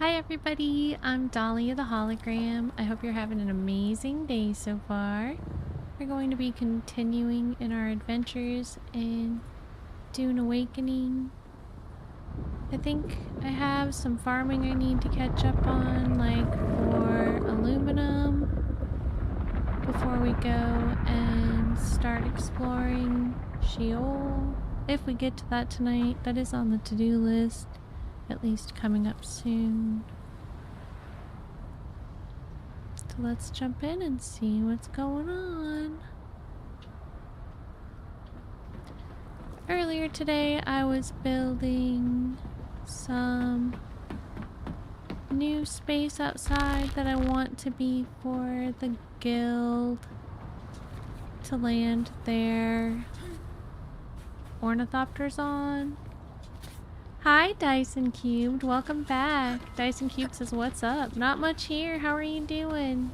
Hi everybody, I'm Dahlia the Hologram. I hope you're having an amazing day so far. We're going to be continuing in our adventures in Dune Awakening. I think I have some farming I need to catch up on, like for aluminum, before we go and start exploring Sheol. If we get to that tonight, that is on the to-do list. At least coming up soon. So let's jump in and see what's going on. Earlier today I was building some new space outside that I want to be for the guild to land their ornithopters on. Hi, Dyson Cubed. Welcome back. Dyson Cube says, what's up? Not much here. How are you doing?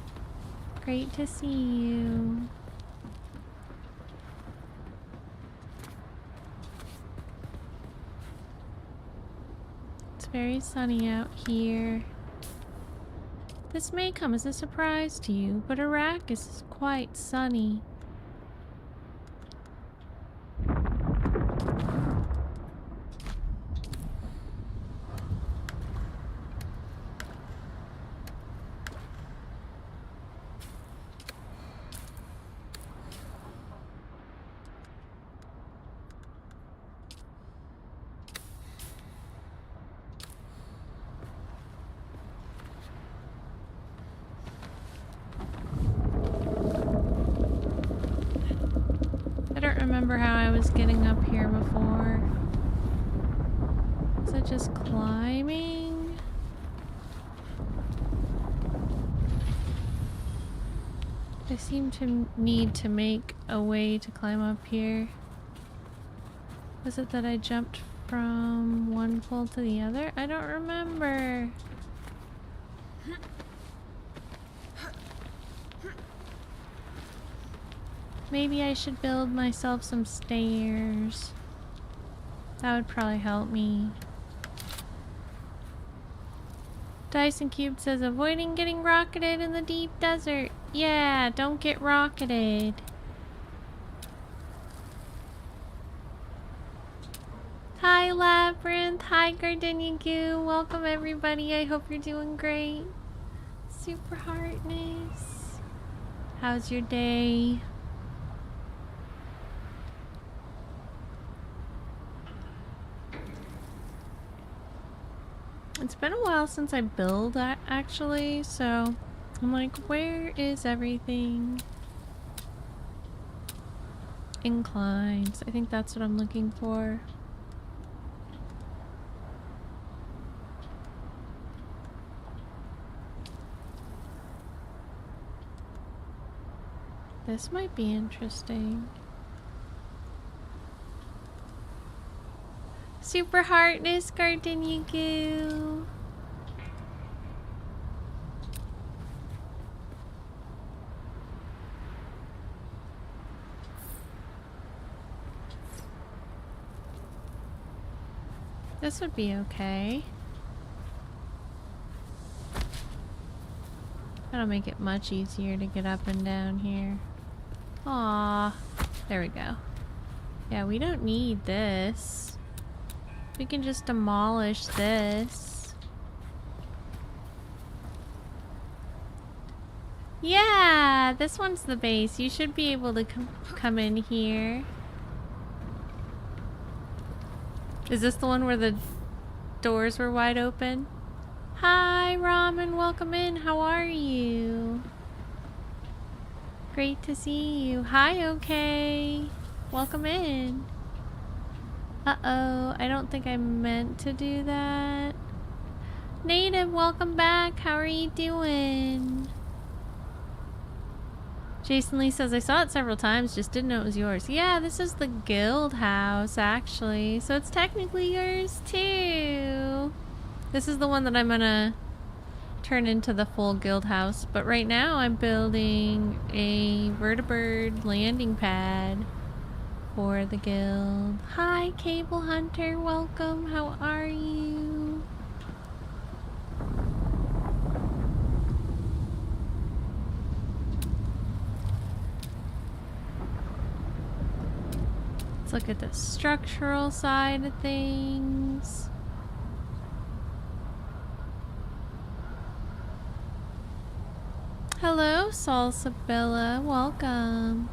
Great to see you. It's very sunny out here. This may come as a surprise to you, but Arrakis is quite sunny. Remember how I was getting up here before. Is it just climbing? I seem to need to make a way to climb up here. Was it that I jumped from one pole to the other? I don't remember. Maybe I should build myself some stairs. That would probably help me. Dyson Cube says, avoiding getting rocketed in the deep desert. Yeah, don't get rocketed. Hi, Labyrinth. Hi, Gardenia Goo. Welcome, everybody. I hope you're doing great. Super Heartness. How's your day? It's been a while since I build actually, so I'm like, where is everything? Inclines. I think that's what I'm looking for. This might be interesting. Super Heartness, Gardenia Goo. This would be okay. That'll make it much easier to get up and down here. Aww. There we go. Yeah, we don't need this. We can just demolish this. Yeah, this one's the base. You should be able to come in here. Is this the one where the doors were wide open? Hi, Ramen. Welcome in. How are you? Great to see you. Hi, okay. Welcome in. Uh-oh, I don't think I meant to do that. Native, welcome back. How are you doing? Jason Lee says, I saw it several times, just didn't know it was yours. Yeah, this is the guild house, actually. So it's technically yours, too. This is the one that I'm gonna turn into the full guild house. But right now, I'm building a vertibird landing pad for the guild. Hi, Cable Hunter. Welcome. How are you? look at the structural side of things. Hello, Salsabella. Welcome.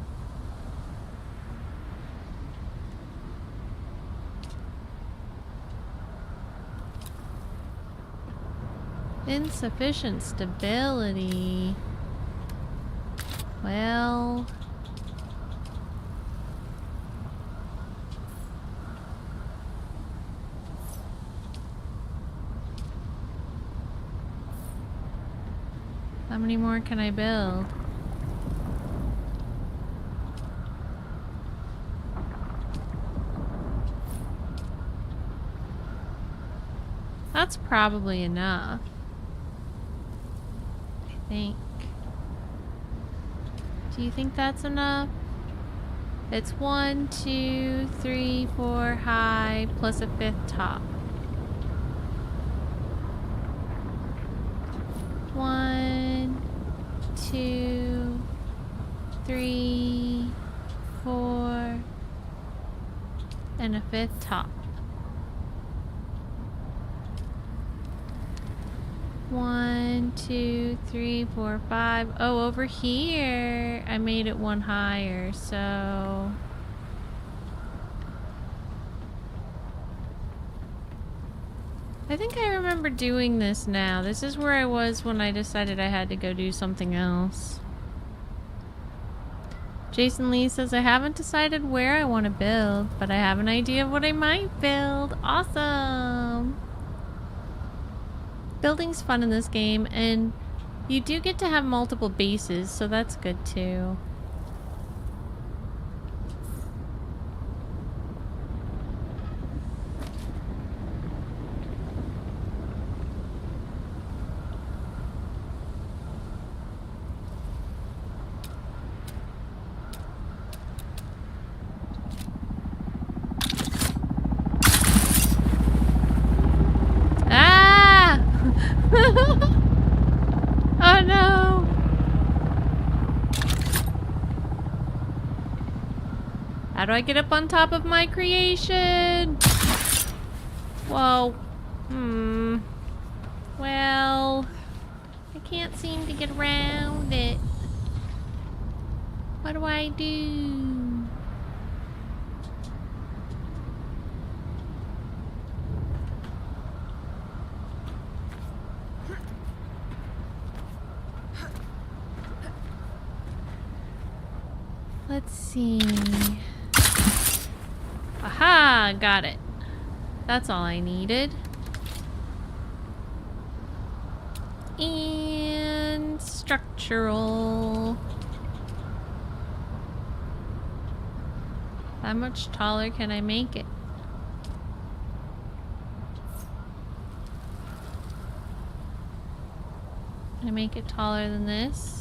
Insufficient stability. Well... How many more can I build? That's probably enough. I think. Do you think that's enough? It's 1, 2, 3, 4 high plus a 5th top. 1, 2, 3, 4, and a 5th top. 1, 2, 3, 4, 5. Oh, over here I made it 1 higher, so I think I remember doing this now. This is where I was when I decided I had to go do something else. Jason Lee says, I haven't decided where I want to build, but I have an idea of what I might build. Awesome! Building's fun in this game, and you do get to have multiple bases, so that's good too. Oh no! How do I get up on top of my creation? Whoa. Well, I can't seem to get around it. What do I do? Let's see. Aha! Got it. That's all I needed. And structural. How much taller can I make it? Can I make it taller than this?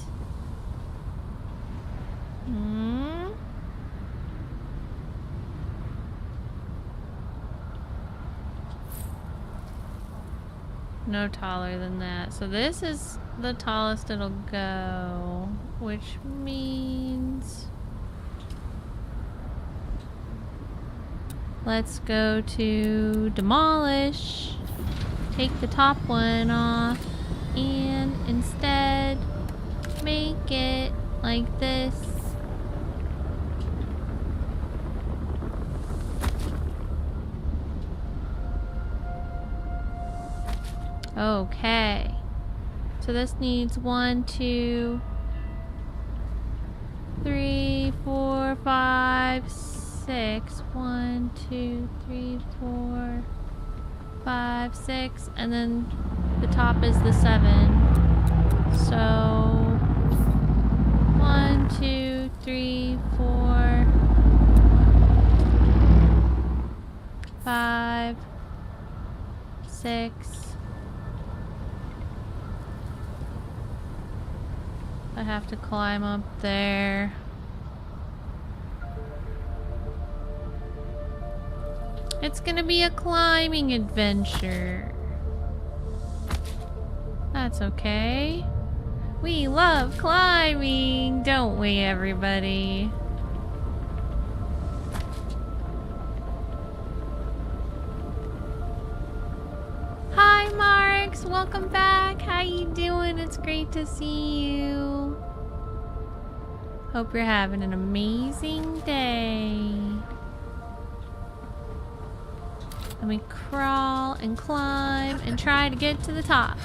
No taller than that. So this is the tallest it'll go, which means let's go to demolish, take the top one off, and instead make it like this. Okay, so this needs 1, 2, 3, 4, 5, 6. 1, 2, 3, 4, 5, 6, and then the top is the 7. So 1, 2, 3, 4, 5, 6. I have to climb up there. It's gonna be a climbing adventure. That's okay. We love climbing, don't we, everybody? welcome back. How you doing? It's great to see you. Hope you're having an amazing day. Let me crawl and climb and try to get to the top.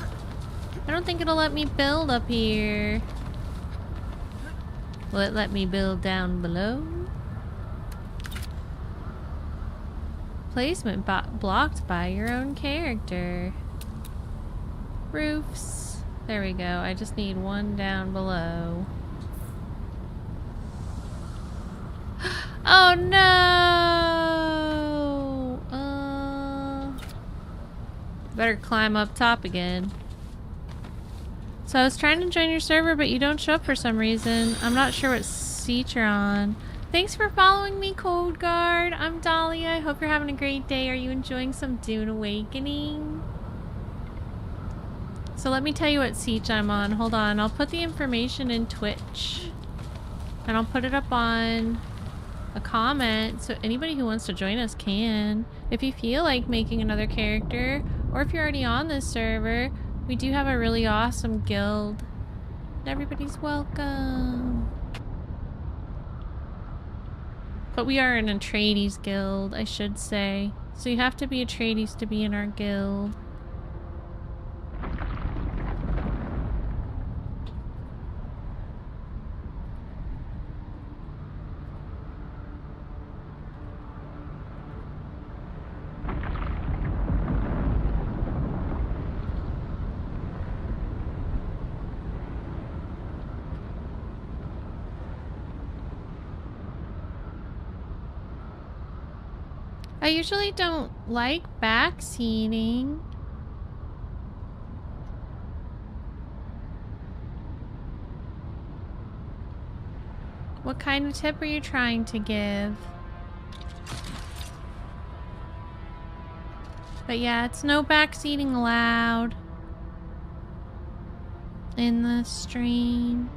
I don't think it'll let me build up here. Will it let me build down below? Placement blocked by your own character. Roofs. There we go. I just need one down below. Oh no! Better climb up top again. So I was trying to join your server, but you don't show up for some reason. I'm not sure what seat you're on. Thanks for following me, Cold Guard. I'm Dahlia. I hope you're having a great day. Are you enjoying some Dune Awakening? So let me tell you what siege I'm on. Hold on. I'll put the information in Twitch. And I'll put it up on a comment so anybody who wants to join us can. If you feel like making another character, or if you're already on this server, we do have a really awesome guild. Everybody's welcome. But we are an Atreides guild, I should say. So you have to be Atreides to be in our guild. I usually don't like backseating. What kind of tip are you trying to give? But yeah, it's no backseating allowed in the stream.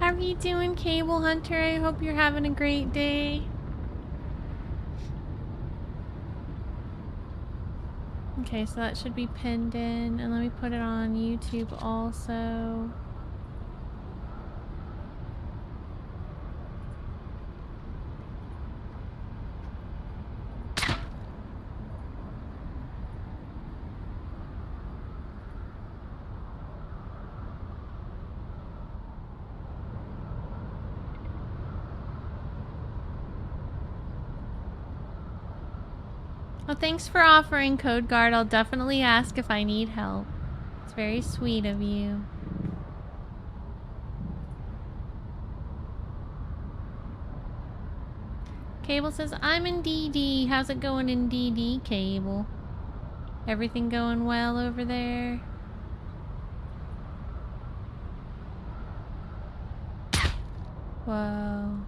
How are you doing, Cable Hunter? I hope you're having a great day. Okay, so that should be pinned in, and let me put it on YouTube also. Well, thanks for offering, Code Guard. I'll definitely ask if I need help. It's very sweet of you. Cable says, I'm in DD. How's it going in DD, Cable? Everything going well over there? Whoa.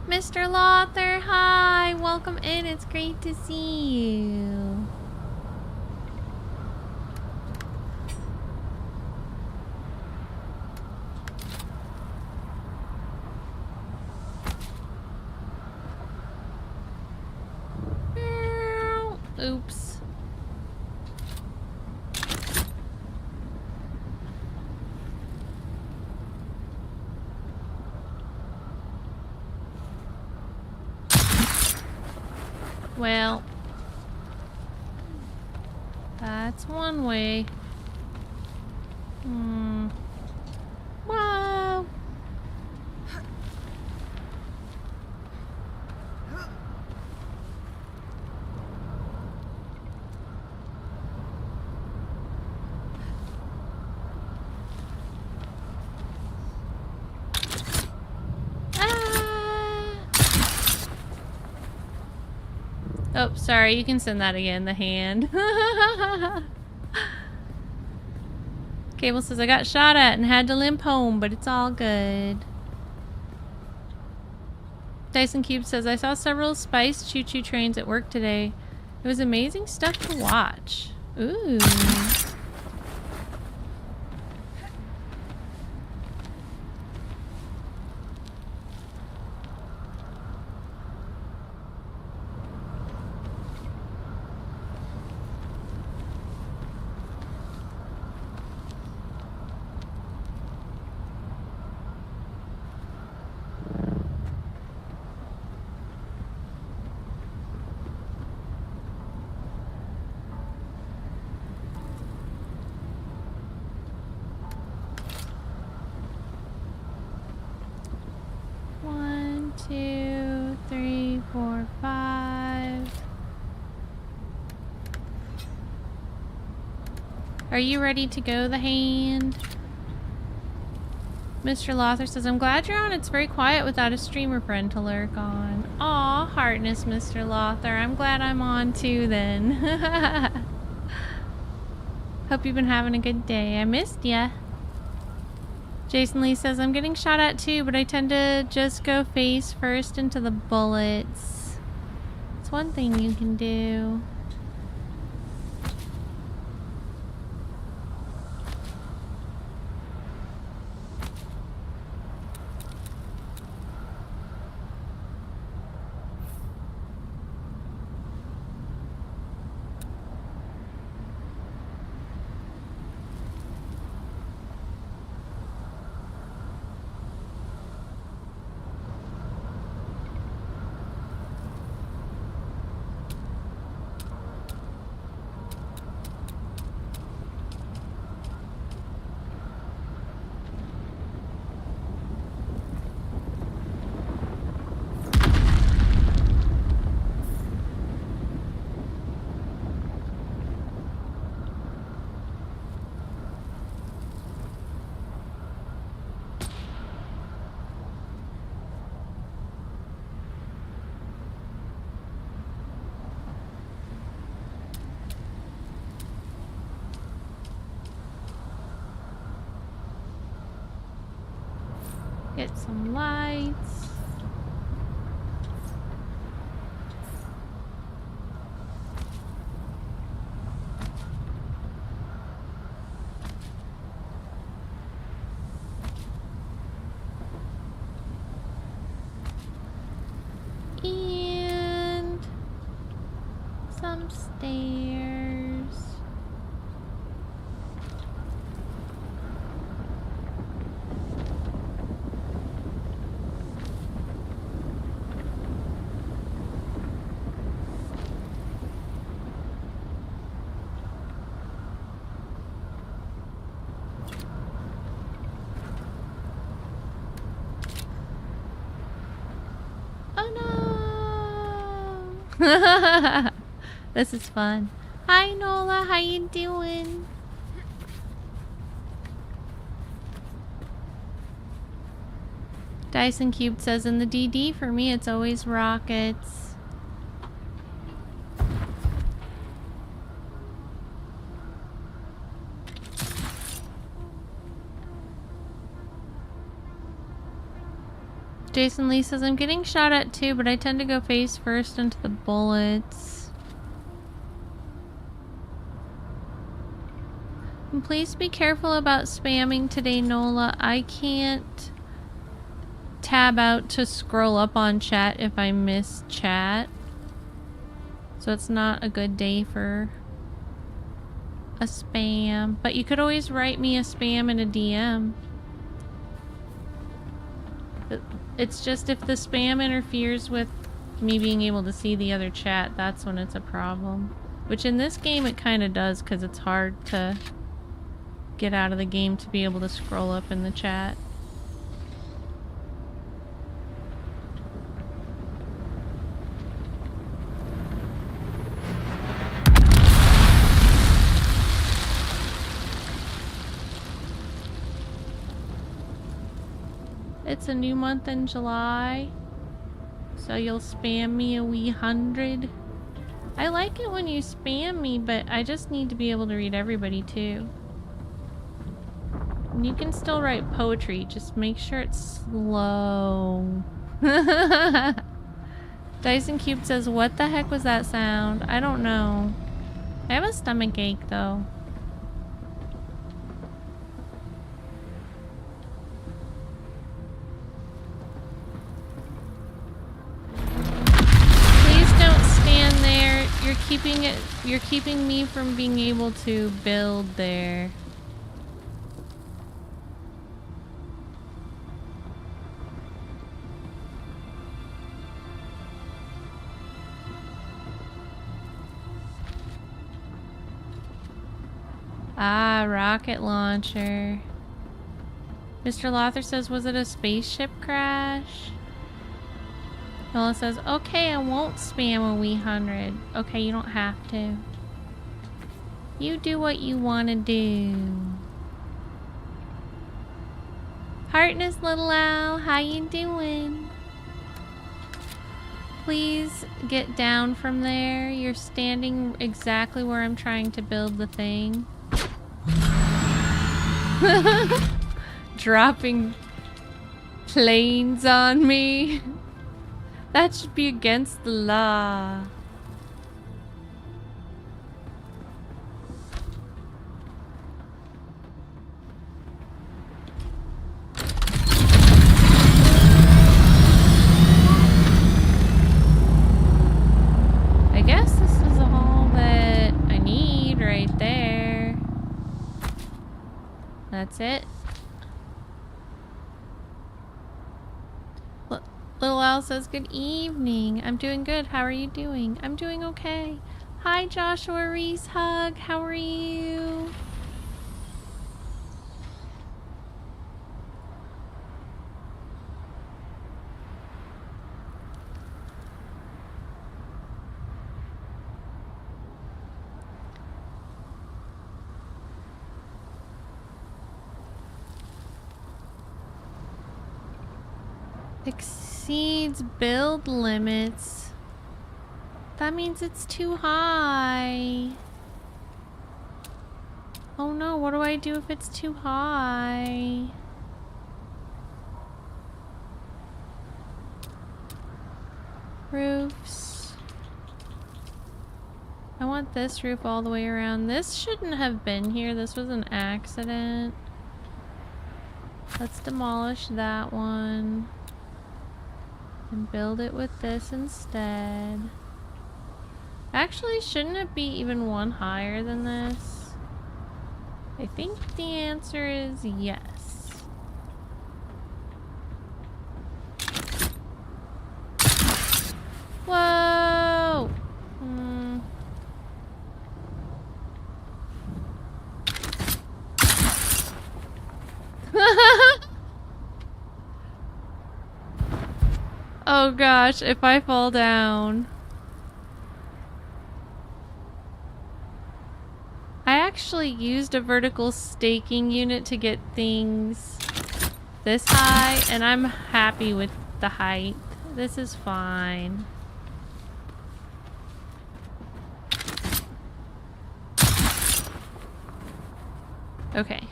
Mr. Lothar, hi! Welcome in, it's great to see you. Oops. Well, that's one way. Whoa. Oh, sorry, you can send that again, the hand. Cable says, I got shot at and had to limp home, but it's all good. Dyson Cube says, I saw several spiced choo-choo trains at work today. It was amazing stuff to watch. Ooh. Are you ready to go, the hand? Mr. Lothar says, I'm glad you're on. It's very quiet without a streamer friend to lurk on. Aw, heartness, Mr. Lothar. I'm glad I'm on too then. Hope you've been having a good day. I missed ya. Jason Lee says, I'm getting shot at too, but I tend to just go face first into the bullets. It's one thing you can do. Get some lights. And some stairs. This is fun. Hi Nola, how you doing? Dyson Cube says in the DD for me it's always rockets. Jason Lee says, I'm getting shot at too, but I tend to go face first into the bullets. And please be careful about spamming today, Nola. I can't tab out to scroll up on chat if I miss chat. So it's not a good day for a spam. But you could always write me a spam in a DM. It's just if the spam interferes with me being able to see the other chat, that's when it's a problem. Which in this game it kind of does, because it's hard to get out of the game to be able to scroll up in the chat. It's a new month in July, so you'll spam me a wee 100. I like it when you spam me, but I just need to be able to read everybody too. You can still write poetry, just make sure it's slow. Dyson Cube says, what the heck was that sound? I don't know. I have a stomach ache though. Please don't stand there. You're keeping me from being able to build there. Ah, rocket launcher. Mr. Lothar says, was it a spaceship crash? Nola says, okay, I won't spam a wee 100. Okay, you don't have to. You do what you want to do. Heartness, little owl, how you doing? Please get down from there. You're standing exactly where I'm trying to build the thing. Dropping planes on me. That should be against the law. I guess this is all that I need right there. That's it. Little Al says, good evening. I'm doing good. How are you doing? I'm doing okay. Hi, Joshua Reese Hug. How are you? Exceeds build limits. That means it's too high. Oh no, what do I do if it's too high? Roofs. I want this roof all the way around. This shouldn't have been here. This was an accident. Let's demolish that one. And build it with this instead. Actually, shouldn't it be even one higher than this? I think the answer is yes. Whoa! Oh gosh, if I fall down. I actually used a vertical staking unit to get things this high, and I'm happy with the height. This is fine. Okay.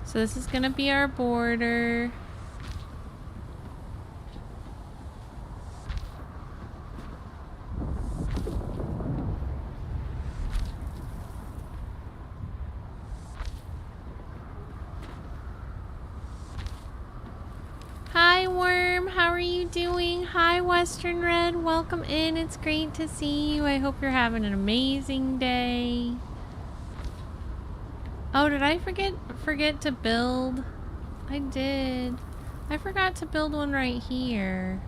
So this is gonna be our border. Hi Worm, how are you doing? Hi Western Red, welcome in. It's great to see you. I hope you're having an amazing day. Oh, did I forget to build? I did. I forgot to build one right here.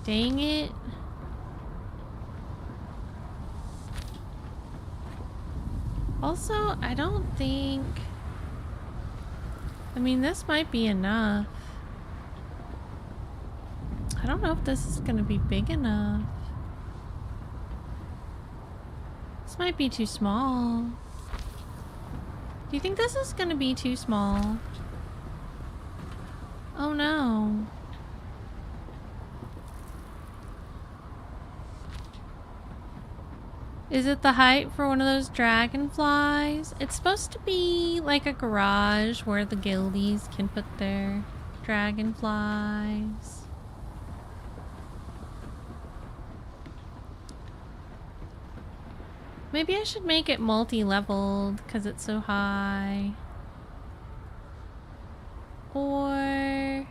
Dang it. Also, I don't think... I mean, this might be enough. I don't know if this is gonna be big enough. This might be too small. Do you think this is gonna be too small? Oh no. Is it the height for one of those dragonflies? It's supposed to be like a garage where the guildies can put their dragonflies. Maybe I should make it multi-leveled because it's so high. Or...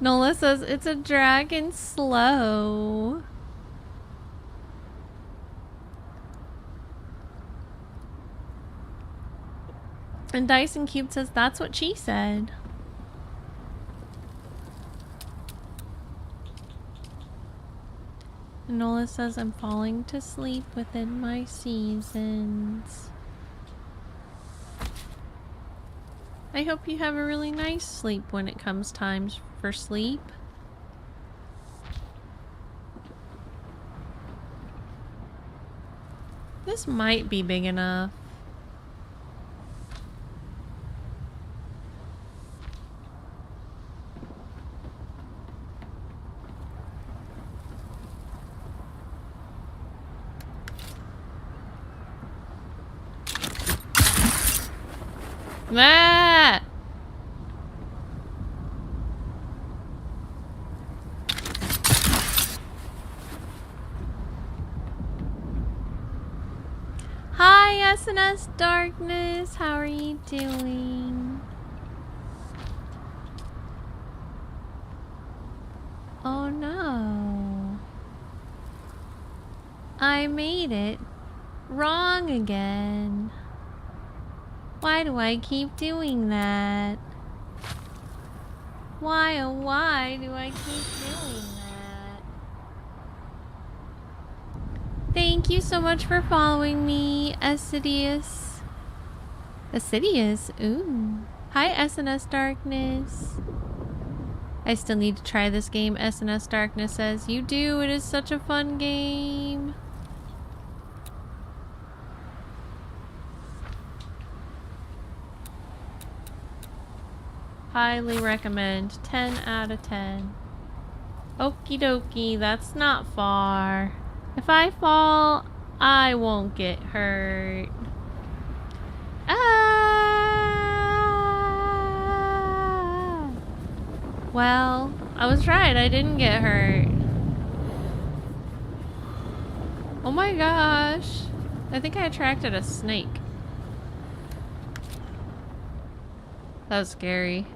Nola says it's a dragon slow. And Dyson Cube says that's what she said. And Nola says I'm falling to sleep within my seasons. I hope you have a really nice sleep when it comes time for sleep. This might be big enough. Ah! Hi, SNS Darkness. How are you doing? Oh no. I made it wrong again. Why do I keep doing that? Why, oh why do I keep doing that? Thank you so much for following me, Assidious. Assidious? Ooh. Hi, SNS Darkness. I still need to try this game, SNS Darkness says. You do, it is such a fun game. Highly recommend. 10 out of 10. Okie dokie, that's not far. If I fall, I won't get hurt. Ah! Well, I was right, I didn't get hurt. Oh my gosh. I think I attracted a snake. That was scary.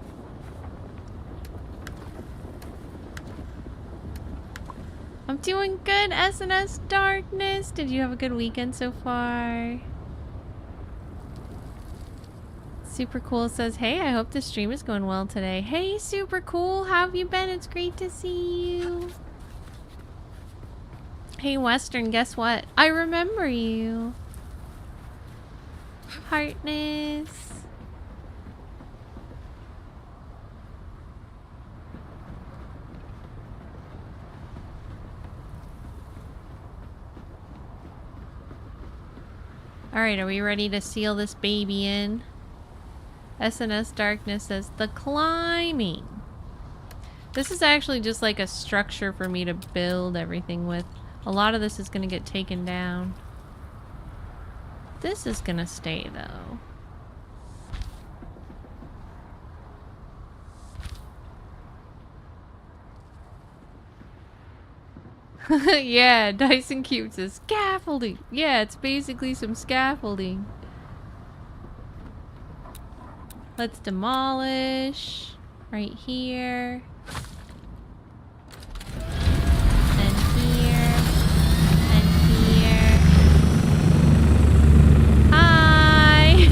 I'm doing good, SNS Darkness. Did you have a good weekend so far? Super Cool says, hey, I hope the stream is going well today. Hey, Super Cool, how have you been? It's great to see you. Hey, Western, guess what? I remember you. Heartness. Alright, are we ready to seal this baby in? SNS Darkness says, the climbing. This is actually just like a structure for me to build everything with. A lot of this is going to get taken down. This is going to stay though. Yeah, Dyson Cube says scaffolding. Yeah, it's basically some scaffolding. Let's demolish right here. And here. And here. Hi!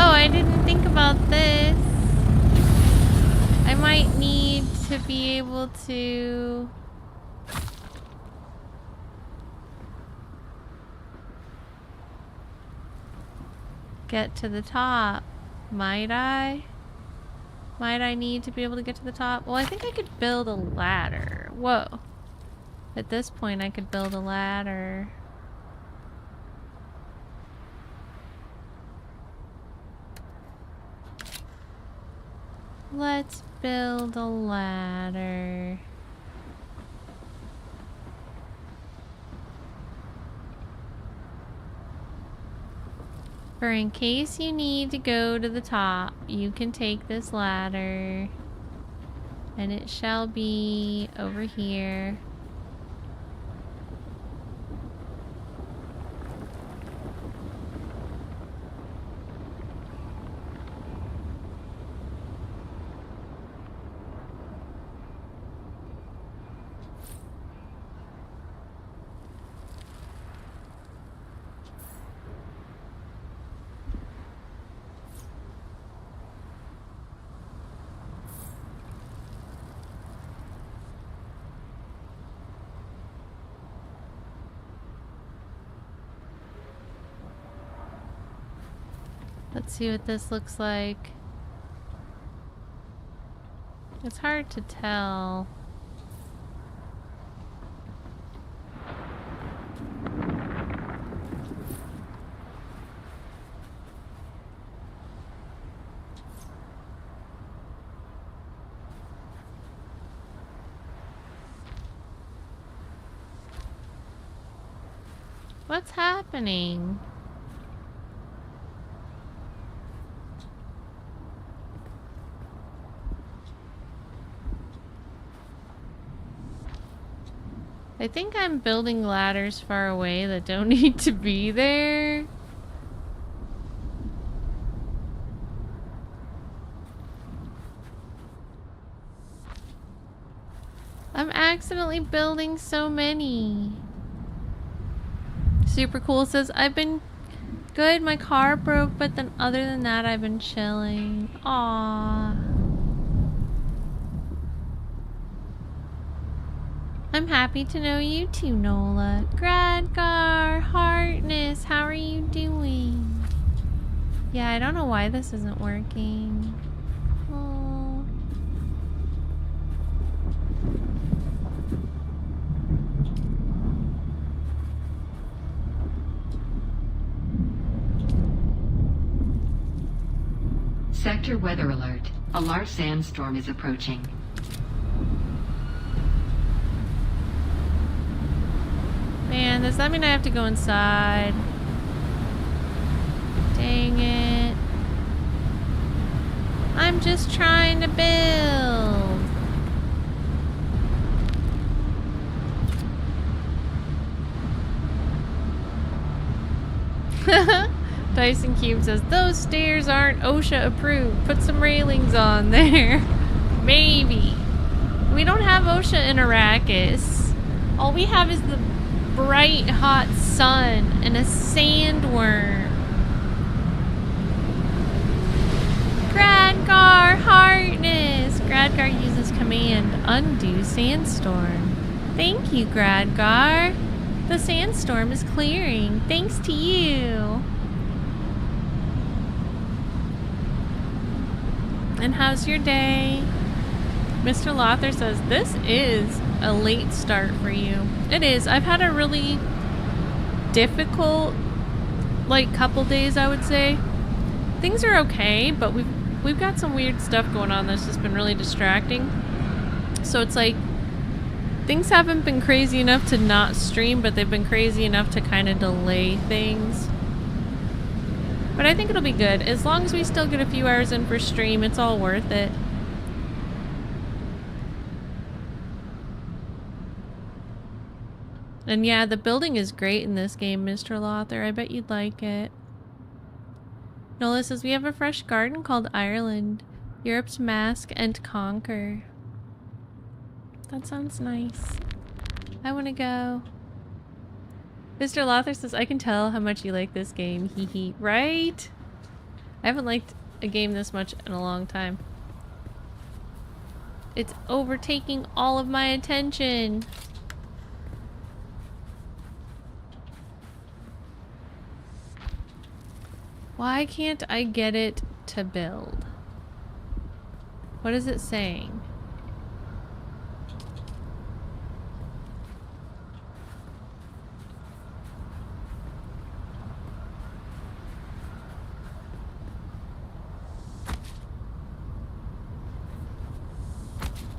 I didn't think about this. I might need to be able to get to the top. Might I? Might I need to be able to get to the top? Well, I think I could build a ladder. Whoa. At this point, I could build a ladder. Let's build a ladder. For in case you need to go to the top, you can take this ladder. And it shall be over here. Let's see what this looks like. It's hard to tell. What's happening? I think I'm building ladders far away that don't need to be there. I'm accidentally building so many. Super Cool says, I've been good. My car broke, but then other than that, I've been chilling. Aww. I'm happy to know you too, Nola. Gradgar, Heartness, how are you doing? Yeah, I don't know why this isn't working. Oh. Sector weather alert. A large sandstorm is approaching. Man, does that mean I have to go inside? Dang it. I'm just trying to build. Dyson Cube says, those stairs aren't OSHA approved. Put some railings on there. Maybe. We don't have OSHA in Arrakis. All we have is the bright hot sun and a sandworm. Gradgar, Heartness. Gradgar uses command undo sandstorm. Thank you, Gradgar. The sandstorm is clearing. Thanks to you. And how's your day? Mr. Lothar says, this is a late start for you. It is. I've had a really difficult, like, couple days, I would say. Things are okay, but we've got some weird stuff going on that's just been really distracting. So it's like, things haven't been crazy enough to not stream, but they've been crazy enough to kind of delay things. But I think it'll be good. As long as we still get a few hours in for stream, it's all worth it. And yeah, the building is great in this game, Mr. Lothar. I bet you'd like it. Nola says, we have a fresh garden called Ireland. Europe's Mask and Conquer. That sounds nice. I want to go. Mr. Lothar says, I can tell how much you like this game. Hee hee. Right? I haven't liked a game this much in a long time. It's overtaking all of my attention. Why can't I get it to build? What is it saying?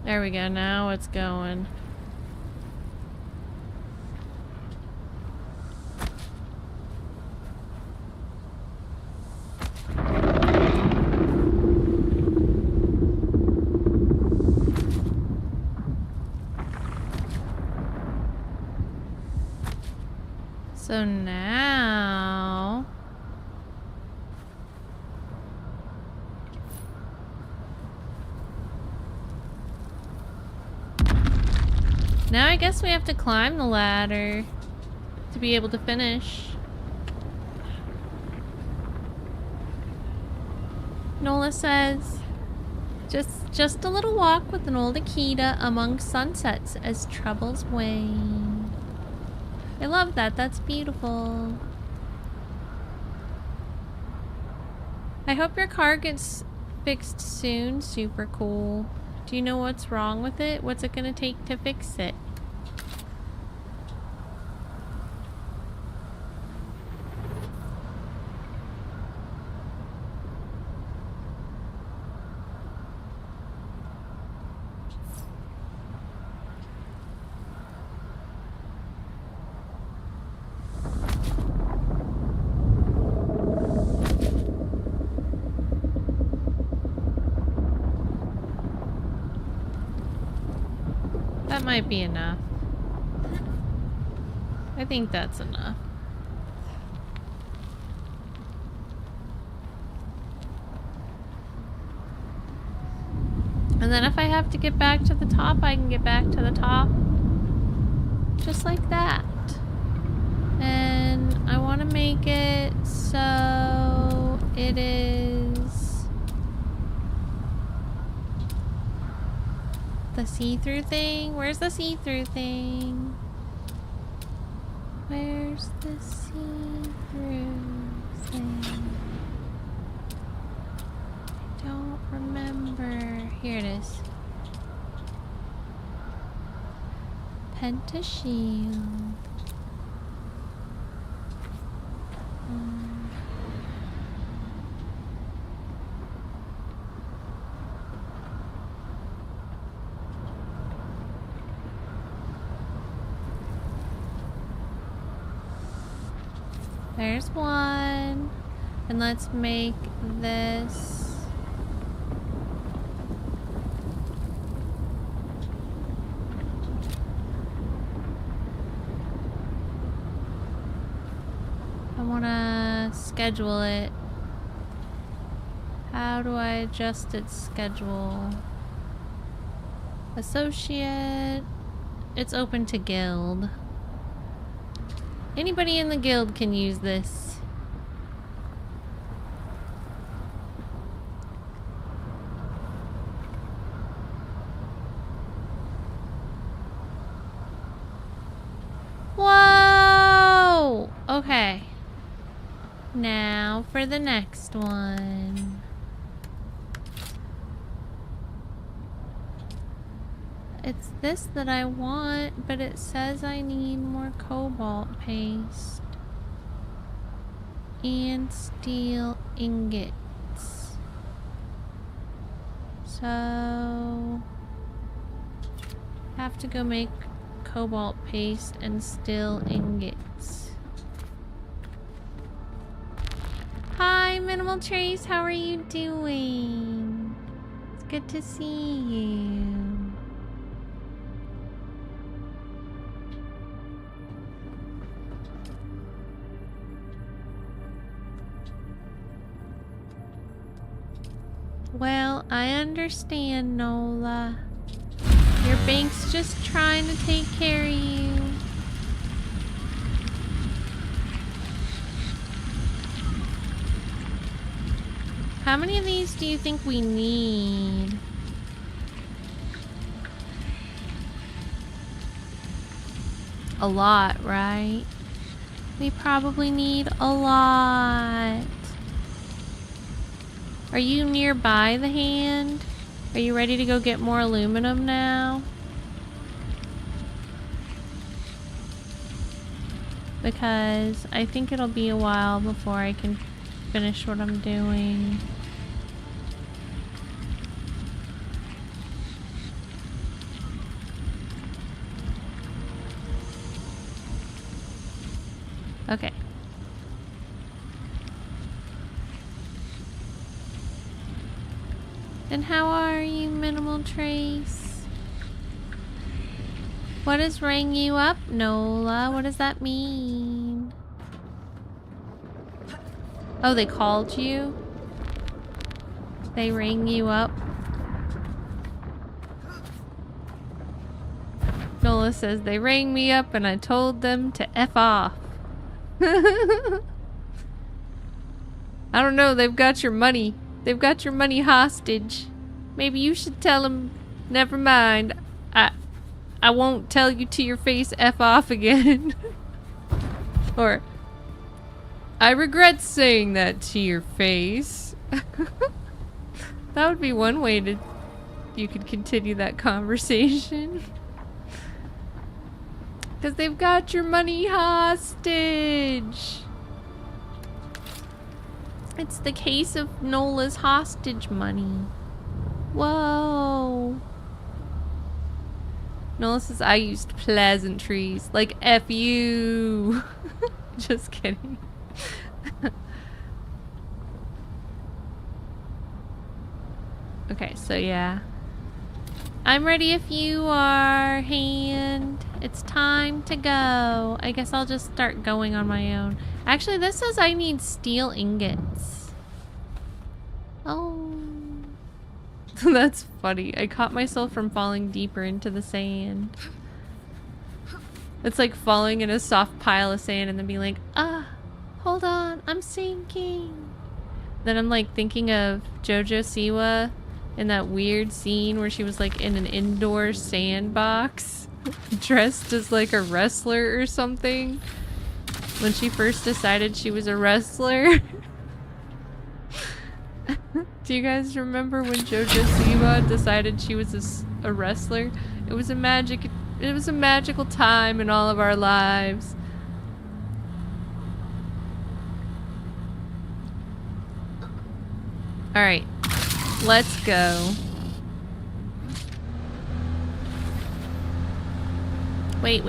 There we go, now it's going. So now... Now I guess we have to climb the ladder to be able to finish. Nola says, just a little walk with an old Akita among sunsets as troubles wane. I love that. That's beautiful. I hope your car gets fixed soon. Super cool. Do you know what's wrong with it? What's it gonna take to fix it? That might be enough. I think that's enough. And then if I have to get back to the top, I can get back to the top. Just like that. And I want to make it so it is the see-through thing. Where's the see-through thing? Where's the see-through thing? I don't remember. Here it is. Pentashield. There's one. And let's make this. I want to schedule it. How do I adjust its schedule? Associate. It's open to guild. Anybody in the guild can use this. Whoa! Okay. Now for the next one. It's this that I want, but it says I need more cobalt paste and steel ingots. So have to go make cobalt paste and steel ingots. Hi, Minimal Trace, how are you doing? It's good to see you. Well, I understand, Nola. Your bank's just trying to take care of you. How many of these do you think we need? A lot, right? We probably need a lot. Are you nearby the hand? Are you ready to go get more aluminum now? Because I think it'll be a while before I can finish what I'm doing. Okay. And how are you, Minimal Trace? What has rang you up, Nola? What does that mean? Oh, they called you? They rang you up? Nola says, they rang me up and I told them to F off. I don't know, they've got your money. They've got your money hostage. Maybe you should tell them, never mind. I won't tell you to your face F off again. Or, I regret saying that to your face. That would be one way to, you could continue that conversation. Because they've got your money hostage. It's the case of Nola's hostage money. Whoa. Nola says, I used pleasantries. Like, F you. Just kidding. Okay, so yeah. I'm ready if you are, Hand. It's time to go. I guess I'll just start going on my own. Actually, this says I need steel ingots. Oh. That's funny. I caught myself from falling deeper into the sand. It's like falling in a soft pile of sand and then being like, hold on, I'm sinking. Then I'm like thinking of JoJo Siwa in that weird scene where she was like in an indoor sandbox dressed as like a wrestler or something when she first decided she was a wrestler. Do you guys remember when JoJo Siwa decided she was a wrestler? It was a magical time in all of our lives. All right. Let's go. Wait.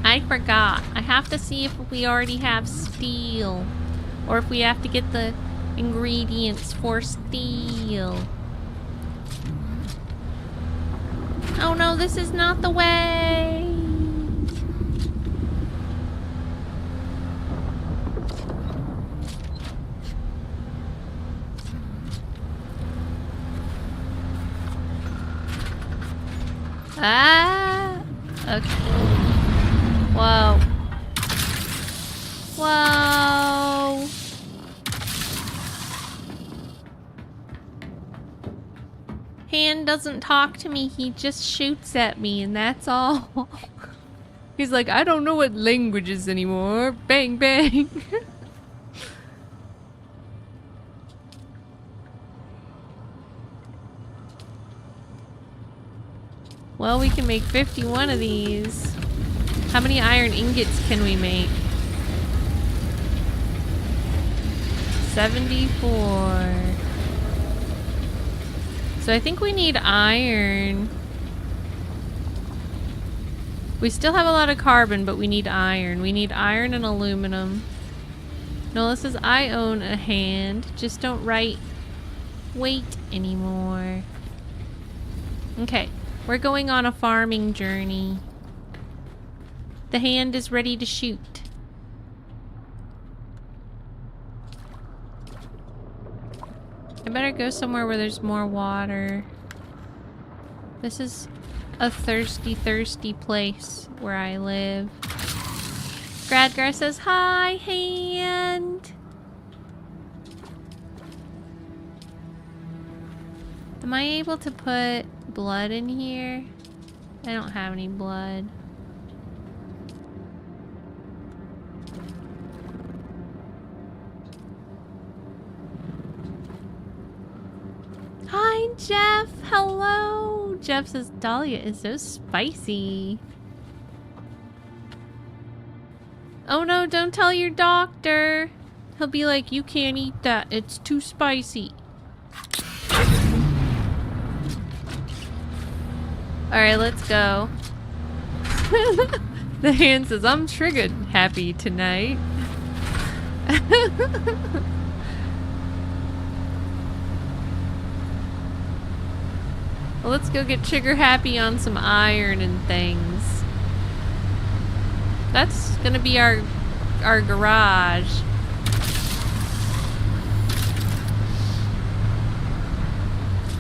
I forgot. I have to see if we already have steel. Or if we have to get the ingredients for steel. Oh no, this is not the way. Ah! Okay. Whoa. Whoa! Hand doesn't talk to me, he just shoots at me and that's all. He's like, I don't know what languages anymore. Bang, bang. Well, we can make 51 of these. How many iron ingots can we make? 74. So I think we need iron. We still have a lot of carbon, but we need iron. We need iron and aluminum. Nola says, I own a hand. Just don't write weight anymore. Okay. We're going on a farming journey. The hand is ready to shoot. I better go somewhere where there's more water. This is a thirsty place where I live. Gradgar says, hi, Hand. Am I able to put blood in here? I don't have any blood. Hi, Hi, Jeff. Hello. Jeff says Dahlia is so spicy. Oh no, don't tell your doctor. He'll be like, you can't eat that. It's too spicy. Alright, let's go. The hand says, I'm triggered happy tonight. Well, let's go get trigger happy on some iron and things. That's gonna be our garage.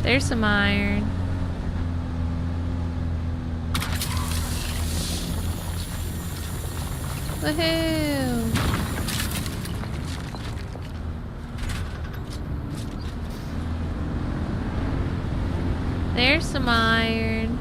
There's some iron. Woohoo! There's some iron.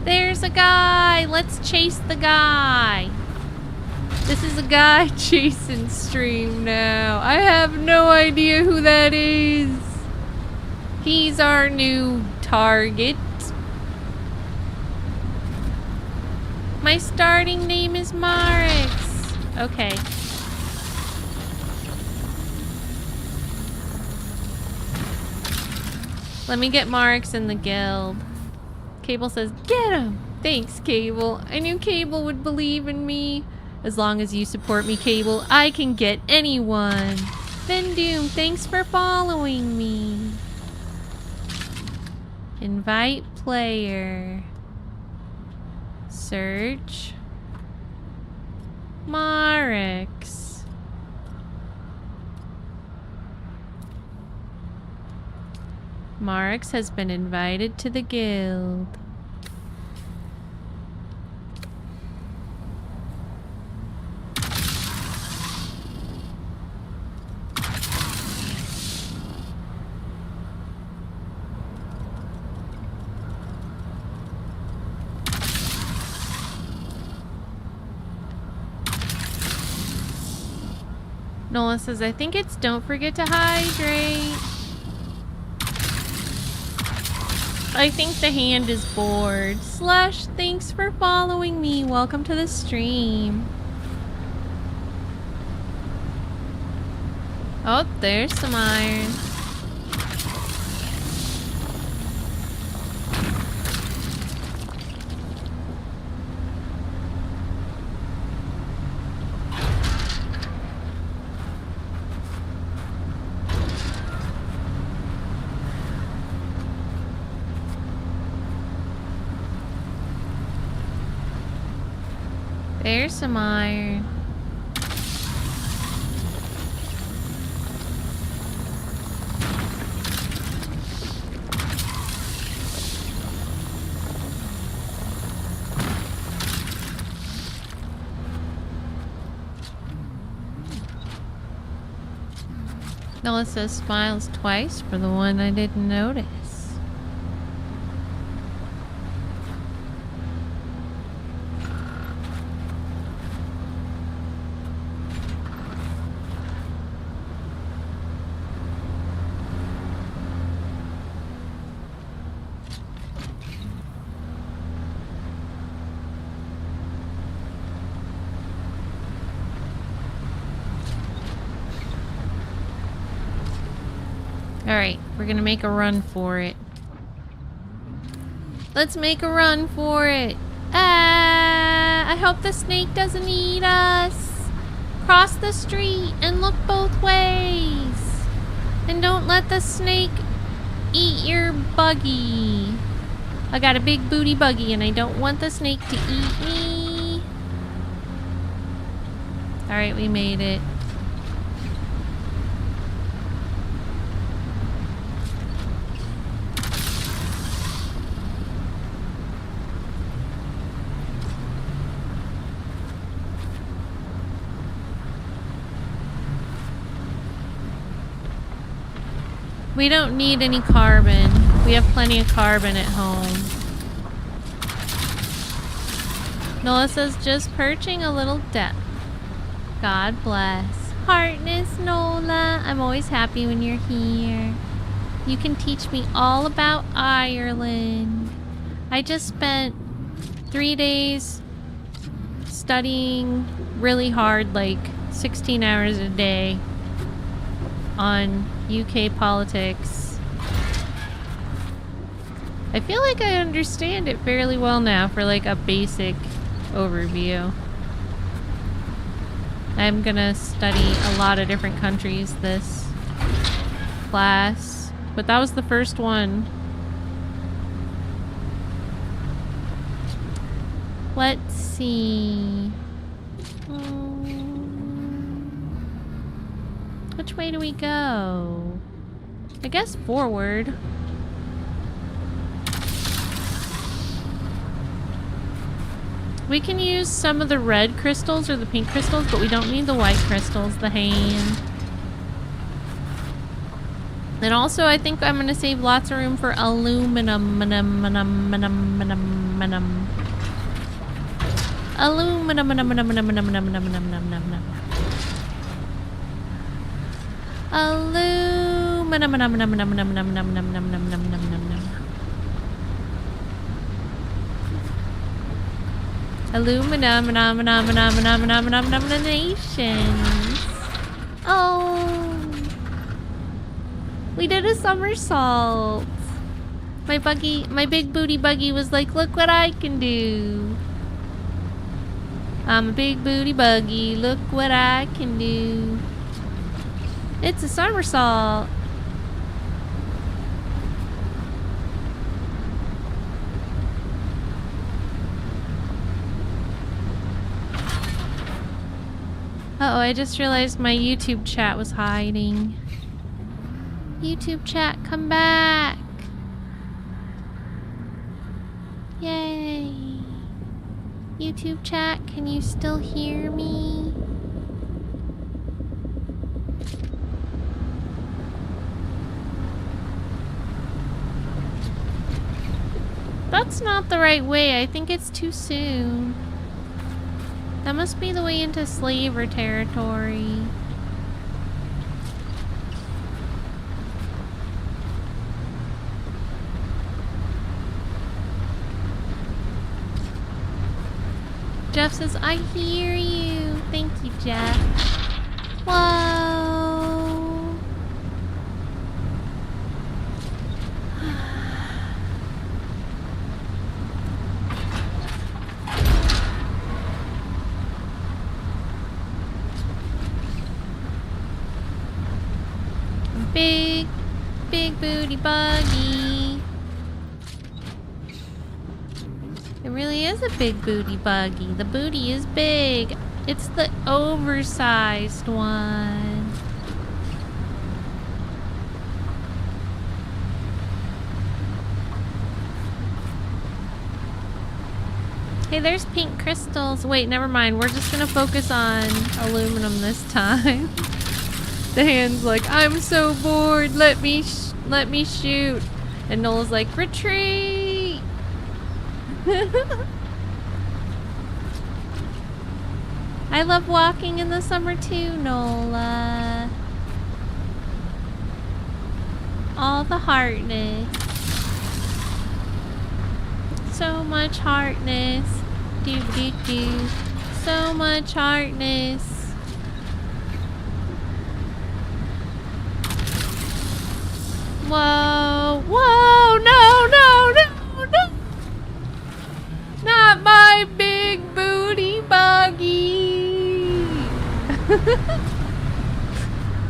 There's a guy! Let's chase the guy! This is a guy chasing stream now. I have no idea who that is. He's our new target. My starting name is Marix. Okay. Let me get Marix in the guild. Cable says, get him! Thanks, Cable. I knew Cable would believe in me. As long as you support me, Cable, I can get anyone. Ben Doom, thanks for following me. Invite player. Search. Marix. Marix has been invited to the guild. Nola says, I think it's don't forget to hydrate. I think the hand is bored. Slush, thanks for following me. Welcome to the stream. Oh, there's some iron. There's some iron. Noah says smiles twice for the one I didn't notice. Alright, we're gonna make a run for it. Let's make a run for it. I hope the snake doesn't eat us. Cross the street and look both ways. And don't let the snake eat your buggy. I got a big booty buggy and I don't want the snake to eat me. Alright, we made it. We don't need any carbon. We have plenty of carbon at home. Nola says, just perching a little depth. God bless. Heartness, Nola. I'm always happy when you're here. You can teach me all about Ireland. I just spent 3 days studying really hard, like 16 hours a day on UK politics. I feel like I understand it fairly well now for like a basic overview. I'm gonna study a lot of different countries this class, but that was the first one. Let's see. Which way do we go? I guess forward. We can use some of the red crystals or the pink crystals, but we don't need the white crystals, the hand. And also, I think I'm going to save lots of room for aluminum. Illuminations. Oh, we did a somersault. My big booty buggy was like, look what I can do. I'm a big booty buggy, look what I can do. It's a somersault. Uh-oh, I just realized my YouTube chat was hiding. YouTube chat, come back. Yay. YouTube chat, can you still hear me? That's not the right way. I think it's too soon. That must be the way into slaver territory. Jeff says, I hear you. Thank you, Jeff. Whoa. Big booty buggy. It really is a big booty buggy. The booty is big. It's the oversized one. Hey, there's pink crystals. Wait, never mind. We're just gonna focus on aluminum this time. The hand's like, I'm so bored. Let me shoot. And Nola's like, retreat. I love walking in the summer too, Nola. All the heartness. So much heartness. Do do do. So much heartness. Whoa, whoa, no. Not my big booty buggy.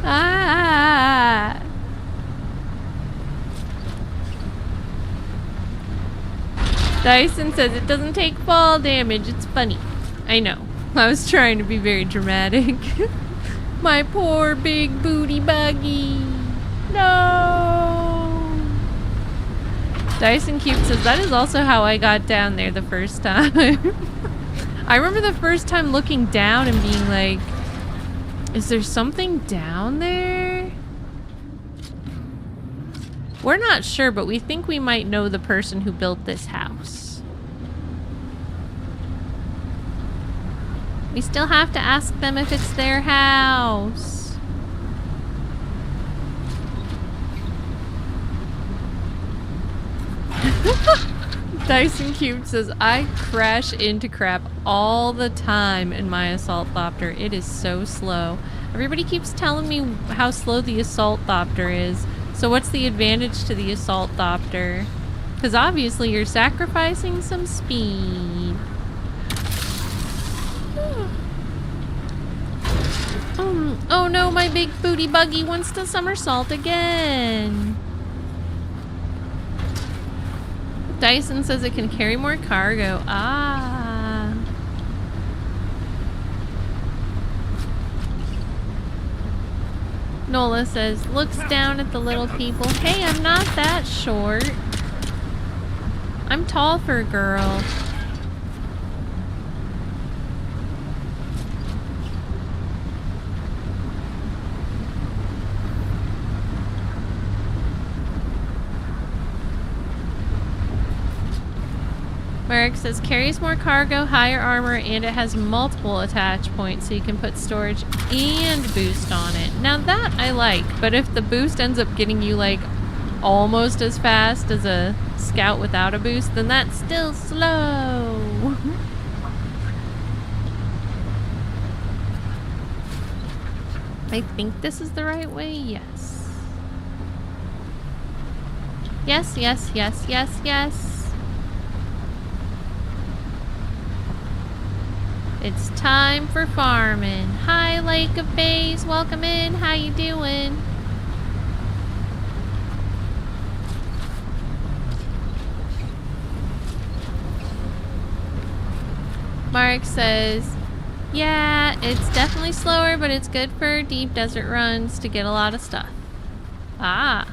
Ah. Dyson says it doesn't take fall damage. It's funny. I know. I was trying to be very dramatic. My poor big booty buggy. No! Dyson Cube says, that is also how I got down there the first time. I remember the first time looking down and being like, is there something down there? We're not sure, but we think we might know the person who built this house. We still have to ask them if it's their house. Dyson Cube says, I crash into crap all the time in my Assault Thopter. It is so slow. Everybody keeps telling me how slow the Assault Thopter is. So what's the advantage to the Assault Thopter? Because obviously you're sacrificing some speed. Oh no, my big booty buggy wants to somersault again. Dyson says it can carry more cargo. Ah. Nola says, looks down at the little people. Hey, I'm not that short. I'm tall for a girl. Marek says, carries more cargo, higher armor, and it has multiple attach points, so you can put storage and boost on it. Now that I like, but if the boost ends up getting you like almost as fast as a scout without a boost, then that's still slow. I think this is the right way, yes. Yes, yes, yes, yes, yes. It's time for farming. Hi, Lake of Bays. Welcome in. How you doing? Mark says, yeah, it's definitely slower, but it's good for deep desert runs to get a lot of stuff. Ah.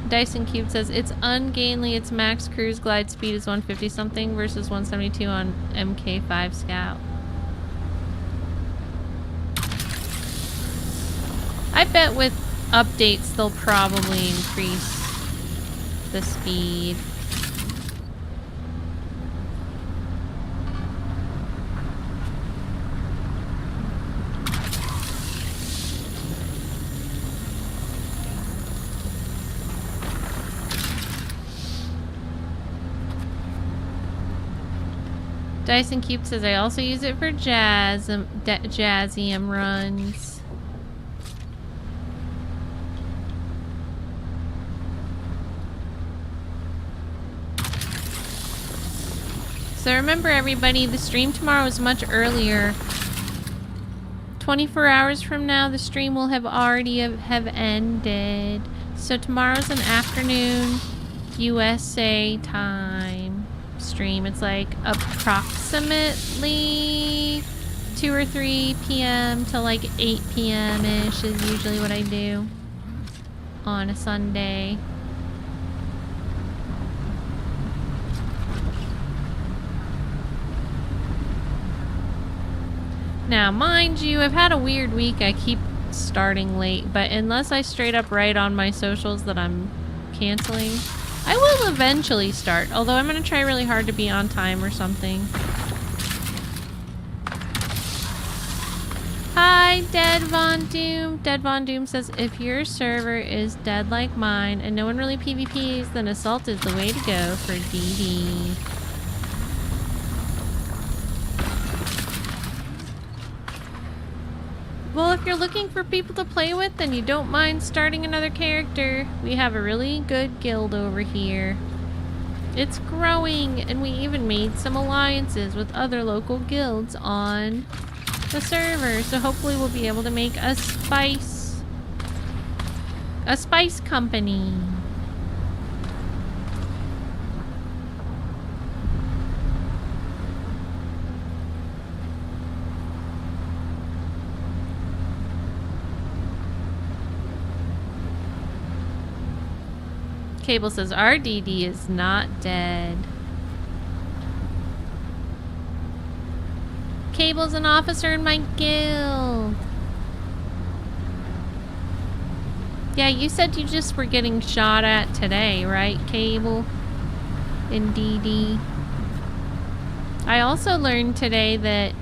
Dyson Cube says, it's ungainly. Its max cruise glide speed is 150 something versus 172 on MK5 Scout. I bet with updates they'll probably increase the speed. Dyson Cube says, I also use it for Jazzium runs. So remember everybody, the stream tomorrow is much earlier. 24 hours from now, the stream will have already have ended. So tomorrow's an afternoon USA time stream. It's like approximately 2 or 3 p.m. to like 8 p.m.-ish is usually what I do on a Sunday. Now, mind you, I've had a weird week. I keep starting late, but unless I straight up write on my socials that I'm canceling, I will eventually start. Although I'm going to try really hard to be on time or something. Hi, Dead Von Doom. Dead Von Doom says, if your server is dead like mine and no one really PvPs, then Assault is the way to go for DD. Well, if you're looking for people to play with and you don't mind starting another character, we have a really good guild over here. It's growing, and we even made some alliances with other local guilds on the server, so hopefully we'll be able to make a spice company. Cable says RDD is not dead. Cable's an officer in my guild. Yeah, you said you just were getting shot at today, right, Cable? In DD. I also learned today that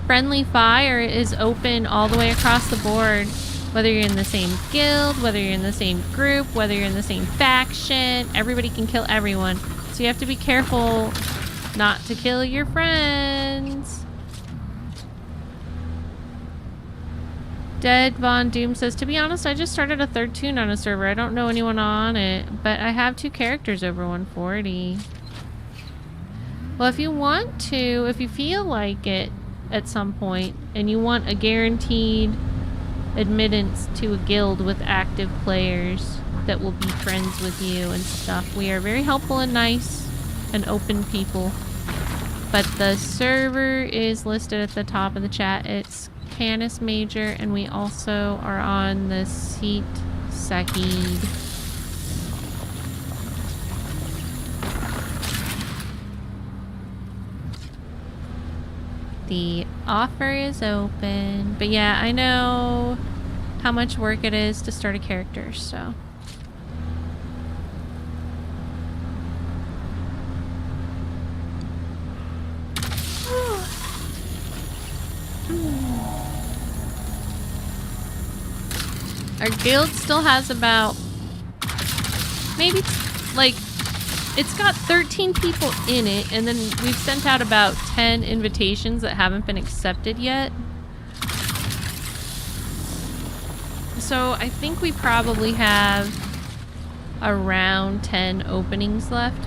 friendly fire is open all the way across the board. Whether you're in the same guild, whether you're in the same group, whether you're in the same faction, everybody can kill everyone. So you have to be careful not to kill your friends. Dead Von Doom says, to be honest, I just started a third tune on a server. I don't know anyone on it, but I have 2 characters over 140. Well, if you want to, if you feel like it at some point, and you want a guaranteed admittance to a guild with active players that will be friends with you and stuff, we are very helpful and nice and open people. But the server is listed at the top of the chat. It's Canis Major, and we also are on the seat Sakid. The offer is open, but yeah, I know how much work it is to start a character, so. Our guild still has about, maybe, like, it's got 13 people in it, and then we've sent out about 10 invitations that haven't been accepted yet. So I think we probably have around 10 openings left.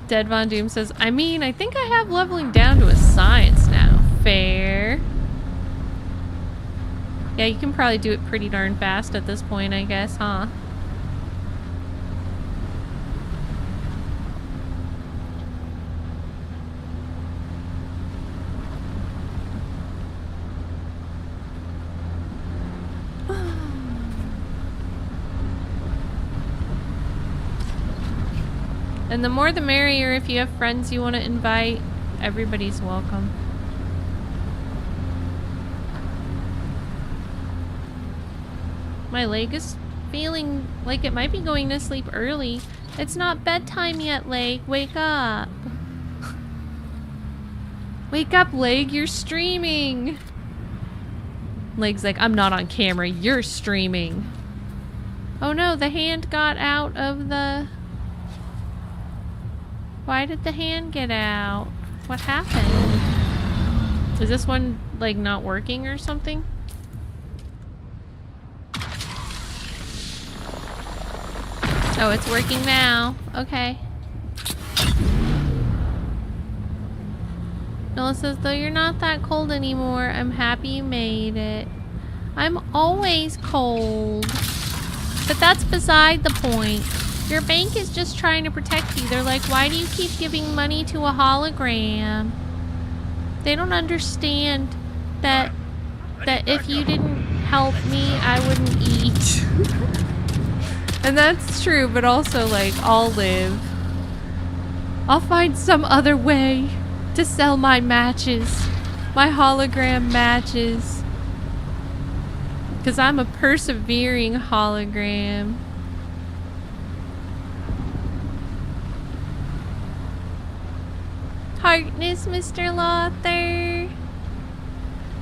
Dead Von Doom says, I mean, I think I have leveling down to a science now. Fair. Yeah, you can probably do it pretty darn fast at this point, I guess, huh? And the more the merrier. If you have friends you want to invite, everybody's welcome. My leg is feeling like it might be going to sleep early. It's not bedtime yet, Leg. Wake up. Wake up, Leg. You're streaming. Leg's like, I'm not on camera. You're streaming. Oh no, the hand got out of the... Why did the hand get out? What happened? Is this one, like, not working or something? Oh, it's working now. Okay. Nola says, though you're not that cold anymore, I'm happy you made it. I'm always cold. But that's beside the point. Your bank is just trying to protect you. They're like, why do you keep giving money to a hologram? They don't understand that if you didn't help me, I wouldn't eat. And that's true, but also, like, I'll live. I'll find some other way to sell my matches. My hologram matches. Because I'm a persevering hologram. Tartness, Mr. Lothar.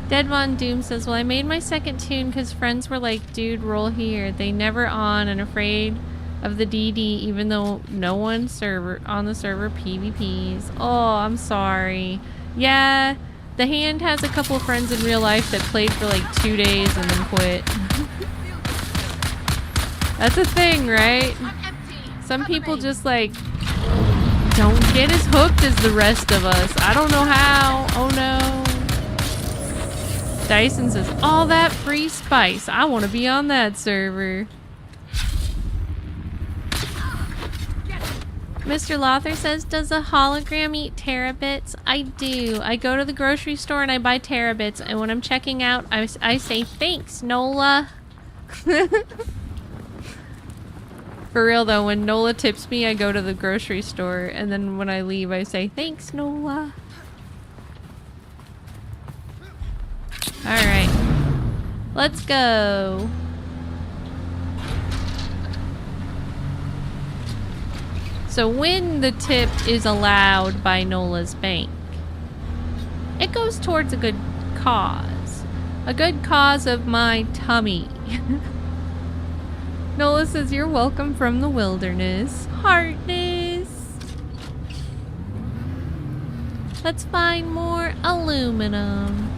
Dead Von Doom says, well, I made my second tune because friends were like, dude, roll here. They never on and afraid of the DD, even though no one on the server PvPs. Oh, I'm sorry. Yeah, the hand has a couple of friends in real life that played for like 2 days and then quit. That's a thing, right? Some people just like don't get as hooked as the rest of us. I don't know how. Oh no. Dyson says, all that free spice. I want to be on that server. Mr. Lothar says, does a hologram eat terabits? I do. I go to the grocery store and I buy terabits, and when I'm checking out, I say, thanks, Nola. For real though, when Nola tips me, I go to the grocery store, and then when I leave, I say, thanks, Nola. Alright. Let's go. So when the tip is allowed by Nola's bank, It goes towards a good cause. A good cause of my tummy. Nola says, you're welcome from the wilderness. Heartness. Let's find more aluminum.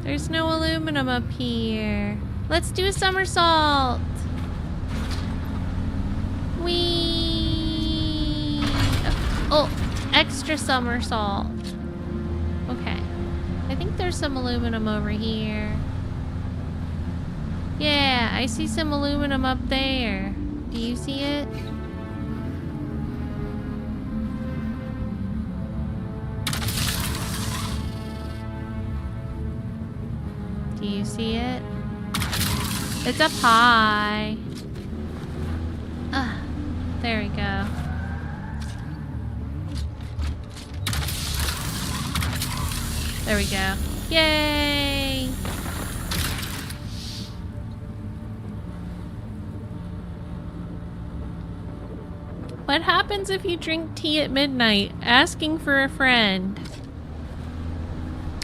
There's no aluminum up here. Let's do a somersault. Whee! Oh, extra somersault. Okay. I think there's some aluminum over here. Yeah, I see some aluminum up there. Do you see it? Do you see it? It's up high. Ah, there we go. There we go. Yay! What happens if you drink tea at midnight? Asking for a friend.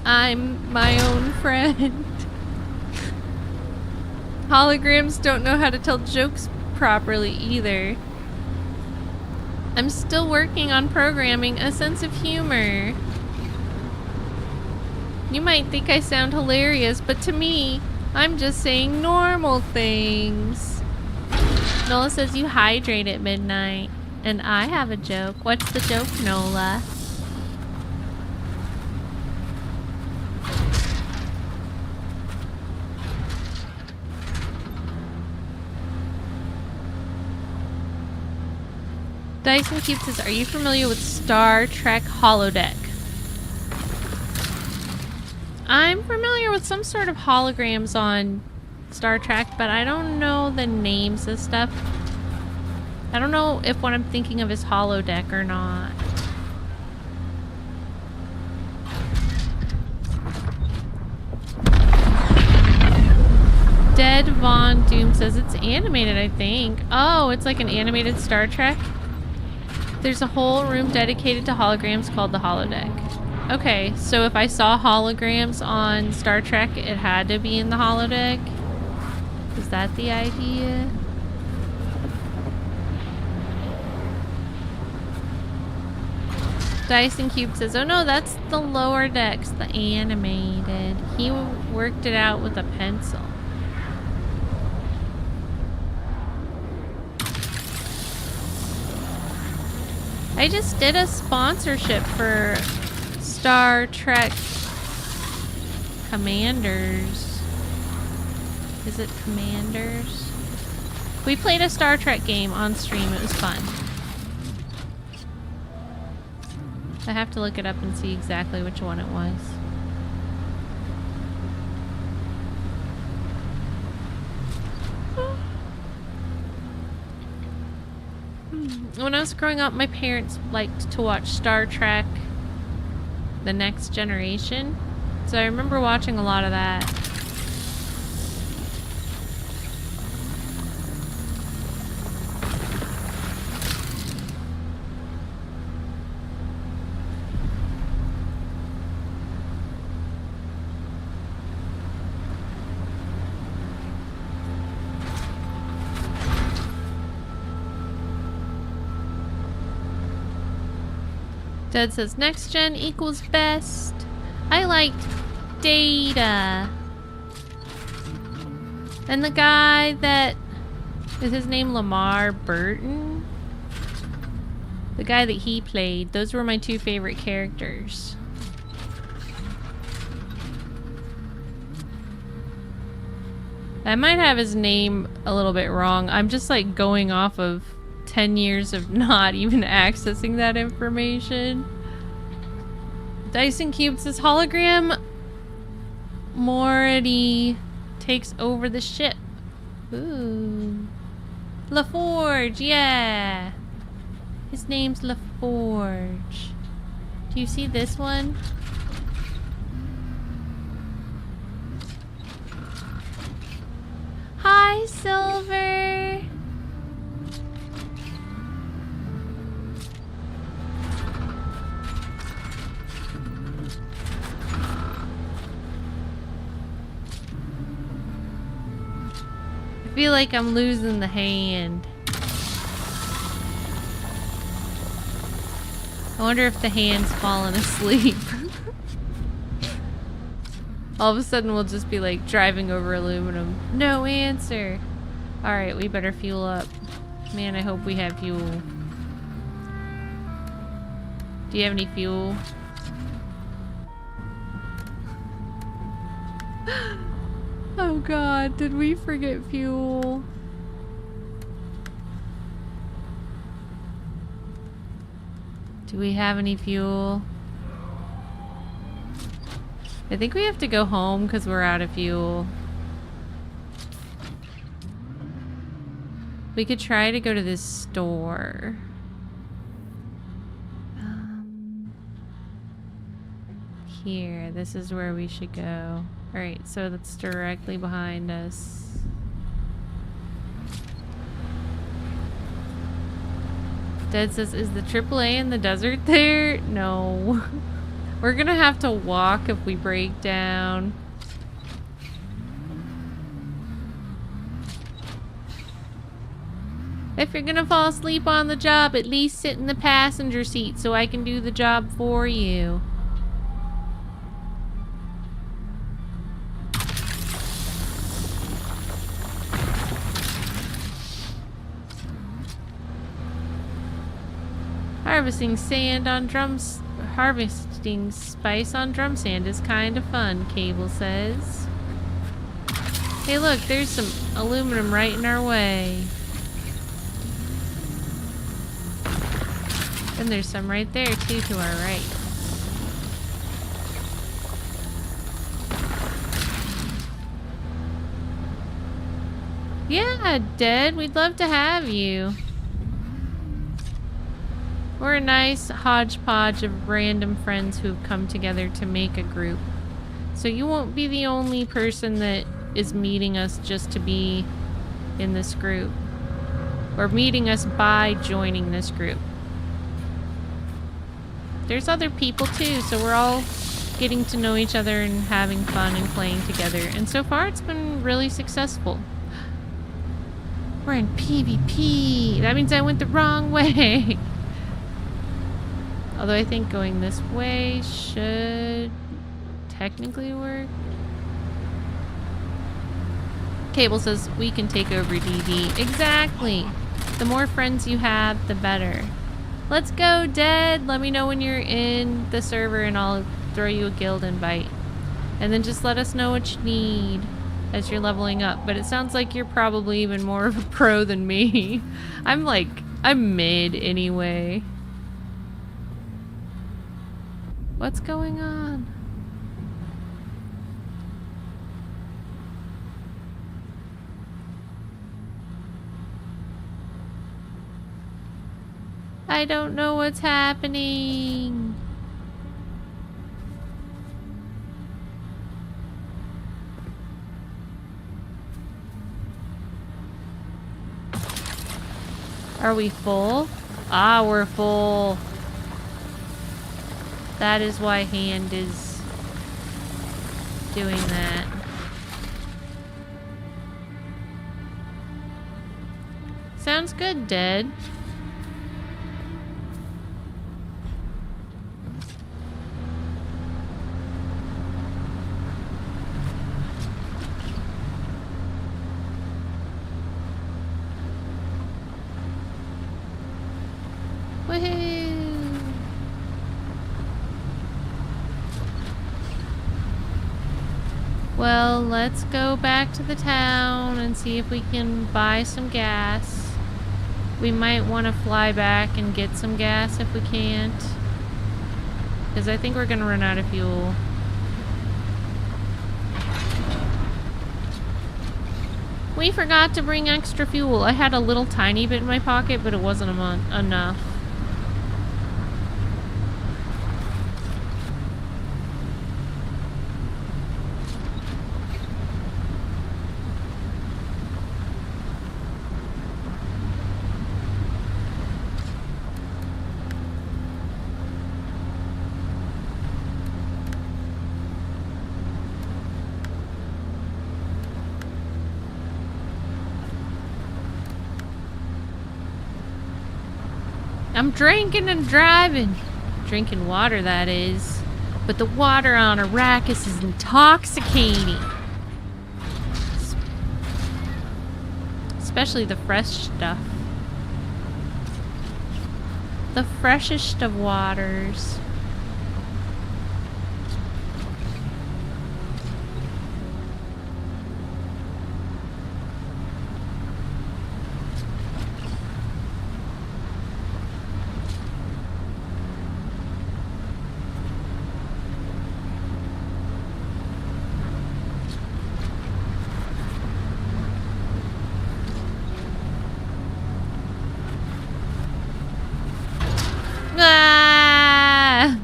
I'm my own friend. Holograms don't know how to tell jokes properly either. I'm still working on programming a sense of humor. You might think I sound hilarious, but to me, I'm just saying normal things. Nola says you hydrate at midnight. And I have a joke. What's the joke, Nola? Dyson Cube says, are you familiar with Star Trek holodeck? I'm familiar with some sort of holograms on Star Trek, but I don't know the names of stuff. I don't know if what I'm thinking of is holodeck or not. Dead Von Doom says it's animated, I think. Oh, it's like an animated Star Trek? There's a whole room dedicated to holograms called the holodeck. Okay, so if I saw holograms on Star Trek, it had to be in the holodeck? Is that the idea? Dyson Cube says, oh no, that's the lower decks, the animated. He worked it out with a pencil. I just did a sponsorship for Star Trek Commanders. Is it Commanders? We played a Star Trek game on stream. It was fun. I have to look it up and see exactly which one it was. When I was growing up, my parents liked to watch Star Trek The Next Generation. So I remember watching a lot of that. Dead says next gen equals best. I liked Data. And the guy that is his name Lamar Burton? The guy that he played. Those were my two favorite characters. I might have his name a little bit wrong. I'm just like going off of 10 years of not even accessing that information. Dyson Cube says hologram Morty takes over the ship. Ooh. LaForge, yeah. His name's LaForge. Do you see this one? Hi, Silver. I feel like I'm losing the hand. I wonder if the hand's fallen asleep. All of a sudden we'll just be like driving over aluminum. No answer. Alright, we better fuel up. Man, I hope we have fuel. Do you have any fuel? Oh god, did we forget fuel? Do we have any fuel? I think we have to go home because we're out of fuel. We could try to go to this store. Here, this is where we should go. Alright, so that's directly behind us. Dad says, is the AAA in the desert there? No. We're gonna have to walk if we break down. If you're gonna fall asleep on the job, at least sit in the passenger seat so I can do the job for you. Harvesting spice on drum sand is kind of fun, Cable says. Hey look, there's some aluminum right in our way. And there's some right there too to our right. Yeah, Dad, we'd love to have you. We're a nice hodgepodge of random friends who've come together to make a group. So you won't be the only person that is meeting us just to be in this group. Or meeting us by joining this group. There's other people too, so we're all getting to know each other and having fun and playing together. And so far it's been really successful. We're in PvP. That means I went the wrong way. Although I think going this way should technically work. Cable says we can take over DD. Exactly. The more friends you have, the better. Let's go, Dad. Let me know when you're in the server and I'll throw you a guild invite. And then just let us know what you need as you're leveling up. But it sounds like you're probably even more of a pro than me. I'm mid anyway. What's going on? I don't know what's happening. Are we full? Ah, we're full. That is why hand is doing that. Sounds good, Dad. Woohoo! Well, let's go back to the town and see if we can buy some gas. We might want to fly back and get some gas if we can't. Because I think we're going to run out of fuel. We forgot to bring extra fuel. I had a little tiny bit in my pocket, but it wasn't enough. I'm drinking and driving. Drinking water, that is. But the water on Arrakis is intoxicating. Especially the fresh stuff. The freshest of waters. Ah!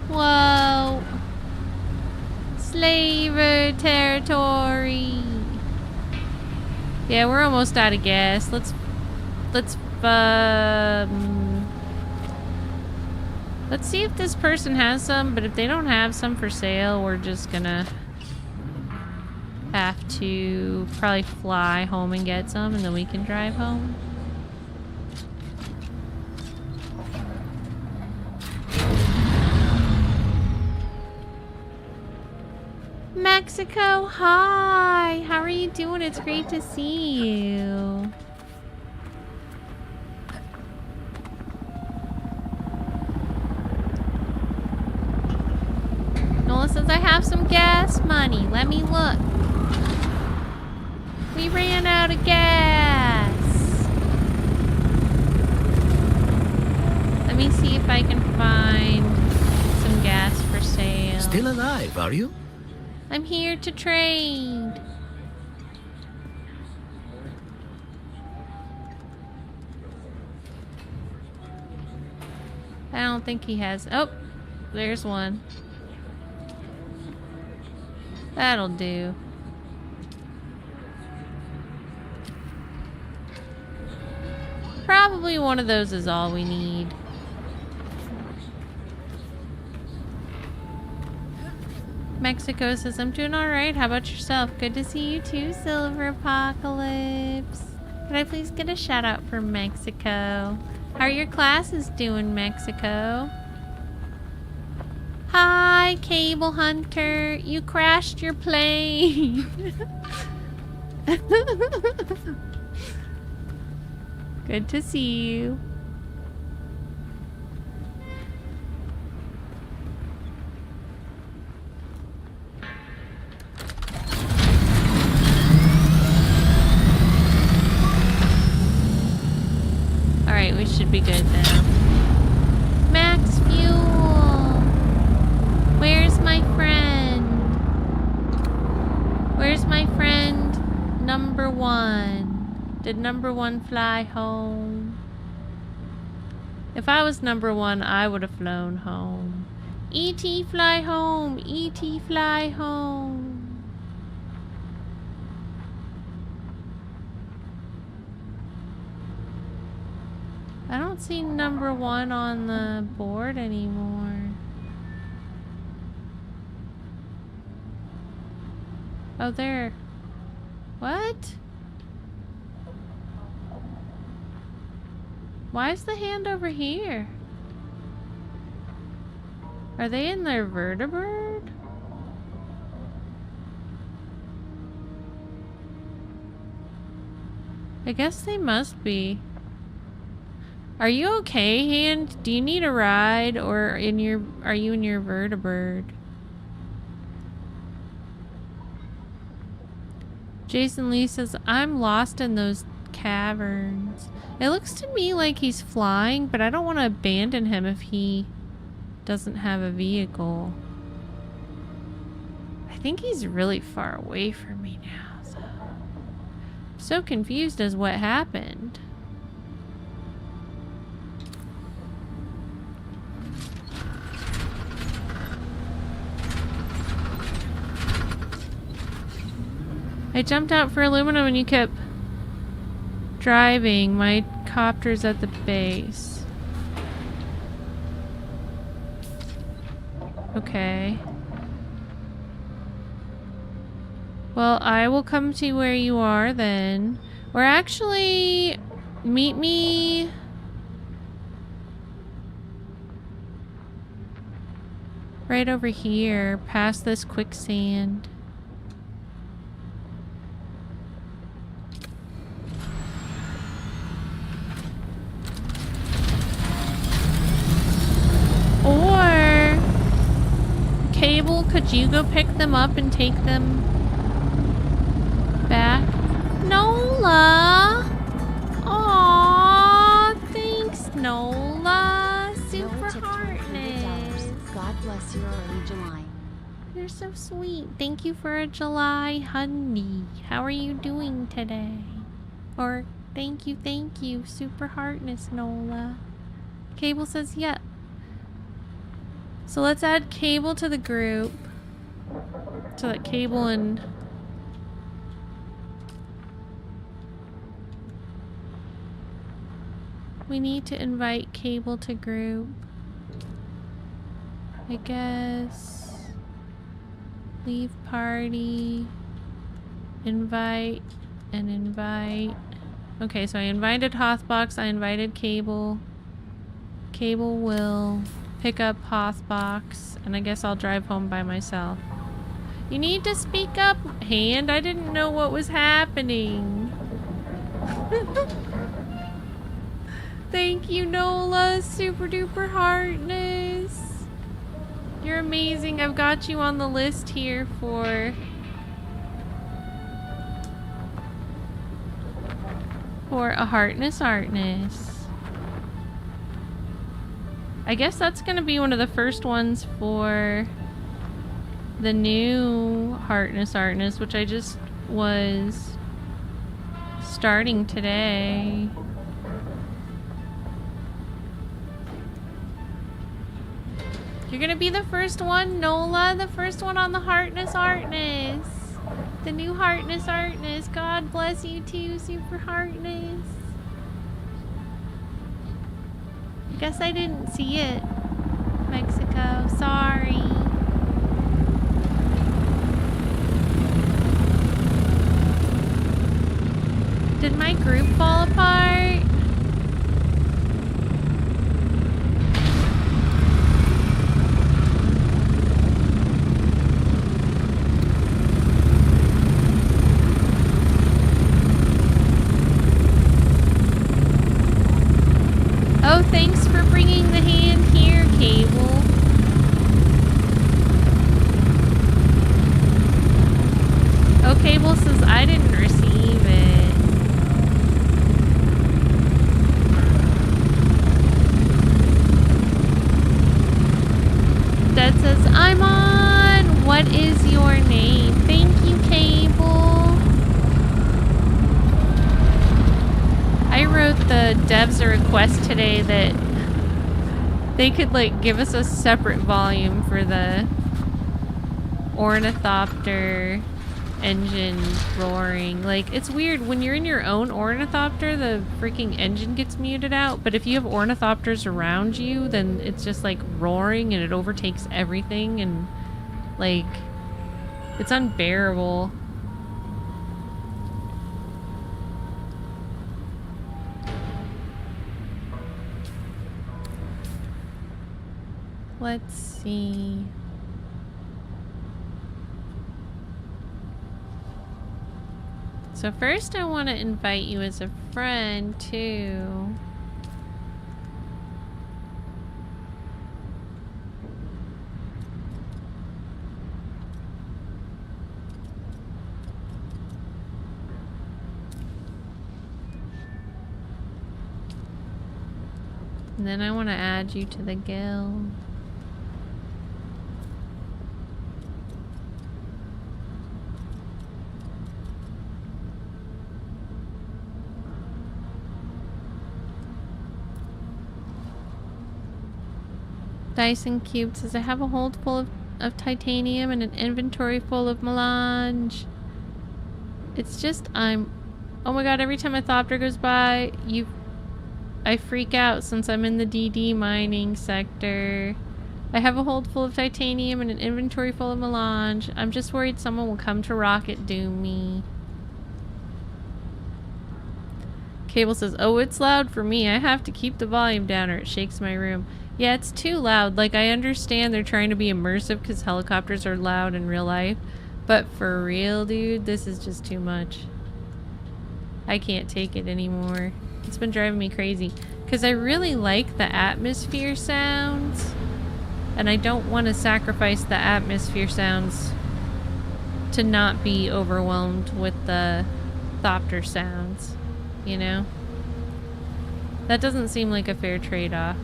Whoa. Slaver territory. Yeah, we're almost out of gas. Let's see if this person has some, but if they don't have some for sale, we're just gonna have to probably fly home and get some, and then we can drive home. Mexico, hi! How are you doing? It's great to see you. Nola says, I have some gas money. Let me look. We ran out of gas. Let me see if I can find some gas for sale. Still alive, are you? I'm here to trade. I don't think he has. Oh, there's one. That'll do. Probably one of those is all we need. Mexico says, I'm doing alright. How about yourself? Good to see you too, Silver Apocalypse. Could I please get a shout out for Mexico? How are your classes doing, Mexico? Hi, Cable Hunter. You crashed your plane. Good to see you. Alright, we should be good now. Max fuel! Where's my friend? Where's my friend? Number one. Did number one fly home? If I was number one, I would have flown home. E.T. fly home! E.T. fly home! I don't see number one on the board anymore. Oh, there. What? Why is the hand over here? Are they in their vertibird? I guess they must be. Are you okay, hand? Do you need a ride, or are you in your vertibird? Jason Lee says, I'm lost in those caverns. It looks to me like he's flying, but I don't want to abandon him if he doesn't have a vehicle. I think he's really far away from me now, so I'm so confused as what happened. I jumped out for aluminum and you kept driving. My copter's at the base. Okay. Well, I will come to where you are then. Or actually, meet me... right over here, past this quicksand. Or... Cable, could you go pick them up and take them back? Nola! Aww, thanks, Nola. Super heartness. God bless your early July. You're so sweet. Thank you for a July honey. How are you doing today? Or thank you. Super heartness, Nola. Cable says yeah. So let's add Cable to the group. So that Cable and... we need to invite Cable to group. I guess... leave party. Invite. And invite. Okay, so I invited Hothbox. I invited Cable. Cable will... pick up Hothbox, and I guess I'll drive home by myself. You need to speak up, Hand. I didn't know what was happening. Thank you, Nola. Super duper heartness. You're amazing. I've got you on the list here for a heartness. I guess that's gonna be one of the first ones for the new Heartness, which I just was starting today. You're gonna be the first one, Nola, the first one on the Heartness. The new Heartness. God bless you too, Super Heartness. Guess I didn't see it. Mexico, sorry. Did my group fall apart? Oh, thanks for bringing the hand here, Cable. Oh, Cable says I didn't receive it. Dad says, I'm on. What is your name? Thank you, Cable. I wrote the devs a request today that they could like give us a separate volume for the ornithopter engine roaring. Like, it's weird when you're in your own ornithopter, the freaking engine gets muted out, but if you have ornithopters around you, then it's just like roaring and it overtakes everything, and like it's unbearable. Let's see. So first I want to invite you as a friend too. And then I want to add you to the guild. Dyson Cube says, I have a hold full of titanium and an inventory full of melange. It's just oh my god, every time a thopter goes by, I freak out since I'm in the DD mining sector. I have a hold full of titanium and an inventory full of melange. I'm just worried someone will come to rocket doom me. Cable says, oh, it's loud for me. I have to keep the volume down or it shakes my room. Yeah, it's too loud. Like, I understand they're trying to be immersive because helicopters are loud in real life. But for real, dude, this is just too much. I can't take it anymore. It's been driving me crazy. Because I really like the atmosphere sounds. And I don't want to sacrifice the atmosphere sounds to not be overwhelmed with the thopter sounds. You know? That doesn't seem like a fair trade-off.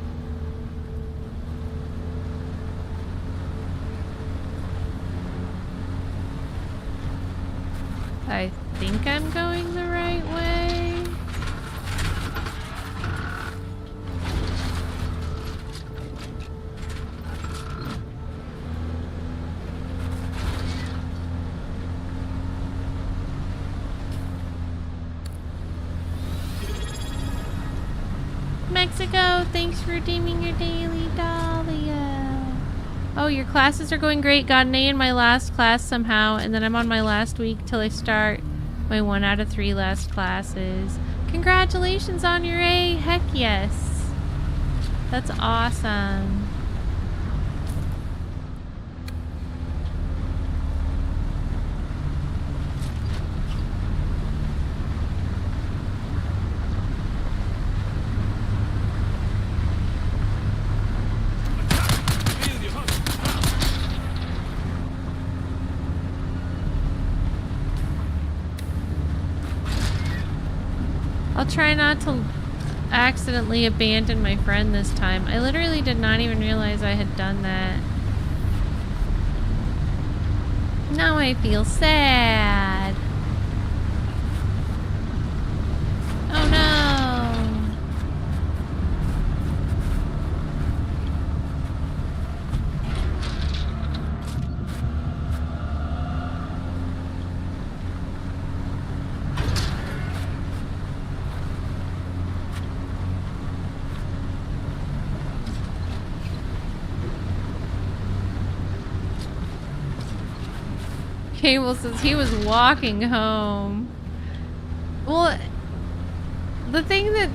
I think I'm going the right way. Mexico, thanks for redeeming your daily Dahlia. Oh, your classes are going great. Got an A in my last class somehow, and then I'm on my last week till I start my 1 out of 3 last classes. Congratulations on your A. Heck yes. That's awesome. I'll try not to accidentally abandon my friend this time. I literally did not even realize I had done that. Now I feel sad. Oh no. Cable says he was walking home. Well, the thing that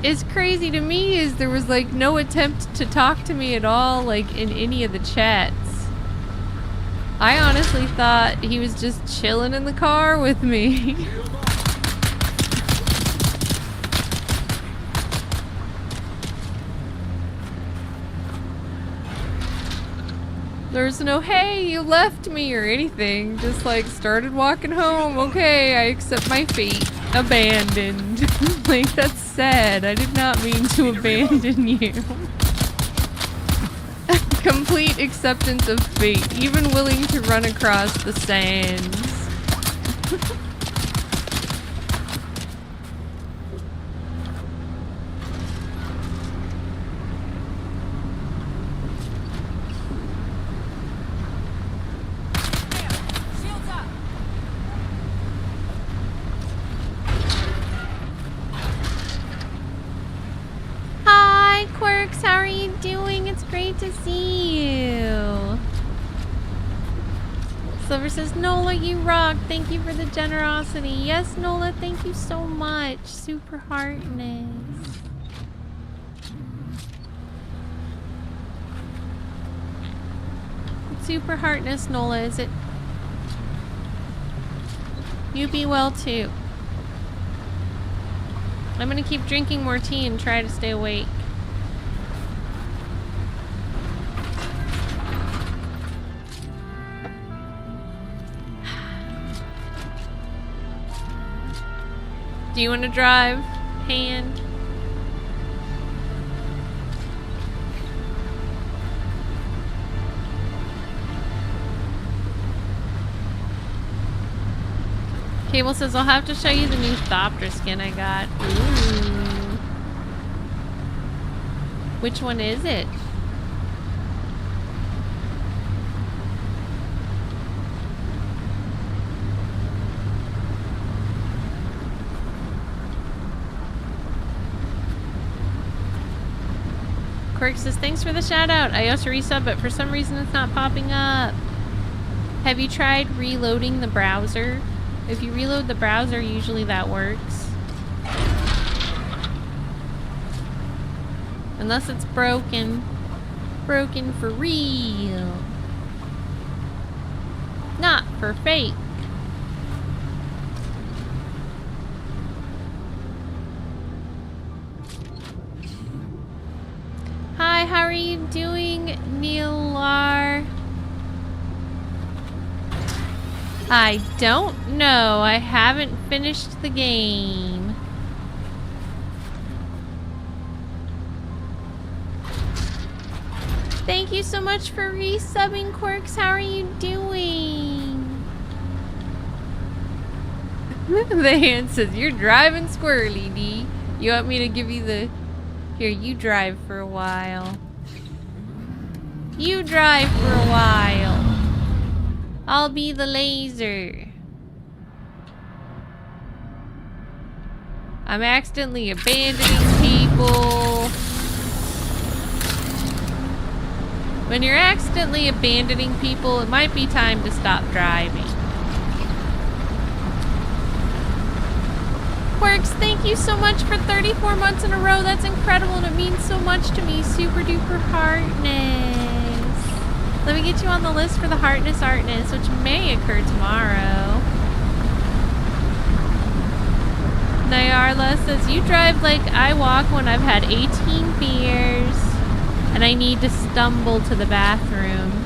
is crazy to me is there was like no attempt to talk to me at all, like in any of the chats. I honestly thought he was just chilling in the car with me. There's no, hey, you left me or anything. Just like started walking home. Okay, I accept my fate. Abandoned. Like, that's sad. I did not mean to abandon you. Complete acceptance of fate. Even willing to run across the sands. To see you. Silver says, Nola, you rock. Thank you for the generosity. Yes, Nola, thank you so much. Super heartness. Super heartness, Nola, is it? You be well too. I'm gonna keep drinking more tea and try to stay awake. Do you want to drive, Hand? Cable says, I'll have to show you the new Thopter skin I got. Ooh. Which one is it? Quirk says, thanks for the shout out. I also resub, but for some reason it's not popping up. Have you tried reloading the browser? If you reload the browser, usually that works. Unless it's broken. Broken for real. Not for fake. Hi, how are you doing, Neelar? I don't know. I haven't finished the game. Thank you so much for resubbing, Quirks. How are you doing? The hand says, you're driving squirrely, D. You want me to give you the... Here, you drive for a while. You drive for a while. I'll be the laser. I'm accidentally abandoning people. When you're accidentally abandoning people, it might be time to stop driving. Quirks, thank you so much for 34 months in a row. That's incredible and it means so much to me. Super duper heartness. Let me get you on the list for the Heartness Artness, which may occur tomorrow. Nyarla says, you drive like I walk when I've had 18 beers and I need to stumble to the bathroom.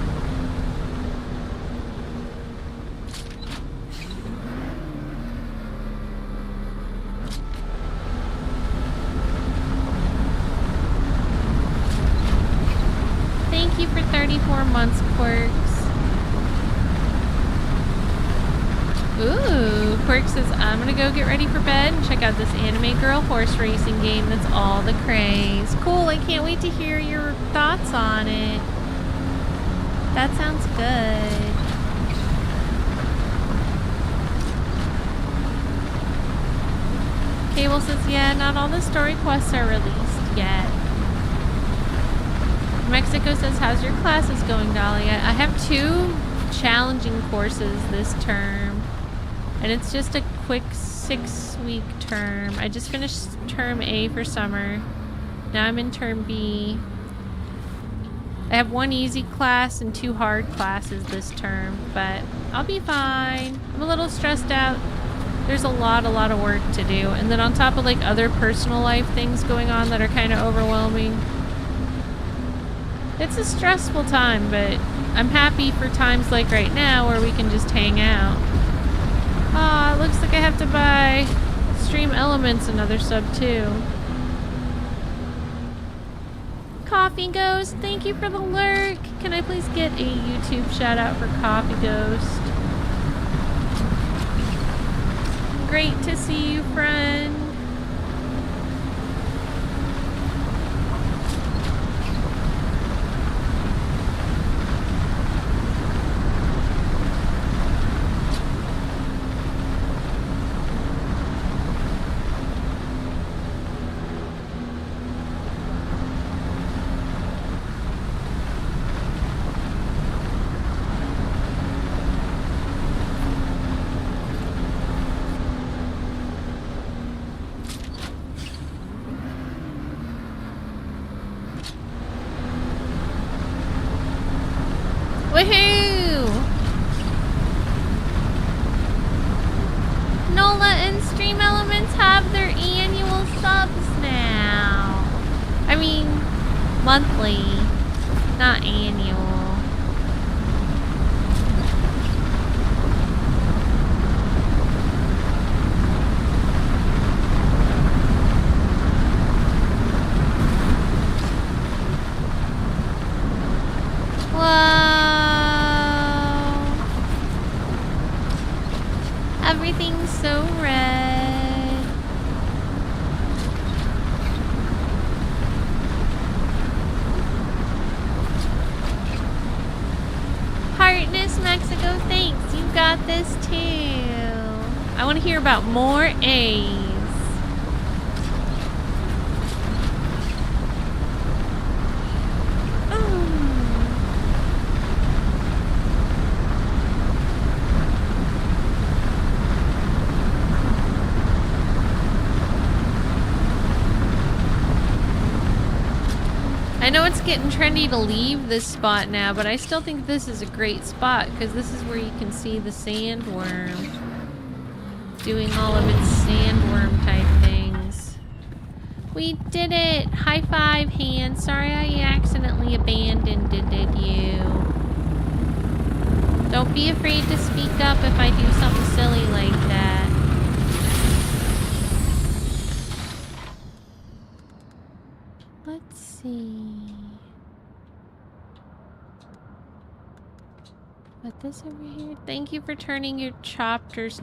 Thank you for 34 months, Quirks. Ooh, Quirk says, I'm gonna go get ready for bed and check out this anime girl horse racing game that's all the craze. Cool, I can't wait to hear your thoughts on it. That sounds good. Cable says, yeah, not all the story quests are released yet. Mexico says, how's your classes going, Dahlia? I have 2 challenging courses this term. And it's just a quick 6-week term. I just finished term A for summer. Now I'm in term B. I have 1 easy class and 2 hard classes this term, but I'll be fine. I'm a little stressed out. There's a lot of work to do. And then on top of like other personal life things going on that are kind of overwhelming. It's a stressful time, but I'm happy for times like right now where we can just hang out. Aw, it looks like I have to buy Stream Elements another sub too. Coffee Ghost, thank you for the lurk. Can I please get a YouTube shout out for Coffee Ghost? Great to see you, friend. Woohoo! Nola and Stream Elements have their annual subs now. I mean, monthly, not annual. Everything's so red. Heartness Mexico, thanks. You got this too. I want to hear about more A's. I know it's getting trendy to leave this spot now, but I still think this is a great spot because this is where you can see the sandworm doing all of its sandworm type things. We did it! High five, hand. Sorry I accidentally abandoned you. Don't be afraid to speak up if I do something silly like that. Let's see. Put this over here. Thank you for turning your chopper's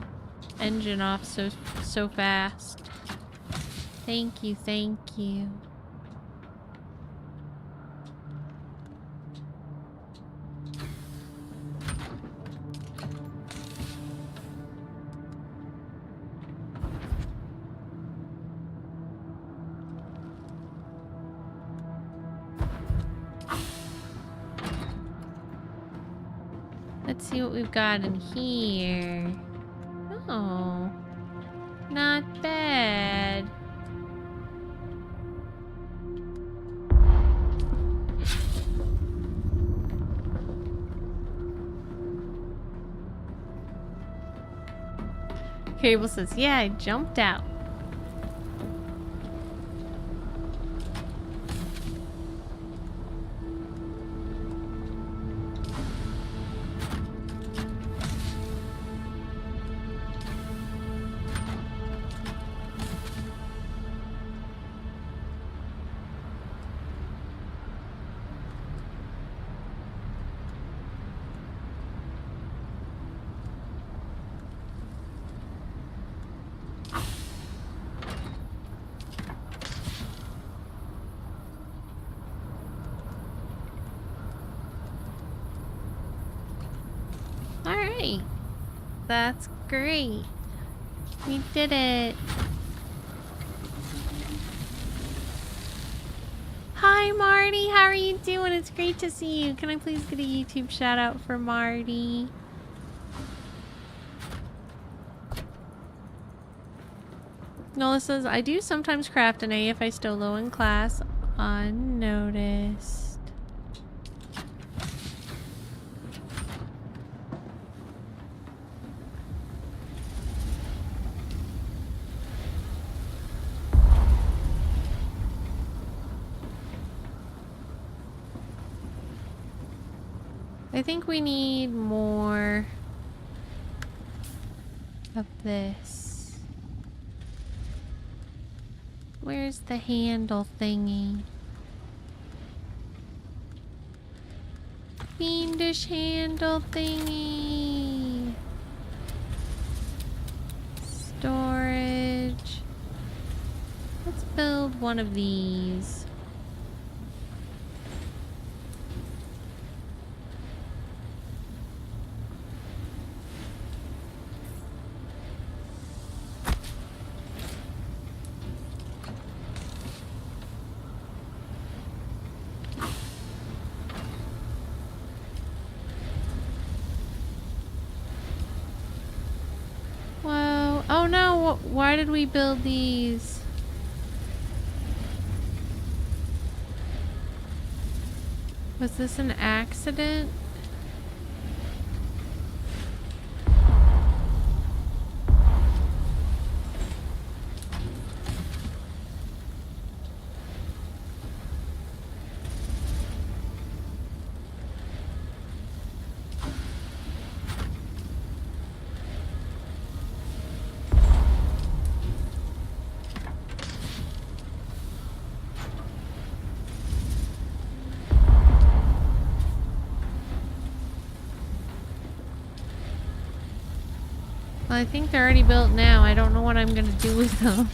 engine off so fast. Thank you, thank you. Let's see what we've got in here. Oh, not bad. Cable says, yeah, I jumped out. Alright. That's great. We did it. Hi Marty, how are you doing? It's great to see you. Can I please get a YouTube shout out for Marty? Nola says, I do sometimes craft an A if I still low in class. Unnoticed. I think we need more of this. Where's the handle thingy? Fiendish handle thingy. Storage. Let's build one of these. Oh no, why did we build these? Was this an accident? Well, I think they're already built now. I don't know what I'm gonna do with them.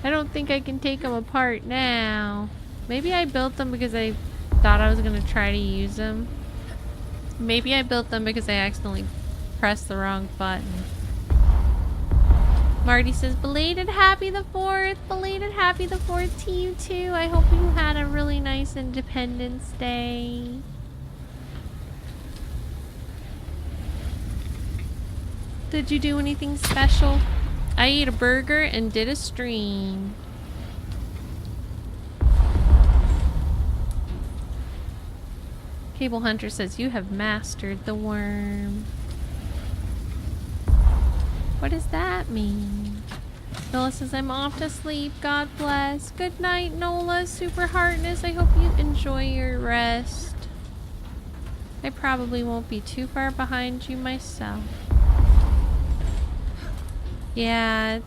I don't think I can take them apart now. Maybe I built them because I thought I was gonna try to use them. Maybe I built them because I accidentally pressed the wrong button. Marty says, belated happy the 4th! Belated happy the 4th to you too! I hope you had a really nice Independence Day. Did you do anything special? I ate a burger and did a stream. Cable Hunter says, you have mastered the worm. What does that mean? Nola says, I'm off to sleep. God bless. Good night, Nola. Super Heartness. I hope you enjoy your rest. I probably won't be too far behind you myself. Yeah,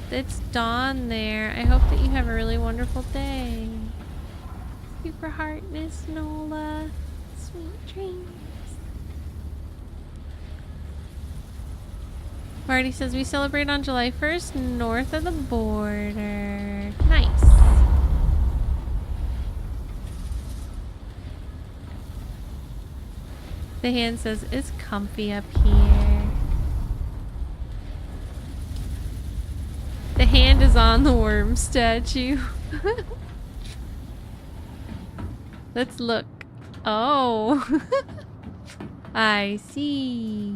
it's dawn there. I hope that you have a really wonderful day. Super Heartness, Nola. Sweet dreams. Marty says we celebrate on July 1st north of the border. Nice. The hand says it's comfy up here. The hand is on the worm statue. Let's look. Oh. I see.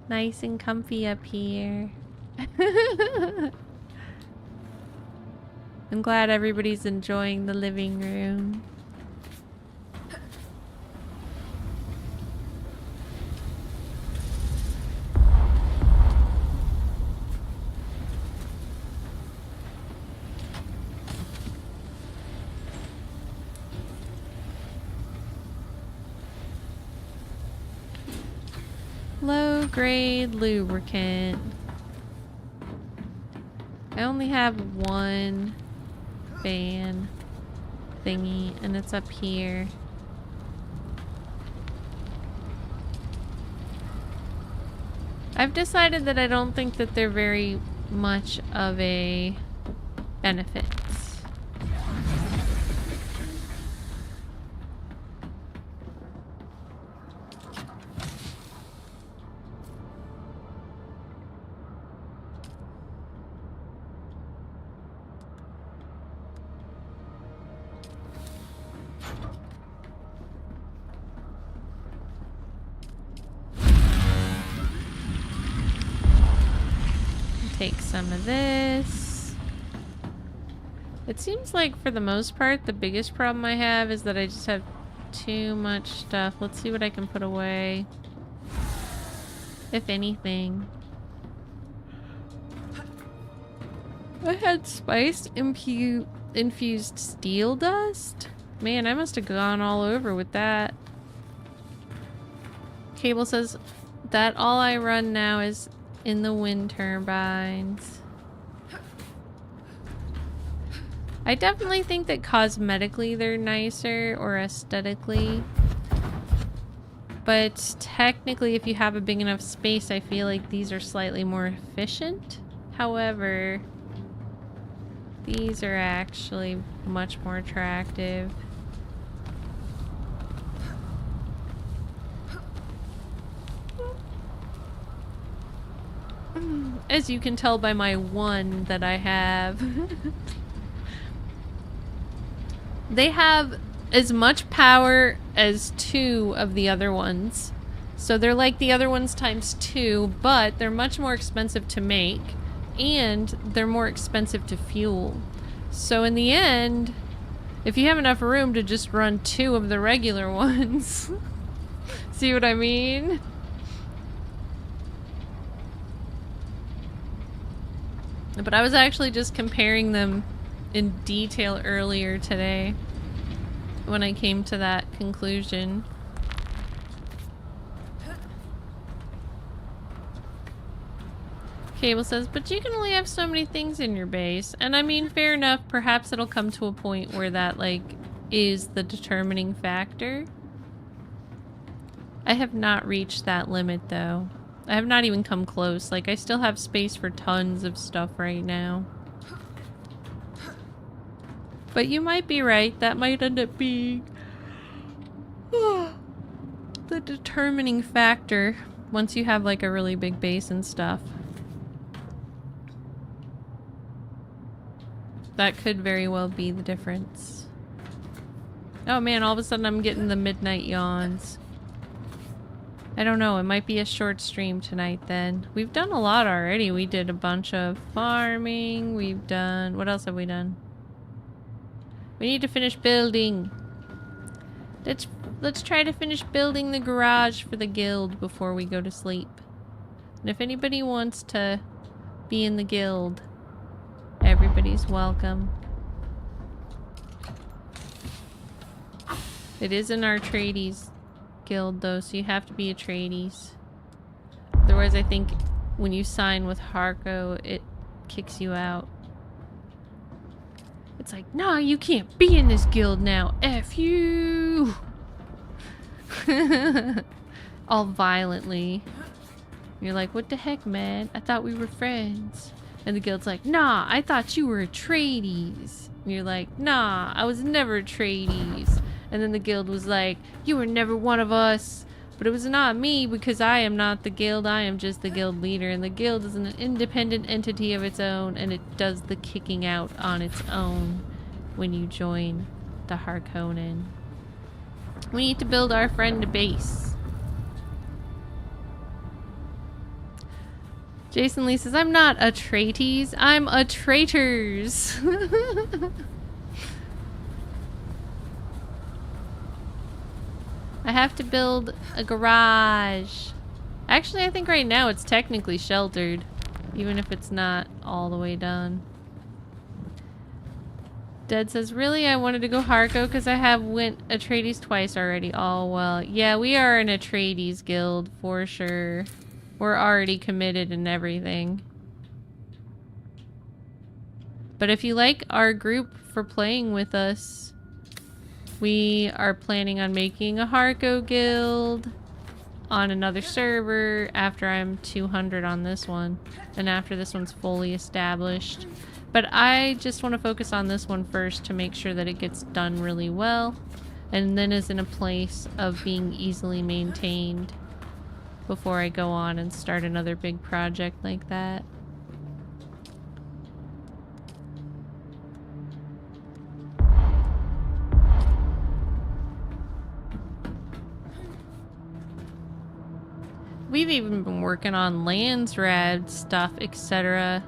Nice and comfy up here. I'm glad everybody's enjoying the living room. Low grade lubricant. I only have one fan thingy and it's up here. I've decided that I don't think that they're very much of a benefit. Take some of this. It seems like for the most part the biggest problem I have is that I just have too much stuff. Let's see what I can put away, if anything. I had spiced infused steel dust. Man, I must have gone all over with that. Cable says that all I run now is in the wind turbines. I definitely think that cosmetically they're nicer, or aesthetically. But technically, if you have a big enough space, I feel like these are slightly more efficient. However, these are actually much more attractive. As you can tell by my one that I have. They have as much power as 2 of the other ones. So they're like the other ones times 2, but they're much more expensive to make. And they're more expensive to fuel. So in the end, if you have enough room to just run 2 of the regular ones. See what I mean? But I was actually just comparing them in detail earlier today when I came to that conclusion. Cable says, but you can only have so many things in your base. And I mean, fair enough, perhaps it'll come to a point where that, like, is the determining factor. I have not reached that limit, though. I have not even come close. Like, I still have space for tons of stuff right now. But you might be right. That might end up being the determining factor once you have, like, a really big base and stuff. That could very well be the difference. Oh man, all of a sudden I'm getting the midnight yawns. I don't know, it might be a short stream tonight then. We've done a lot already. We did a bunch of farming. We've done... What else have we done? We need to finish building. Let's try to finish building the garage for the guild before we go to sleep. And if anybody wants to be in the guild, everybody's welcome. It is in our tradies guild though, so you have to be a tradies. Otherwise I think when you sign with Harco, it kicks you out. It's like, nah, you can't be in this guild now. F you! All violently. You're like, what the heck, man? I thought we were friends. And the guild's like, nah, I thought you were a tradies. And you're like, nah, I was never a tradies. And then the guild was like, you were never one of us. But it was not me because I am not the guild. I am just the guild leader. And the guild is an independent entity of its own. And it does the kicking out on its own when you join the Harkonnen. We need to build our friend a base. Jason Lee says, I'm not a traities, I'm a traitors. I have to build a garage. Actually, I think right now it's technically sheltered, even if it's not all the way done. Dead says, really? I wanted to go Harco because I have went Atreides twice already. Oh, well. Yeah, we are an Atreides guild for sure. We're already committed and everything. But if you like our group for playing with us, we are planning on making a Harco guild on another server after I'm 200 on this one. And after this one's fully established. But I just want to focus on this one first to make sure that it gets done really well. And then is in a place of being easily maintained before I go on and start another big project like that. We've even been working on Landsrad stuff, etc.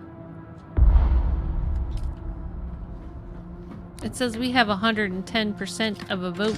It says we have 110% of a vote.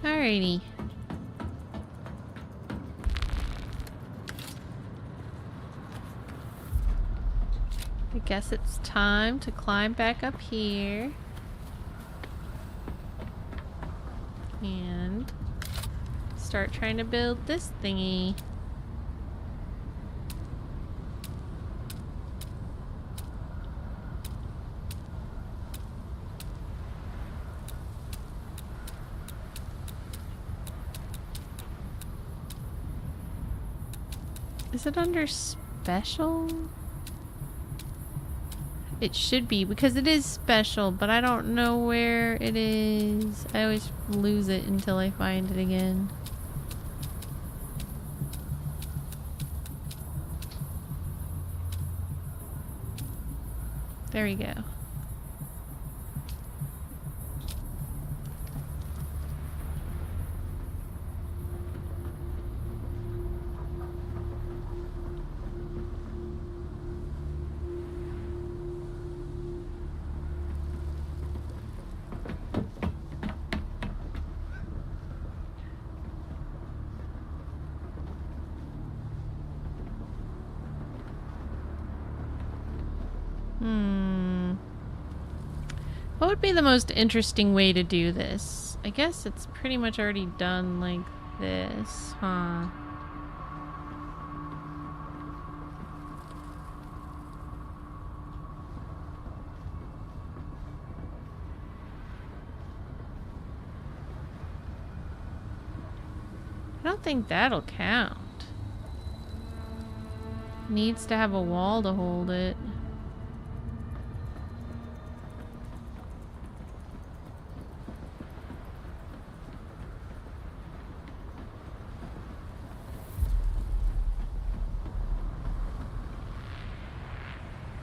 Alrighty. I guess it's time to climb back up here. And start trying to build this thingy. Is it under special? It should be because it is special, but I don't know where it is. I always lose it until I find it again. There we go. What would be the most interesting way to do this? I guess it's pretty much already done like this, huh? I don't think that'll count. needs to have a wall to hold it.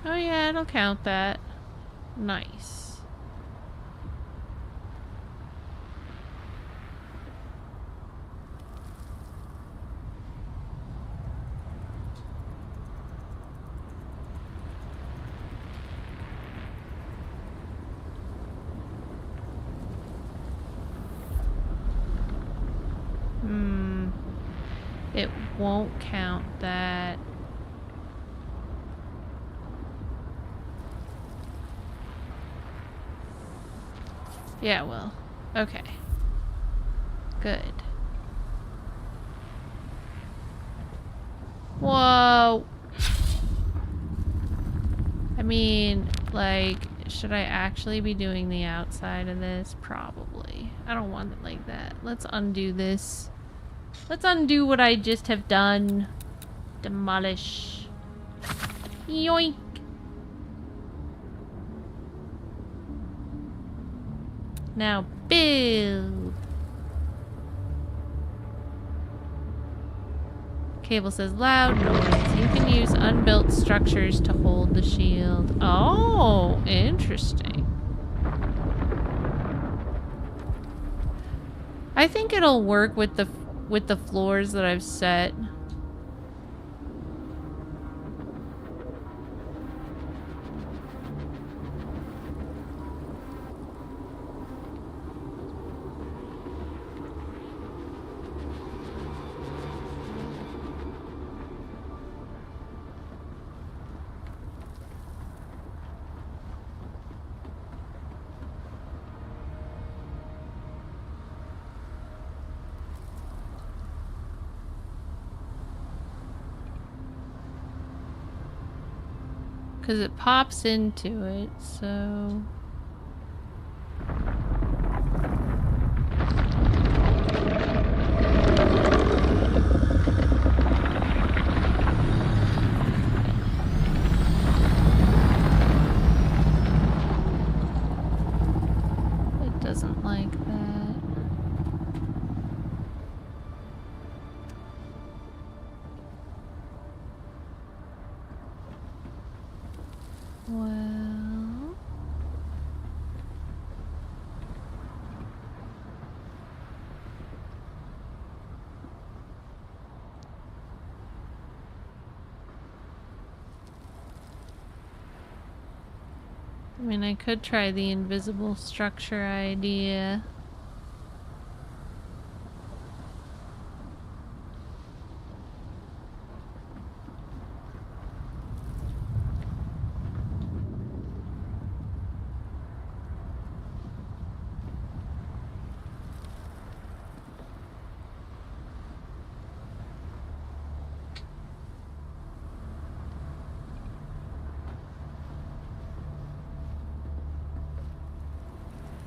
Oh yeah, it'll count that. Nice. It won't count that. Yeah, well, okay. Good. Whoa! I mean, like, should I actually be doing the outside of this? Probably. I don't want it like that. Let's undo this. Let's undo what I just have done. Demolish. Yoink! Now build! Cable says loud noise. You can use unbuilt structures to hold the shield. Oh, interesting. I think it'll work with the floors that I've set. Because it pops into it, so... It doesn't like that. Well... I mean, I could try the invisible structure idea.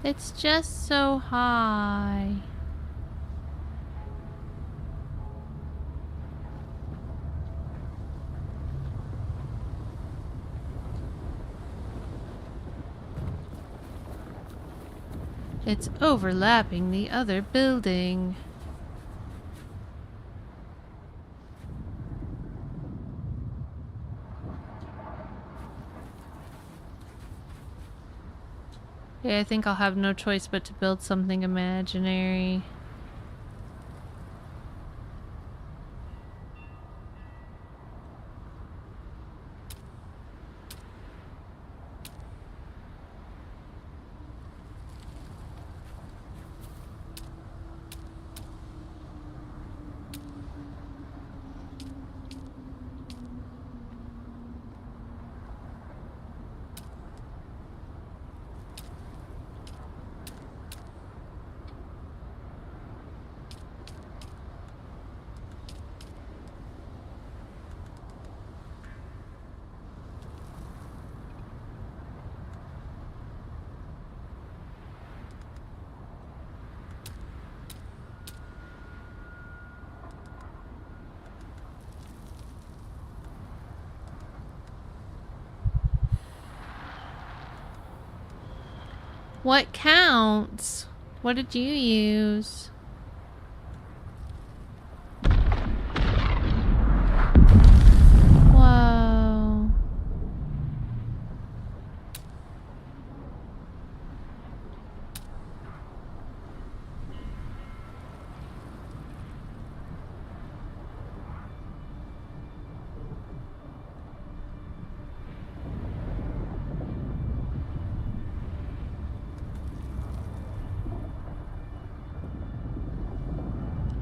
It's just so high. It's overlapping the other building. Yeah, I think I'll have no choice but to build something imaginary. What counts? What did you use? Whoa.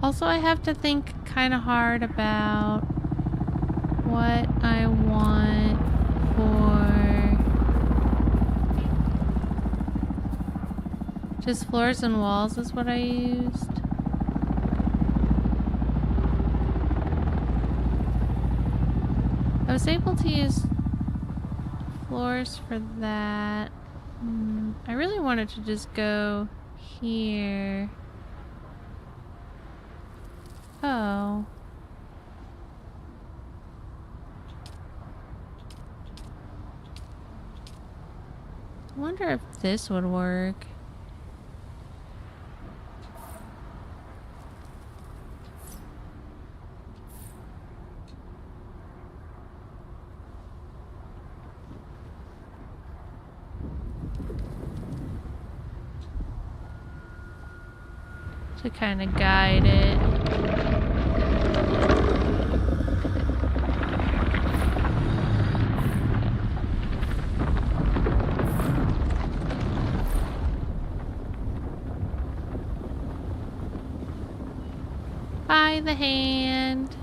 Also, I have to think kind of hard about what I want for just floors and walls is what I used. I was able to use floors for that. I really wanted to just go here. Oh. I wonder if this would work. To kind of guide it. By the hand.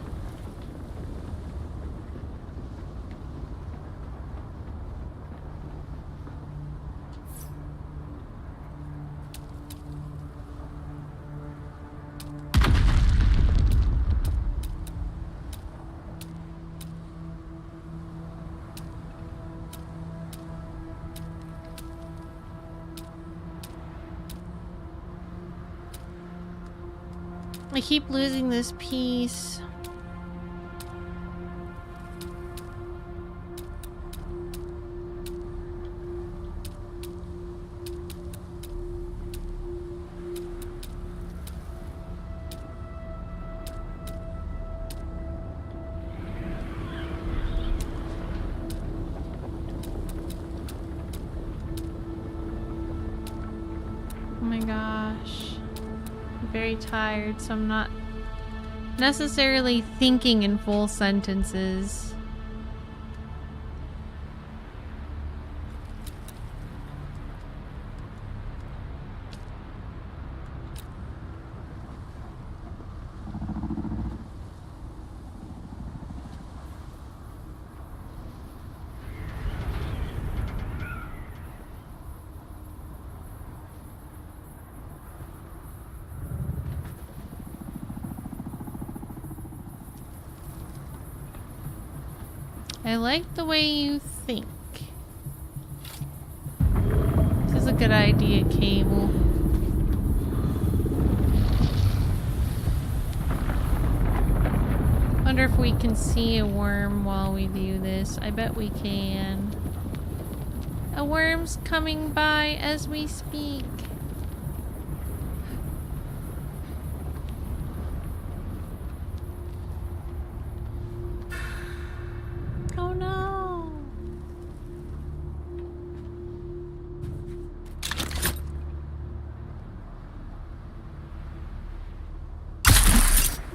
I keep losing this piece. Oh my gosh. Very tired, so I'm not necessarily thinking in full sentences. I like the way you think. This is a good idea, Cable. Wonder if we can see a worm while we do this. I bet we can. A worm's coming by as we speak. Oh no!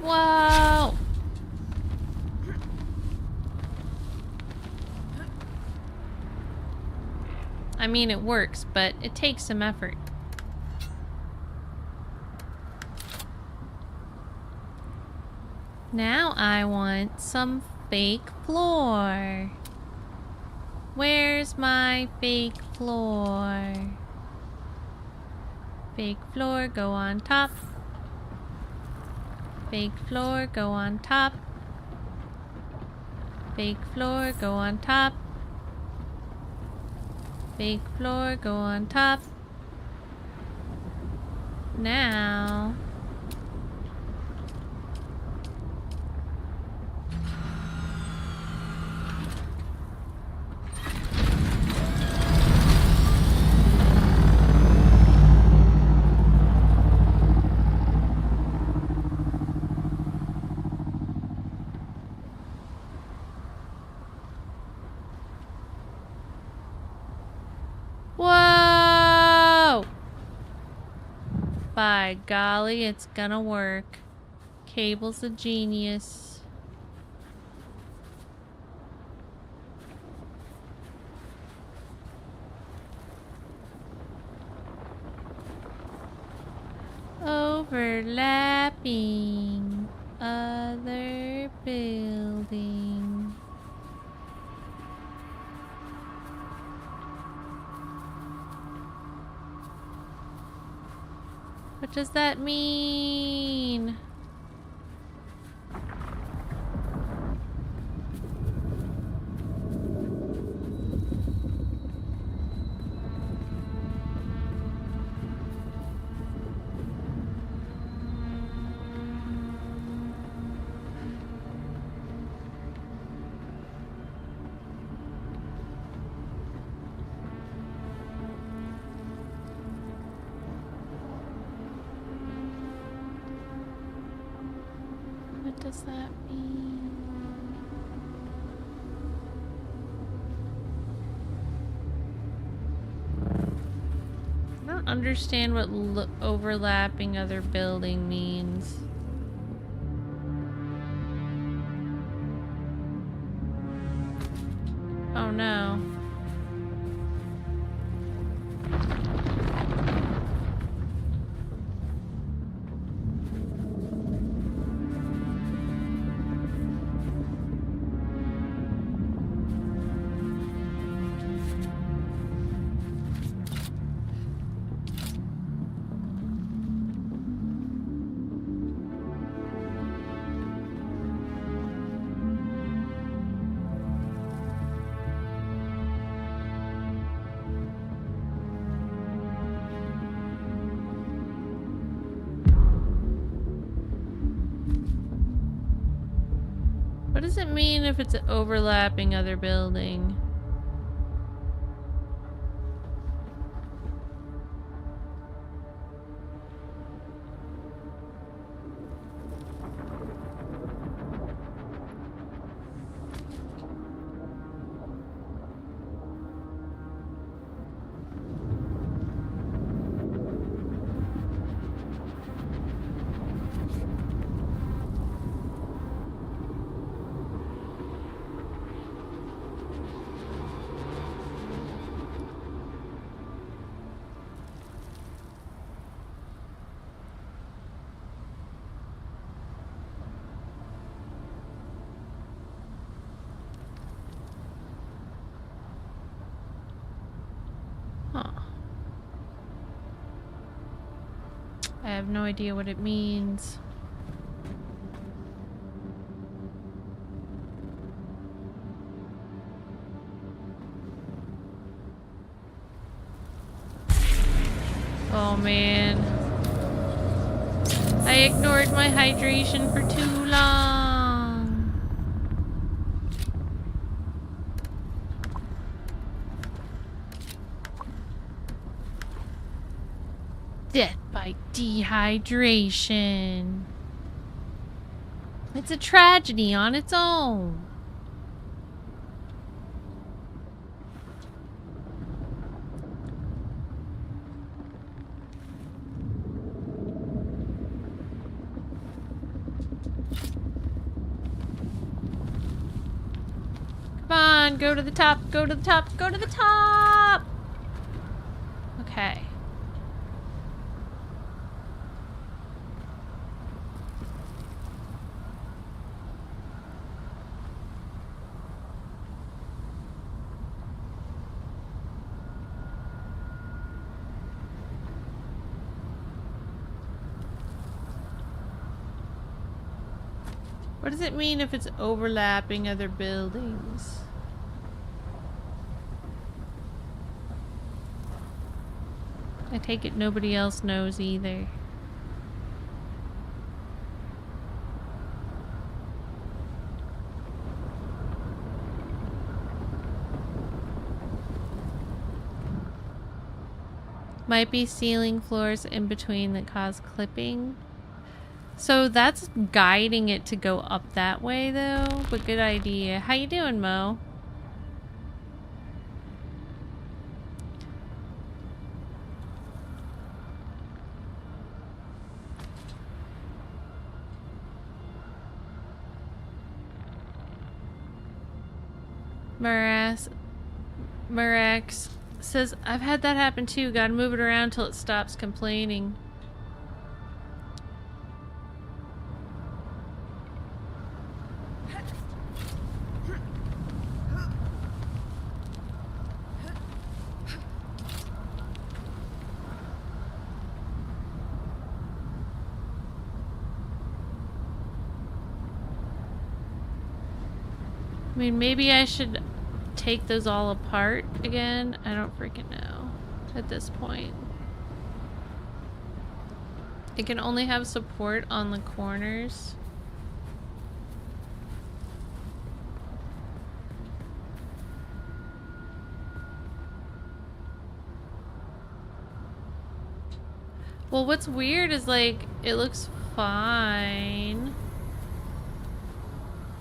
Whoa! I mean, it works, but it takes some effort. Now I want some fake floor. Where's my fake floor? Fake floor, go on top. Fake floor, go on top. Fake floor, go on top. Fake floor, go on top. Now... By golly, it's gonna work. Cable's a genius. Overlapping other building. What does that mean? What does that mean? I don't understand what overlapping other building means. Oh no. What does it mean if it's overlapping other building? Huh. I have no idea what it means. Oh man. I ignored my hydration for too long. Death by dehydration. It's a tragedy on its own. Come on, go to the top, go to the top, go to the top! Okay. What does it mean if it's overlapping other buildings? I take it nobody else knows either. Might be ceiling floors in between that cause clipping. So that's guiding it to go up that way though, but good idea. How you doing, Mo? Marax says, I've had that happen too. Gotta move it around till it stops complaining. I mean, maybe I should take those all apart again. I don't freaking know at this point. It can only have support on the corners. Well, what's weird is like, it looks fine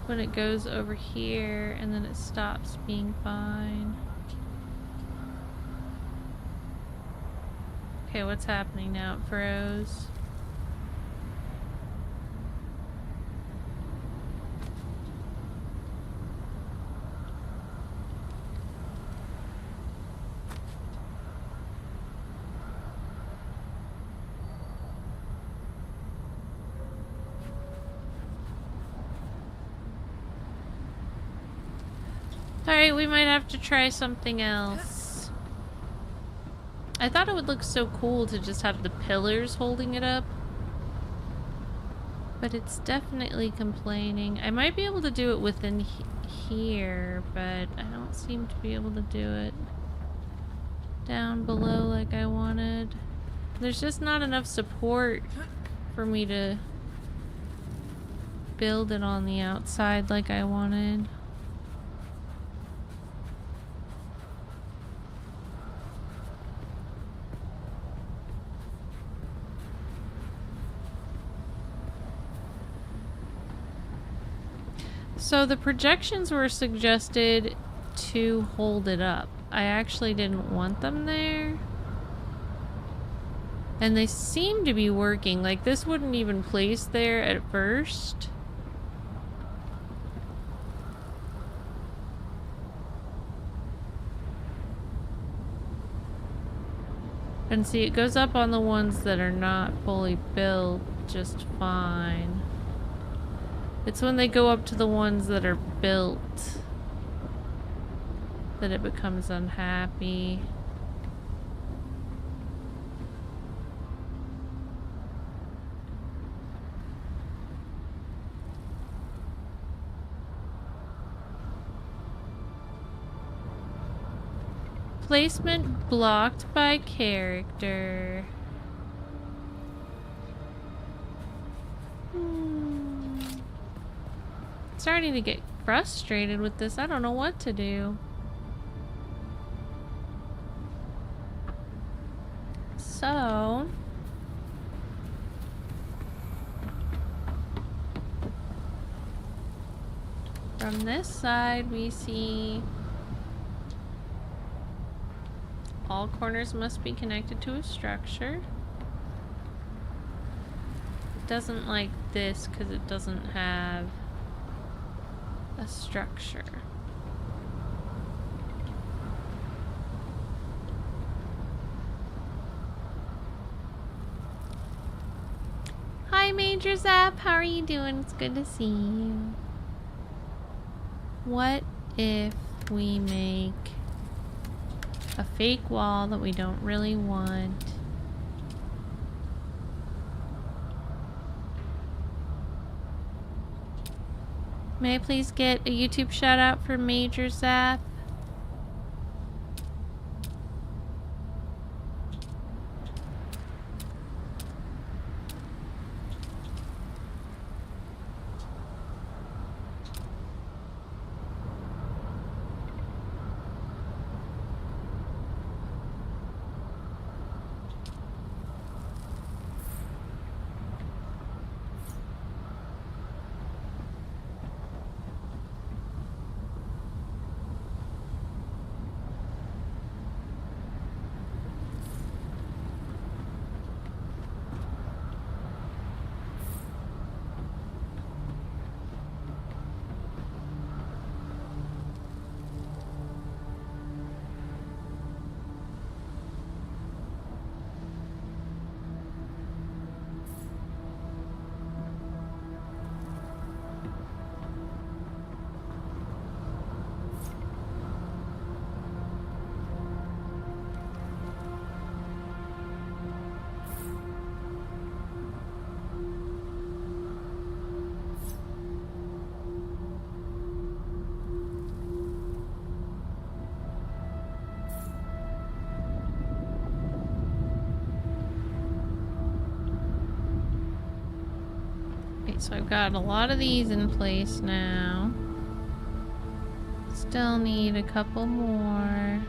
when it goes over here and then it stops being fine. Okay, what's happening now? It froze. Alright, we might have to try something else. I thought it would look so cool to just have the pillars holding it up. But it's definitely complaining. I might be able to do it within here, but I don't seem to be able to do it down below like I wanted. There's just not enough support for me to build it on the outside like I wanted. So the projections were suggested to hold it up. I actually didn't want them there. And they seem to be working. Like, this wouldn't even place there at first. And see, it goes up on the ones that are not fully built just fine. It's when they go up to the ones that are built that it becomes unhappy. Placement blocked by character. Starting to get frustrated with this. I don't know what to do. So from this side we see all corners must be connected to a structure. It doesn't like this because it doesn't have a structure. Hi Major Zap, how are you doing? It's good to see you. What if we make a fake wall that we don't really want? May I please get a YouTube shout out for Major Zap? so I've got a lot of these in place now. Still need a couple more.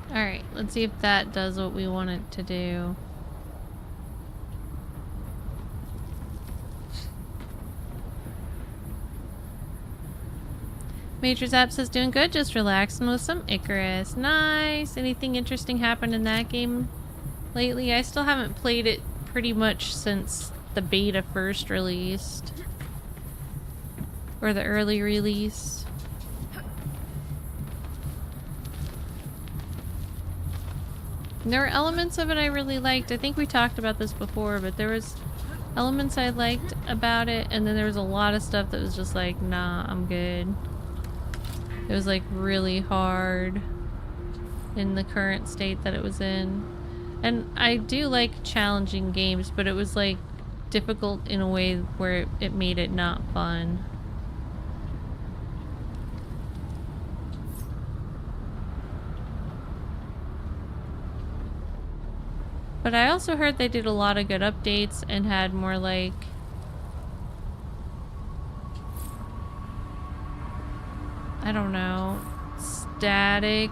Alright, let's see if that does what we want it to do. Major Zap says, doing good, just relaxing with some Icarus. Nice! Anything interesting happened in that game lately? I still haven't played it pretty much since the beta first released. Or the early release. There were elements of it I really liked. I think we talked about this before, but there was elements I liked about it, and then there was a lot of stuff that was just like, nah, I'm good. It was like really hard in the current state that it was in. And I do like challenging games, but it was like difficult in a way where it made it not fun. But I also heard they did a lot of good updates and had more like I don't know, static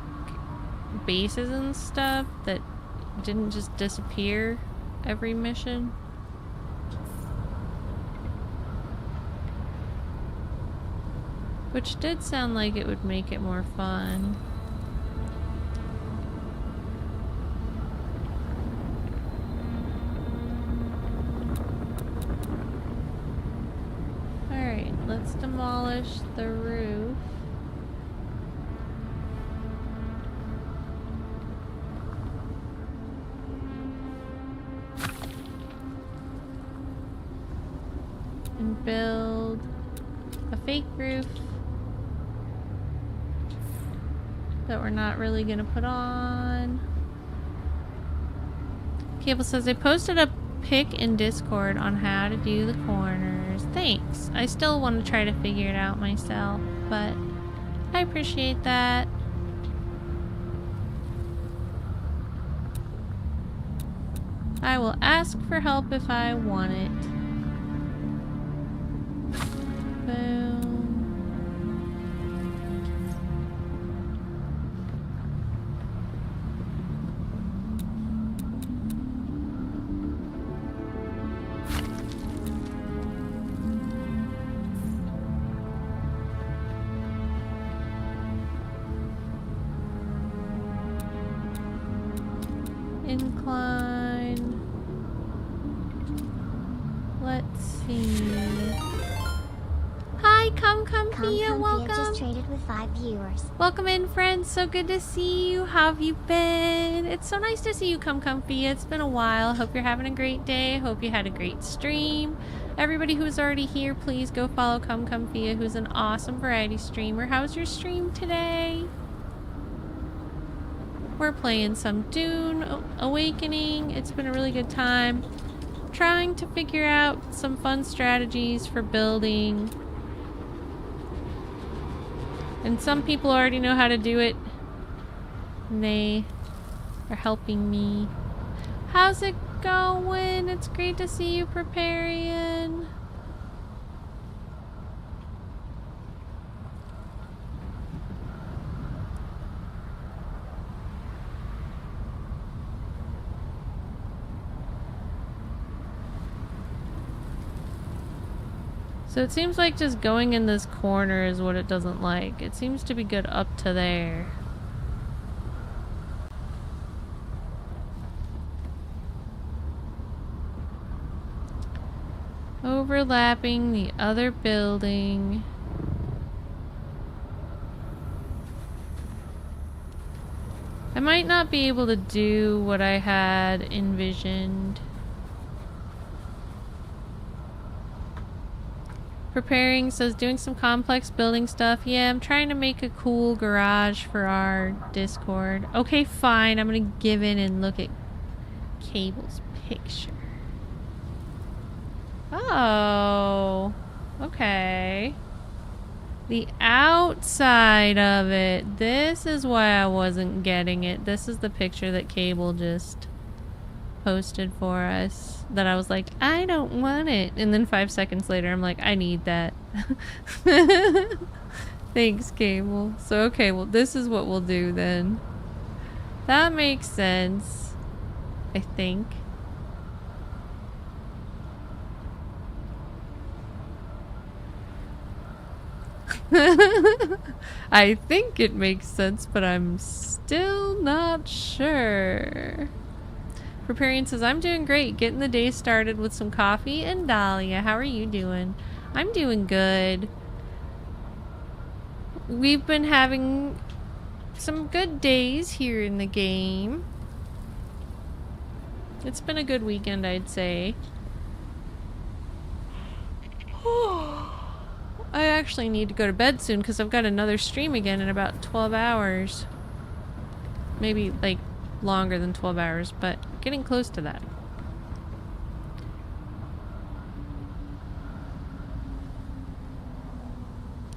bases and stuff that didn't just disappear every mission. Which did sound like it would make it more fun. Alright, let's demolish the roof. And build a fake roof that we're not really gonna put on. Cable says, I posted a pic in Discord on how to do the corners. Thanks. I still want to try to figure it out myself, but I appreciate that. I will ask for help if I want it. Boom. Incline. Let's see. Hi, come Pia, welcome. Just traded with 5 viewers. Welcome in, friends. So good to see you. How have you been? It's so nice to see you, come Pia. It's been a while. Hope you're having a great day. Hope you had a great stream. Everybody who's already here, please go follow come Pia, who's an awesome variety streamer. How's your stream today? We're playing some Dune Awakening. It's been a really good time. Trying to figure out some fun strategies for building. And some people already know how to do it. And they are helping me. How's it going? It's great to see you, Preparian. So it seems like just going in this corner is what it doesn't like. It seems to be good up to there. Overlapping the other building. I might not be able to do what I had envisioned. Preparing, says doing some complex building stuff. Yeah, I'm trying to make a cool garage for our Discord. Okay, fine. I'm gonna give in and look at Cable's picture. Oh, okay. The outside of it. This is why I wasn't getting it. This is the picture that Cable just posted for us. That I was like, I don't want it. And then 5 seconds later, I'm like, I need that. Thanks, Cable. So, okay, well, this is what we'll do then. That makes sense. I think. I think it makes sense, but I'm still not sure. Preparing says, I'm doing great. Getting the day started with some coffee and Dahlia. How are you doing? I'm doing good. We've been having some good days here in the game. It's been a good weekend, I'd say. I actually need to go to bed soon because I've got another stream again in about 12 hours. Maybe like longer than 12 hours, but getting close to that.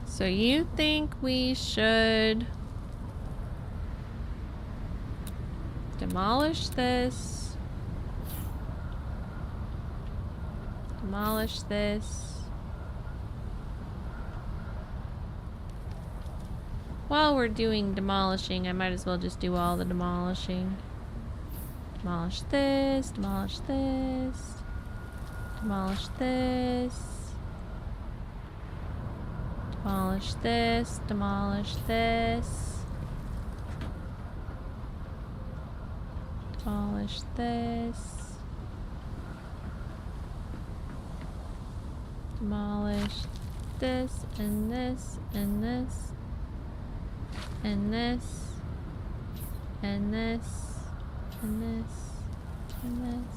So you think we should demolish this, demolish this. While we're doing demolishing, I might as well just do all the demolishing. Demolish this, demolish this, demolish this, demolish this, demolish this, demolish this, demolish this, and this, and this, and this, and this, and this, and this.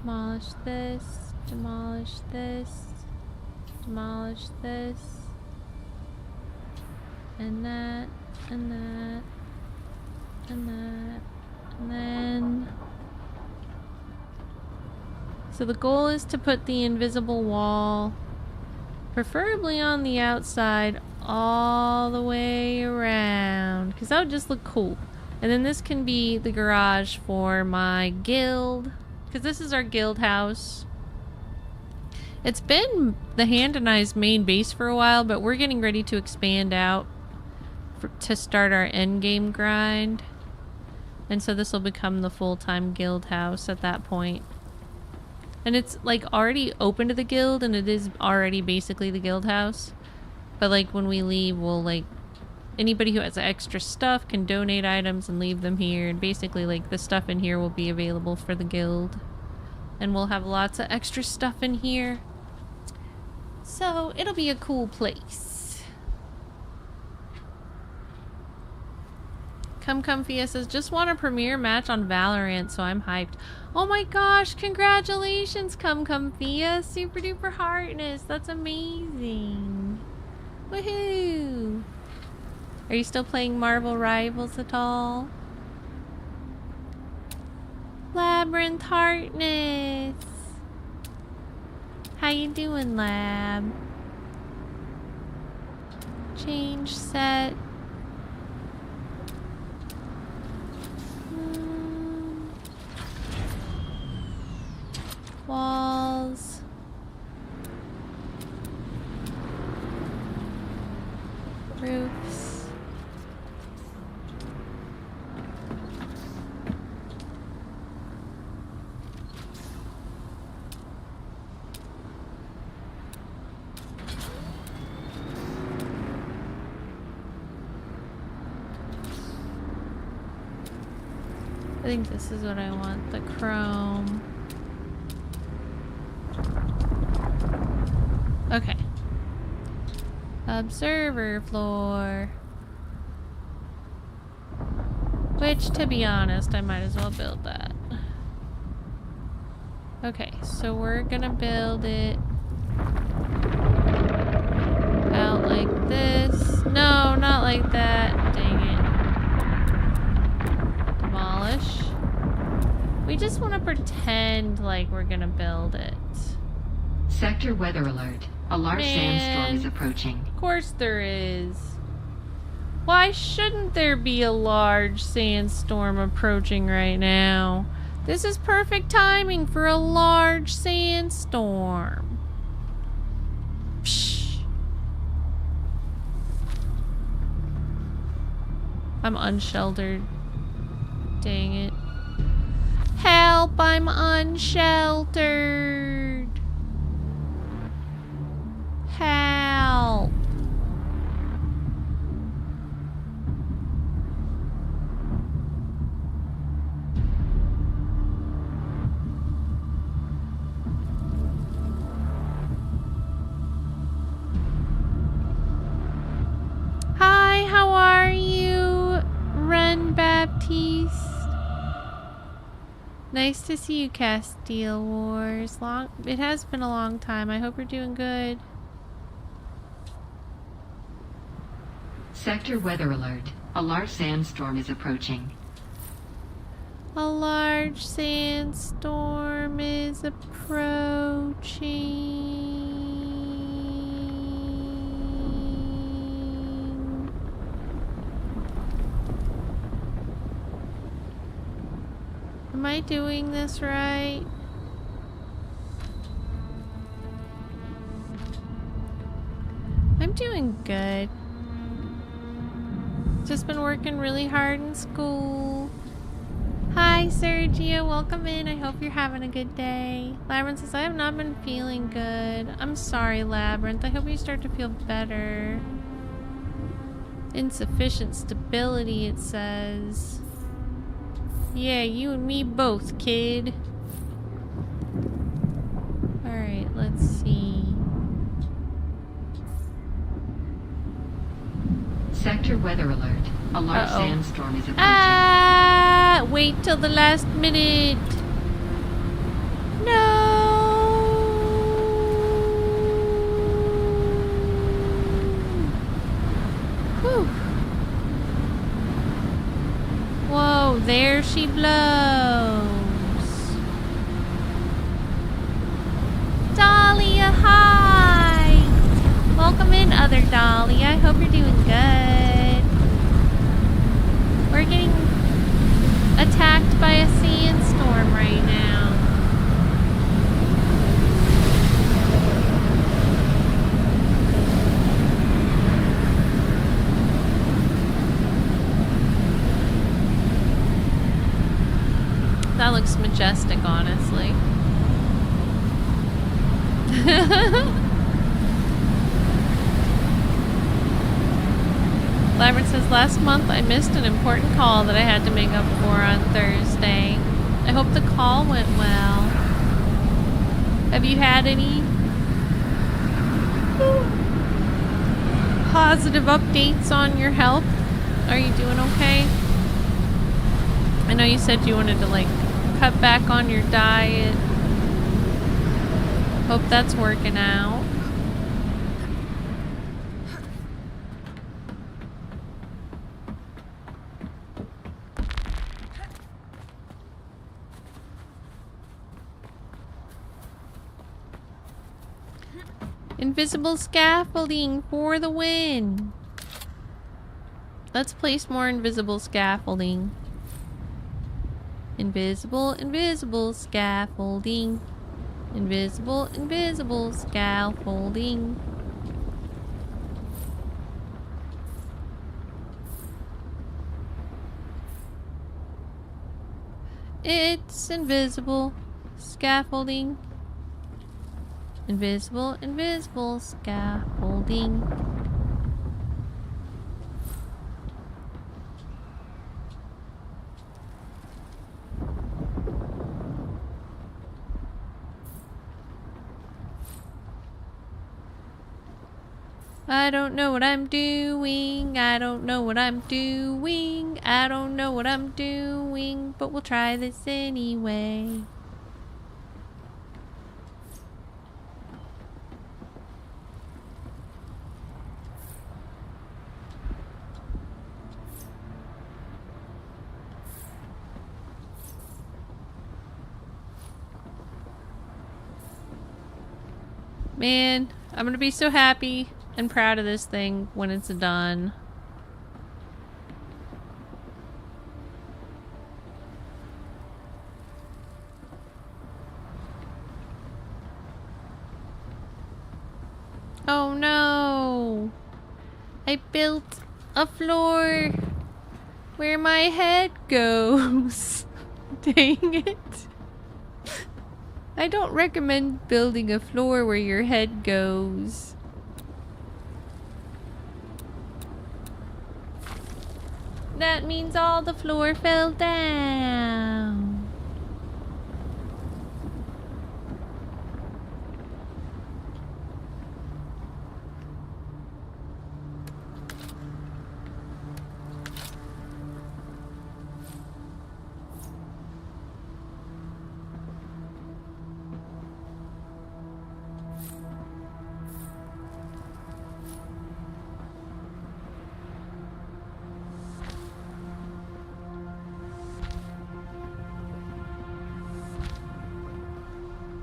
Demolish this, demolish this, demolish this, and that, and that, and that, and then... So the goal is to put the invisible wall, preferably on the outside, all the way around, because that would just look cool. And then this can be the garage for my guild, because this is our guild house. It's been the Hand and I's main base for a while, but we're getting ready to expand out to start our endgame grind. And so this will become the full-time guild house at that point. And it's like already open to the guild, and it is already basically the guild house. But like when we leave, we'll like, anybody who has extra stuff can donate items and leave them here. And basically like the stuff in here will be available for the guild. And we'll have lots of extra stuff in here. So it'll be a cool place. Come Comfy says, just want a premiere match on Valorant, so I'm hyped. Oh my gosh, congratulations, Come Comfy. Super duper heartness. That's amazing. Woohoo! Are you still playing Marvel Rivals at all? Labyrinth Heartness! How you doing, Lab? Change set. Walls. Roofs. I think this is what I want, the chrome. Okay. Observer floor. Which, to be honest, I might as well build that. Okay, so we're gonna build it like that. Dang it. Demolish. We just want to pretend like we're gonna build it. Sector weather alert. A large sandstorm is approaching. Of course there is. Why shouldn't there be a large sandstorm approaching right now? This is perfect timing for a large sandstorm. Psh. I'm unsheltered. Dang it. Help, I'm unsheltered. Help. Hi, how are you, Ren Baptiste? Nice to see you, Castile Wars. It has been a long time. I hope you're doing good. Sector weather alert. A large sandstorm is approaching. A large sandstorm is approaching. Am I doing this right? I'm doing good. Just been working really hard in school. Hi, Sergio. Welcome in. I hope you're having a good day. Labyrinth says, I have not been feeling good. I'm sorry, Labyrinth. I hope you start to feel better. Insufficient stability, it says. Yeah, you and me both, kid. Alright, let's see. Sector weather alert. A large sandstorm is approaching. Ah! Wait till the last minute. No! Whew. Whoa, there she blows. Dahlia, hi! Welcome in, other Dahlia. I hope you're doing good. We're getting attacked by a sandstorm right now. That looks majestic, honestly. Labyrinth says, last month I missed an important call that I had to make up for on Thursday. I hope the call went well. Have you had any positive updates on your health? Are you doing okay? I know you said you wanted to like cut back on your diet. Hope that's working out. Invisible scaffolding for the win. Let's place more invisible scaffolding. Invisible, invisible scaffolding. Invisible, invisible scaffolding. It's invisible scaffolding. Invisible, invisible scaffolding. I don't know what I'm doing. I don't know what I'm doing. I don't know what I'm doing, but we'll try this anyway. Man, I'm gonna be so happy and proud of this thing when it's done. Oh no! I built a floor where my head goes. Dang it. I don't recommend building a floor where your head goes. That means all the floor fell down.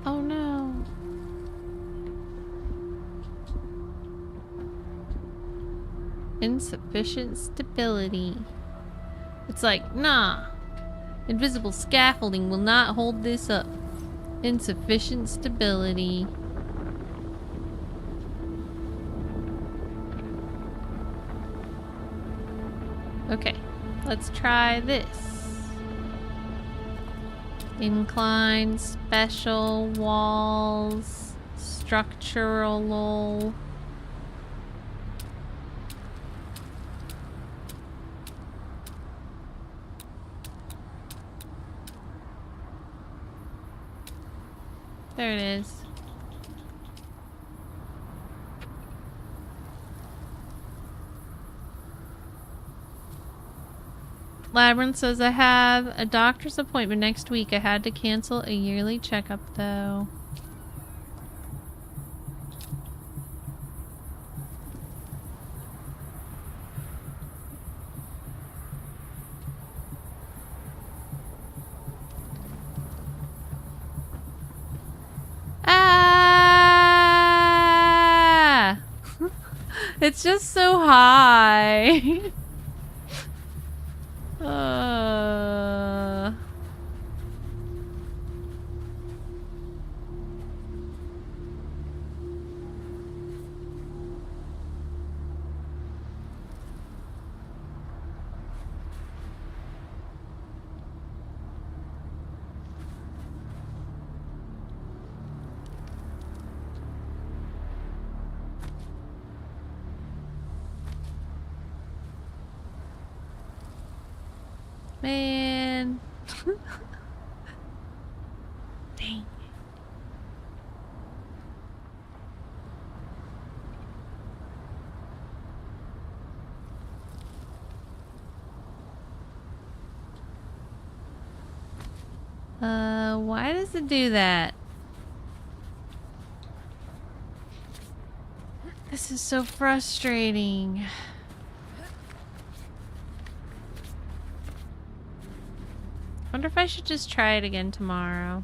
Oh no. Insufficient stability. It's like, nah. Invisible scaffolding will not hold this up. Insufficient stability. Okay, let's try this. Incline, special, walls, structural. There it is. Labyrinth says, I have a doctor's appointment next week. I had to cancel a yearly checkup though. Ah! It's just so high. Man. Dang. Why does it do that? This is so frustrating. Wonder if I should just try it again tomorrow.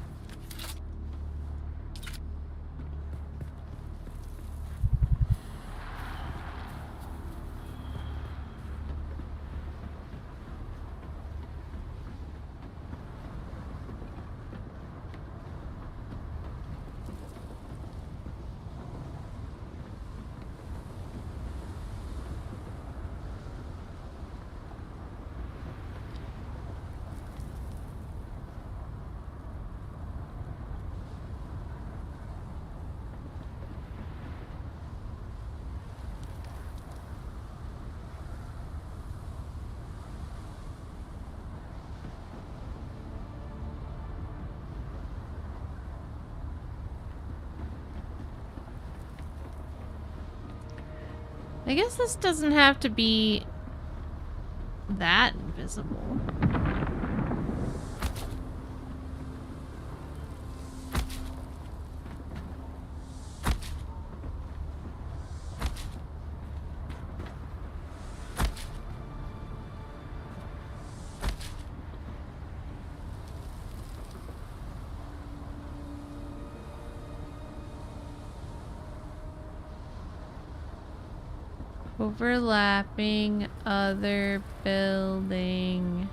I guess this doesn't have to be that invisible. Overlapping other building.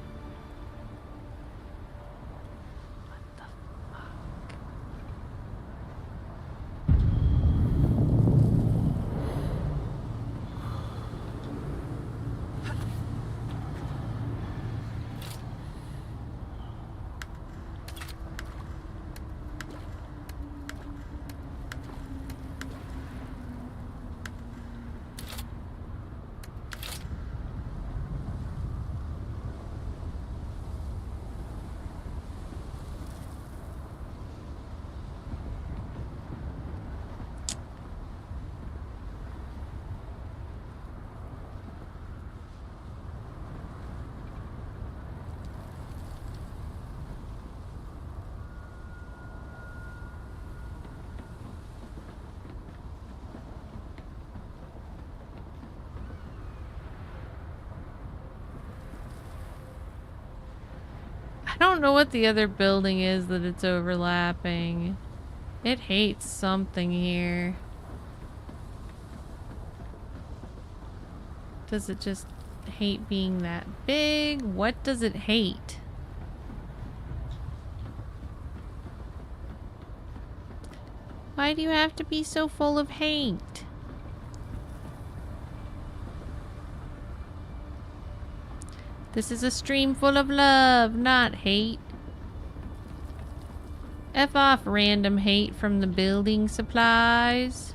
I don't know what the other building is that it's overlapping. It hates something here. Does it just hate being that big? What does it hate? Why do you have to be so full of hate? This is a stream full of love, not hate. F off random hate from the building supplies.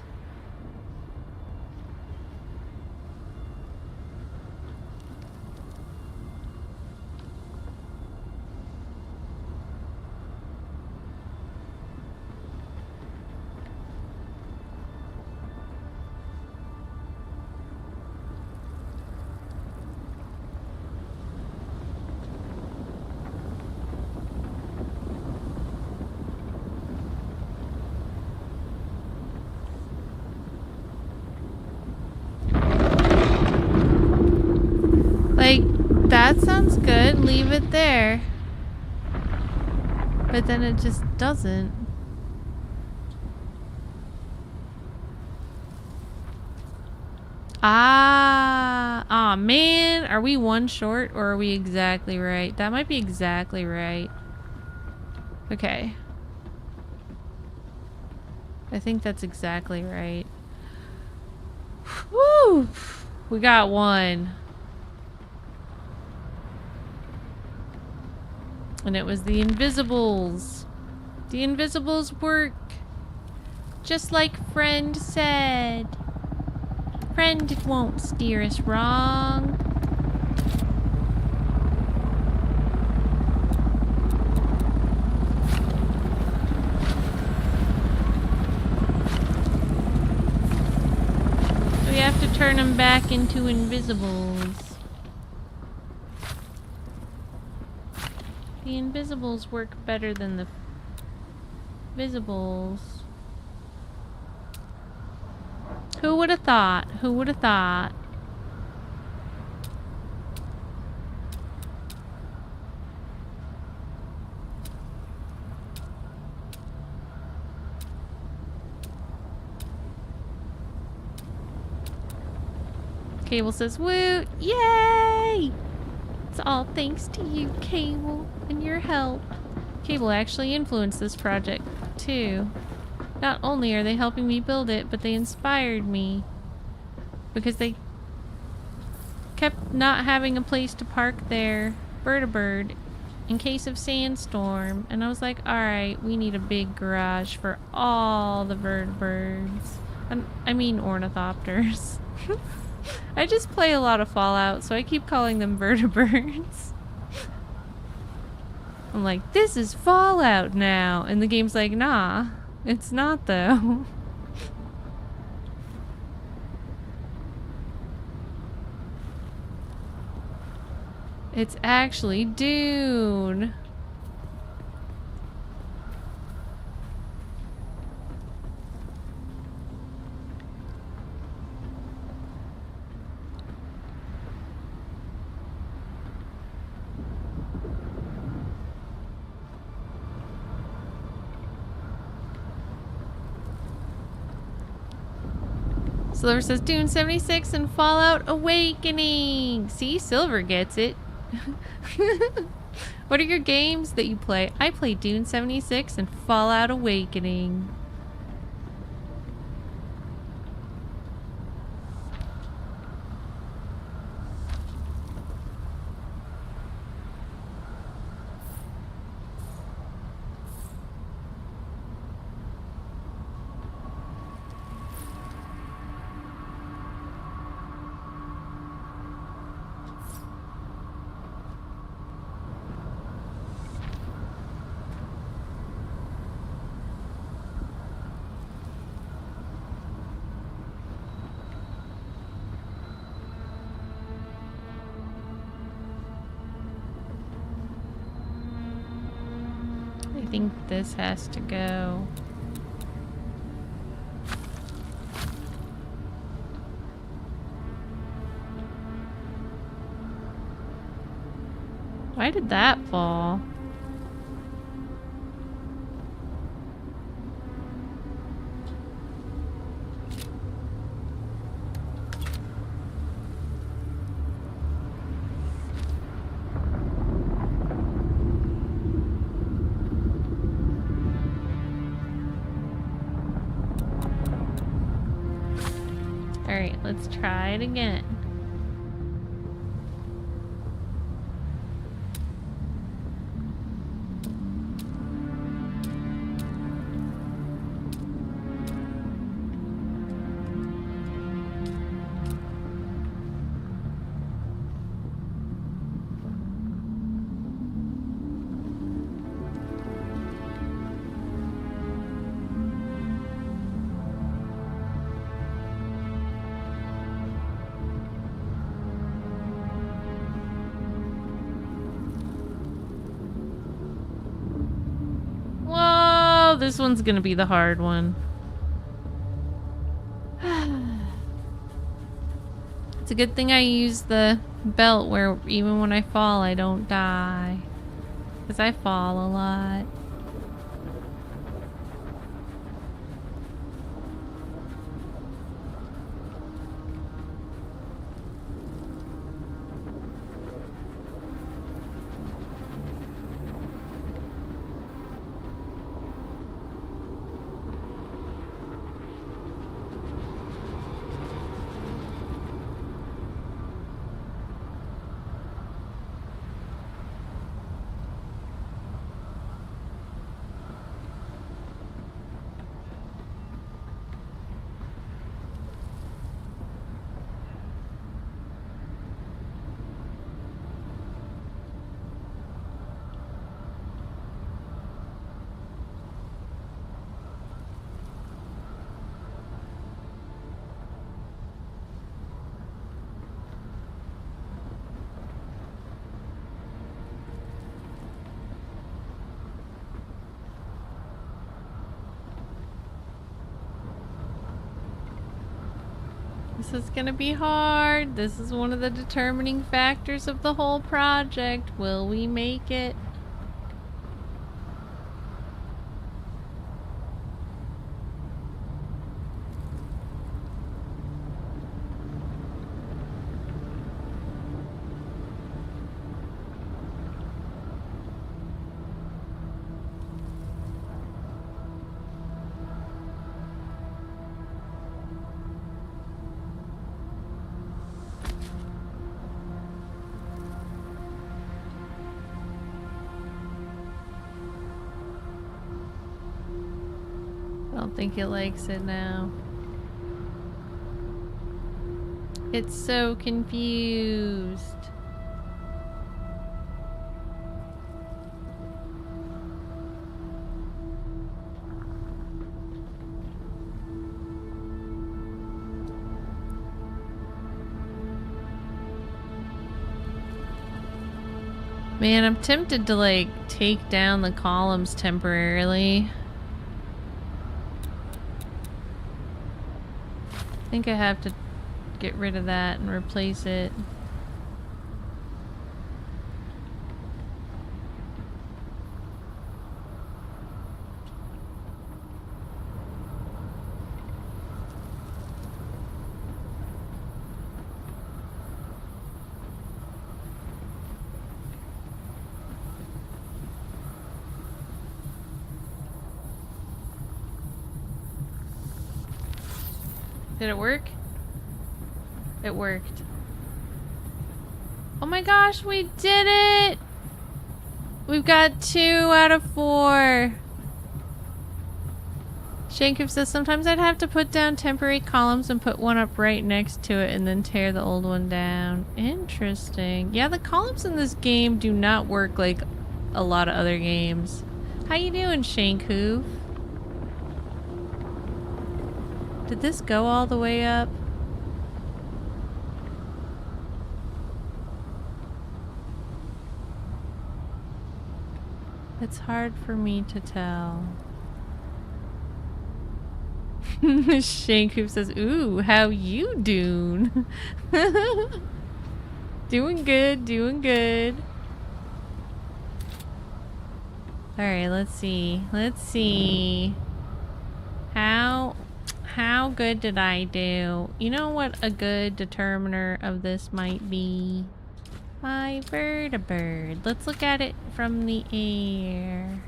Like, that sounds good. Leave it there. But then it just doesn't. Ah, man. Are we one short or are we exactly right? That might be exactly right. Okay. I think that's exactly right. Woo! We got one. And it was the Invisibles. The Invisibles work. Just like Friend said. Friend won't steer us wrong. We have to turn them back into Invisibles. The Invisibles work better than the Visibles. Who would have thought? Who would have thought? Cable says, "Woo! Yay! It's all thanks to you, Cable, and your help." Cable actually influenced this project, too. Not only are they helping me build it, but they inspired me. Because they kept not having a place to park their bird in case of sandstorm. And I was like, alright, we need a big garage for all the birds. I mean ornithopters. I just play a lot of Fallout, so I keep calling them vertibirds. I'm like, this is Fallout now. And the game's like, nah, it's not though. It's actually Dune. Silver says Dune 76 and Fallout Awakening. See, Silver gets it. What are your games that you play? I play Dune 76 and Fallout Awakening. I think this has to go. Why did that fall? Alright, let's try it again. This one's gonna be the hard one. It's a good thing I use the belt where even when I fall I don't die. Because I fall a lot. This is gonna be hard. This is one of the determining factors of the whole project. Will we make it? I don't think it likes it now. It's so confused. Man, I'm tempted to like take down the columns temporarily. I think I have to get rid of that and replace it. Did it work? It worked. Oh my gosh, we did it! We've got 2 out of 4. Shankoof says, sometimes I'd have to put down temporary columns and put one up right next to it and then tear the old one down. Interesting. Yeah, the columns in this game do not work like a lot of other games. How you doing, Shankoof? Did this go all the way up? It's hard for me to tell. Shankoof says, ooh, how you doing? Doing good, doing good. Alright, let's see. Let's see. How good did I do? You know what a good determiner of this might be? My vertibird. Let's look at it from the air.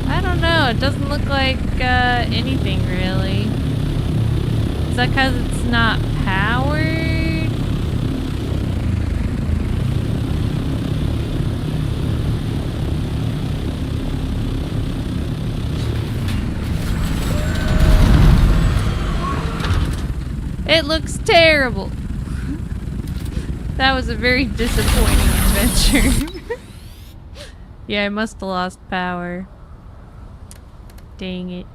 I don't know. It doesn't look like anything really. Is that because it's not powered? It looks terrible. That was a very disappointing adventure. Yeah, I must have lost power. Dang it.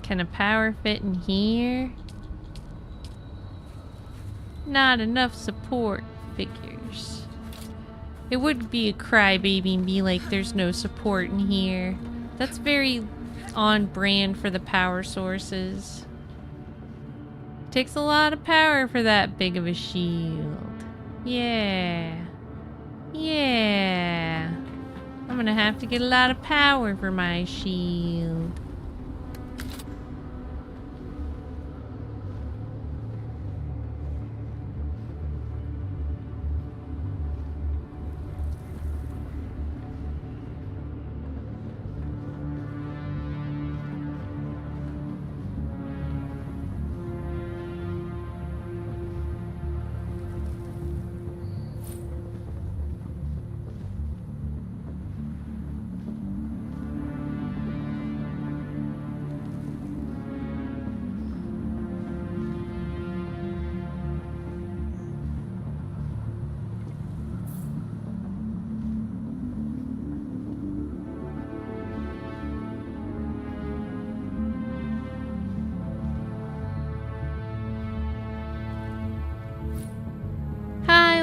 Can a power fit in here? Not enough support figures. It would be a crybaby and be like, there's no support in here. That's very on brand for the power sources. Takes a lot of power for that big of a shield. Yeah. Yeah. I'm gonna have to get a lot of power for my shield.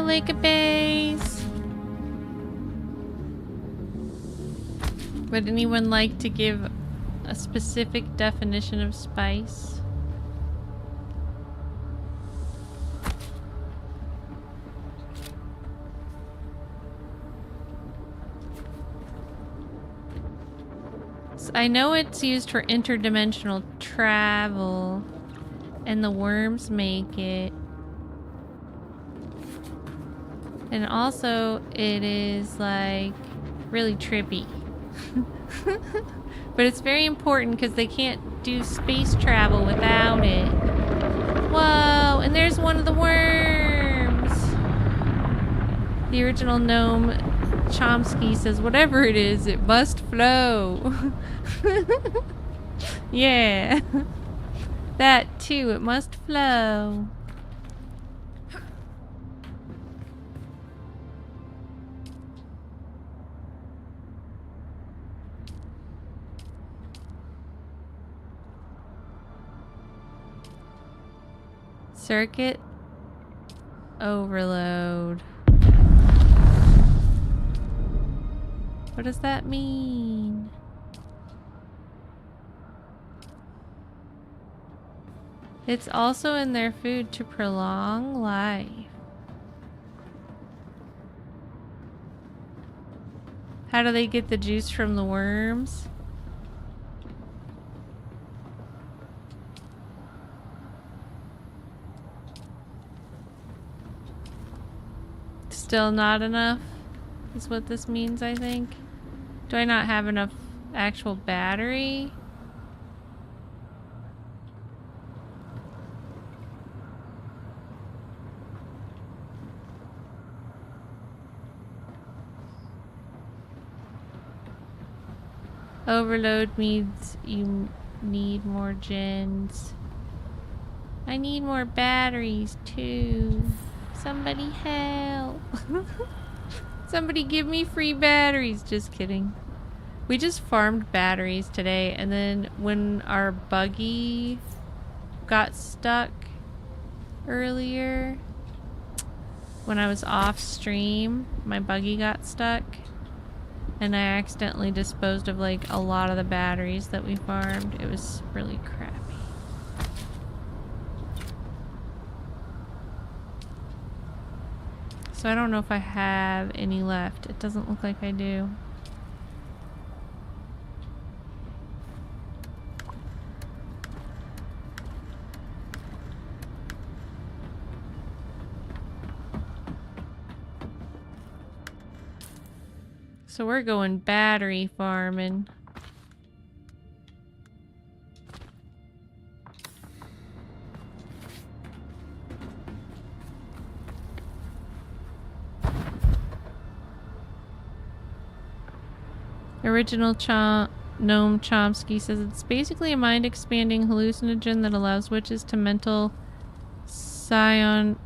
Lake of Bays. Would anyone like to give a specific definition of spice? I know it's used for interdimensional travel, and the worms make it. And also, it is like really trippy. But it's very important because they can't do space travel without it. Whoa, and there's one of the worms. The original gnome Chomsky says, whatever it is, it must flow. Yeah. That too, it must flow. Circuit overload. What does that mean? It's also in their food to prolong life. How do they get the juice from the worms? Still not enough is what this means, I think. Do I not have enough actual battery? Overload means you need more gens. I need more batteries too. Somebody help. Somebody give me free batteries. Just kidding. We just farmed batteries today, and then when our buggy got stuck earlier, when I was off stream, my buggy got stuck. And I accidentally disposed of like a lot of the batteries that we farmed. It was really crappy. So I don't know if I have any left. It doesn't look like I do. So we're going battery farming. Original Gnome Chomsky says it's basically a mind-expanding hallucinogen that allows witches to mental psionic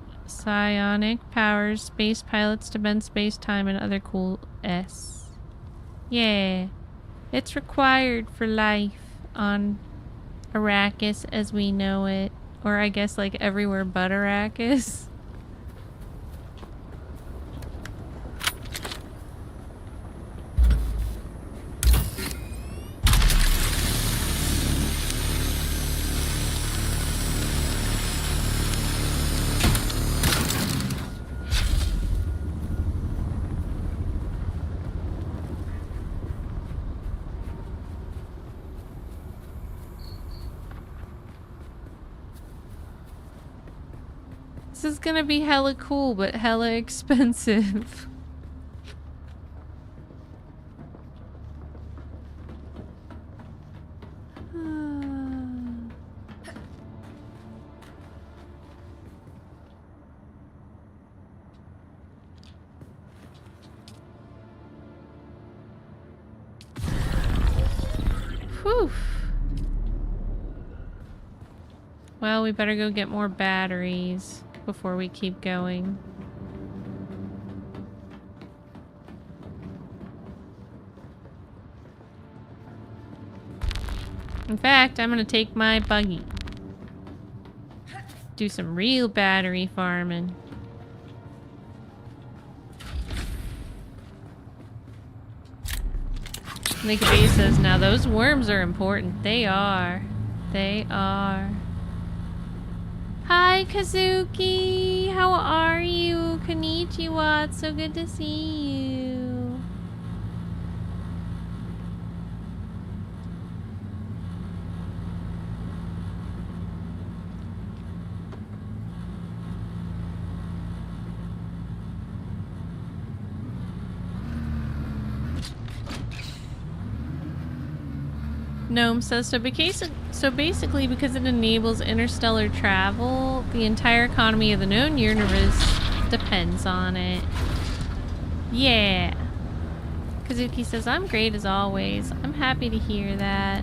powers, space pilots to bend space-time, and other cool S. Yeah, it's required for life on Arrakis as we know it. Or I guess like everywhere but Arrakis. This is gonna be hella cool, but hella expensive. Whew. Well, we better go get more batteries before we keep going. In fact, I'm gonna take my buggy. Do some real battery farming. Naked Bay says, now those worms are important. They are. They are. Hi, Kazuki! How are you? Konnichiwa, it's so good to see you. Gnome says, so basically because it enables interstellar travel, the entire economy of the known universe depends on it. Yeah. Kazuki says, I'm great as always. I'm happy to hear that.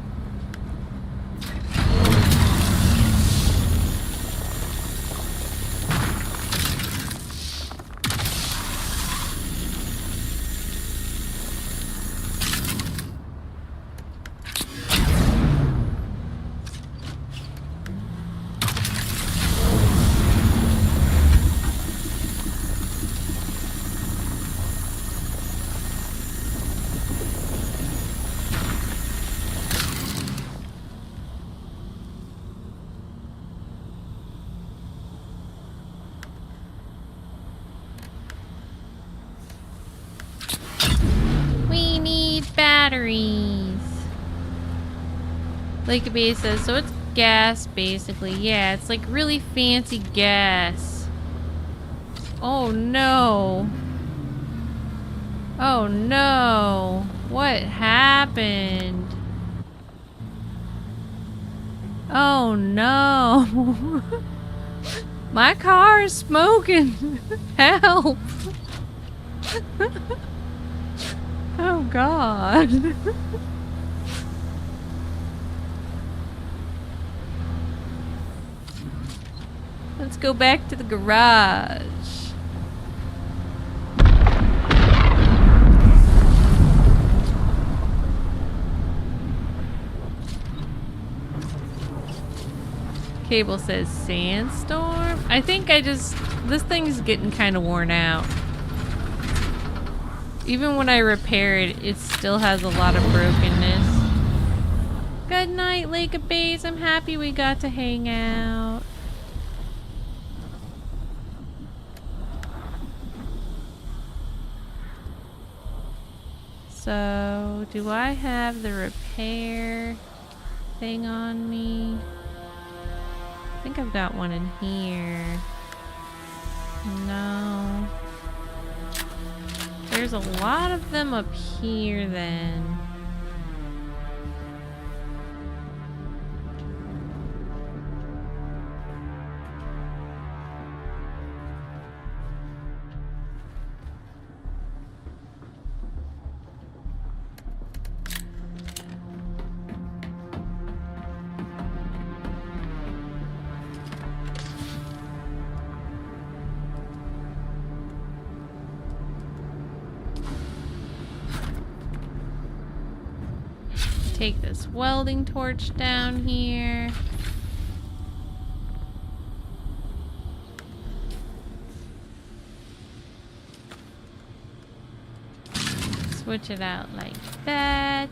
batteries. Lake Bay says, so it's gas basically. Yeah, it's like really fancy gas. Oh no. Oh no. What happened? Oh no. My car is smoking. Help. Oh God. Let's go back to the garage. Cable says sandstorm. I think this thing's getting kind of worn out. Even when I repair it, it still has a lot of brokenness. Good night, Lake of Bays. I'm happy we got to hang out. So, do I have the repair thing on me? I think I've got one in here. No. There's a lot of them up here then. Take this welding torch down here. Switch it out like that.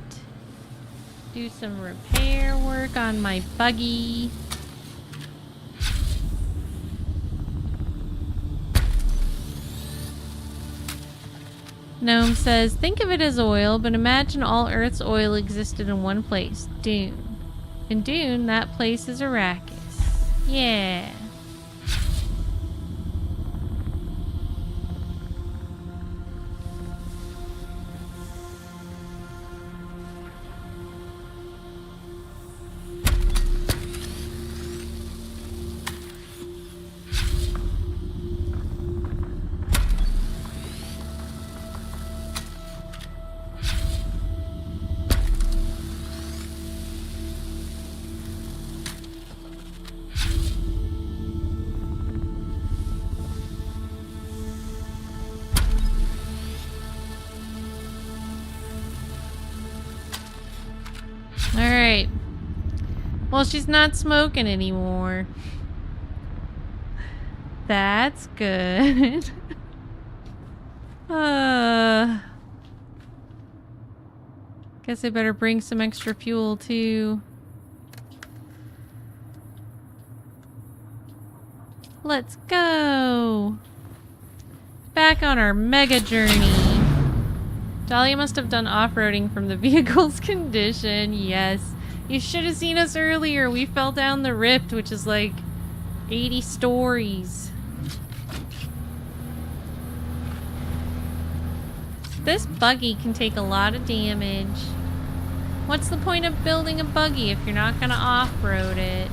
Do some repair work on my buggy. Gnome says, think of it as oil, but imagine all Earth's oil existed in one place, Dune. In Dune, that place is Arrakis. Yeah. Alright. Well, she's not smoking anymore. That's good. Guess I better bring some extra fuel too. Let's go! Back on our mega journey. Dahlia must have done off-roading from the vehicle's condition. Yes. You should have seen us earlier. We fell down the rift, which is like 80 stories. This buggy can take a lot of damage. What's the point of building a buggy if you're not gonna off-road it?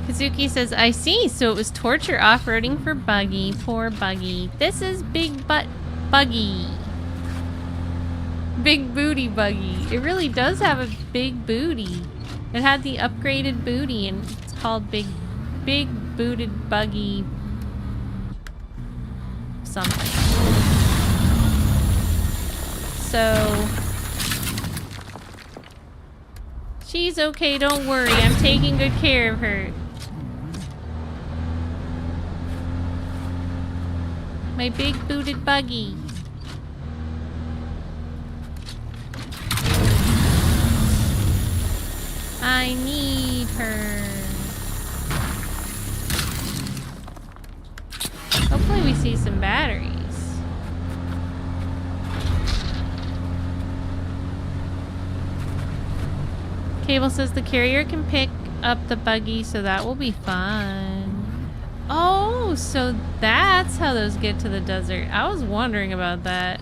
Kazuki says, I see, so it was torture off-roading for Buggy. Poor Buggy. This is Big Butt Buggy. Big Booty Buggy. It really does have a big booty. It had the upgraded booty, and it's called Big Booted Buggy something. So she's okay, don't worry. I'm taking good care of her. My big booted buggy. I need her. Hopefully we see some batteries. Cable says the carrier can pick up the buggy, so that will be fun. Oh, so that's how those get to the desert. I was wondering about that.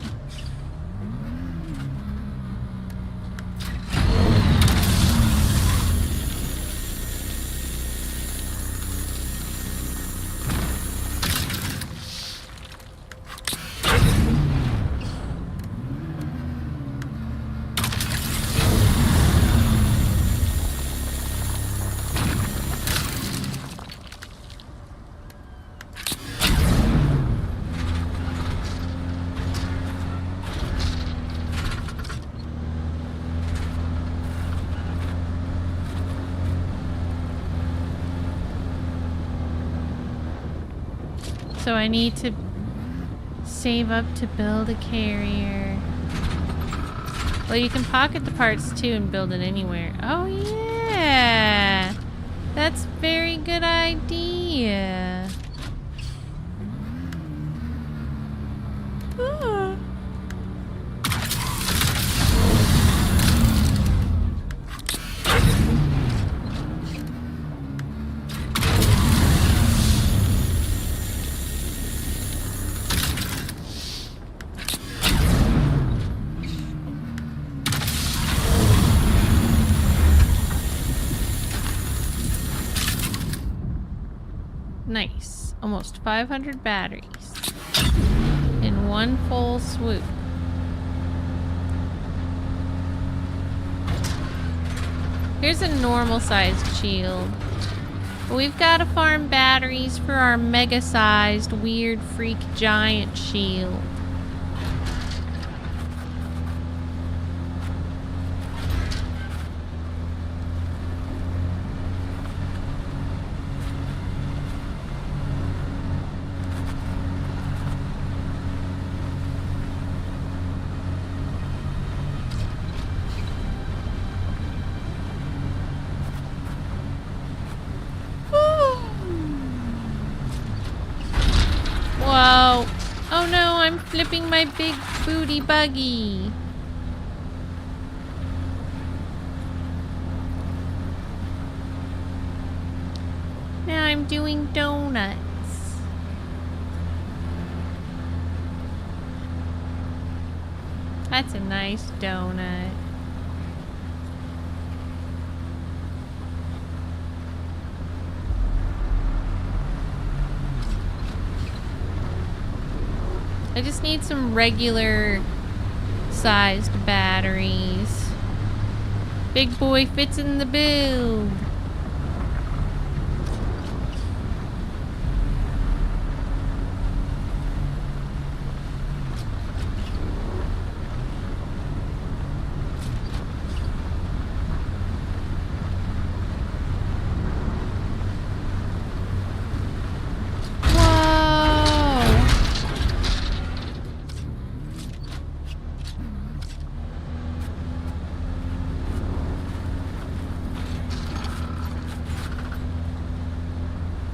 So I need to save up to build a carrier. Well, you can pocket the parts too and build it anywhere. Oh yeah! That's a very good idea. Ah. Nice. Almost 500 batteries in one full swoop. Here's a normal sized shield. But we've got to farm batteries for our mega sized weird freak giant shield. Whoa. Oh no, I'm flipping my big booty buggy. Now I'm doing donuts. That's a nice donut. I just need some regular sized batteries. Big boy fits in the build.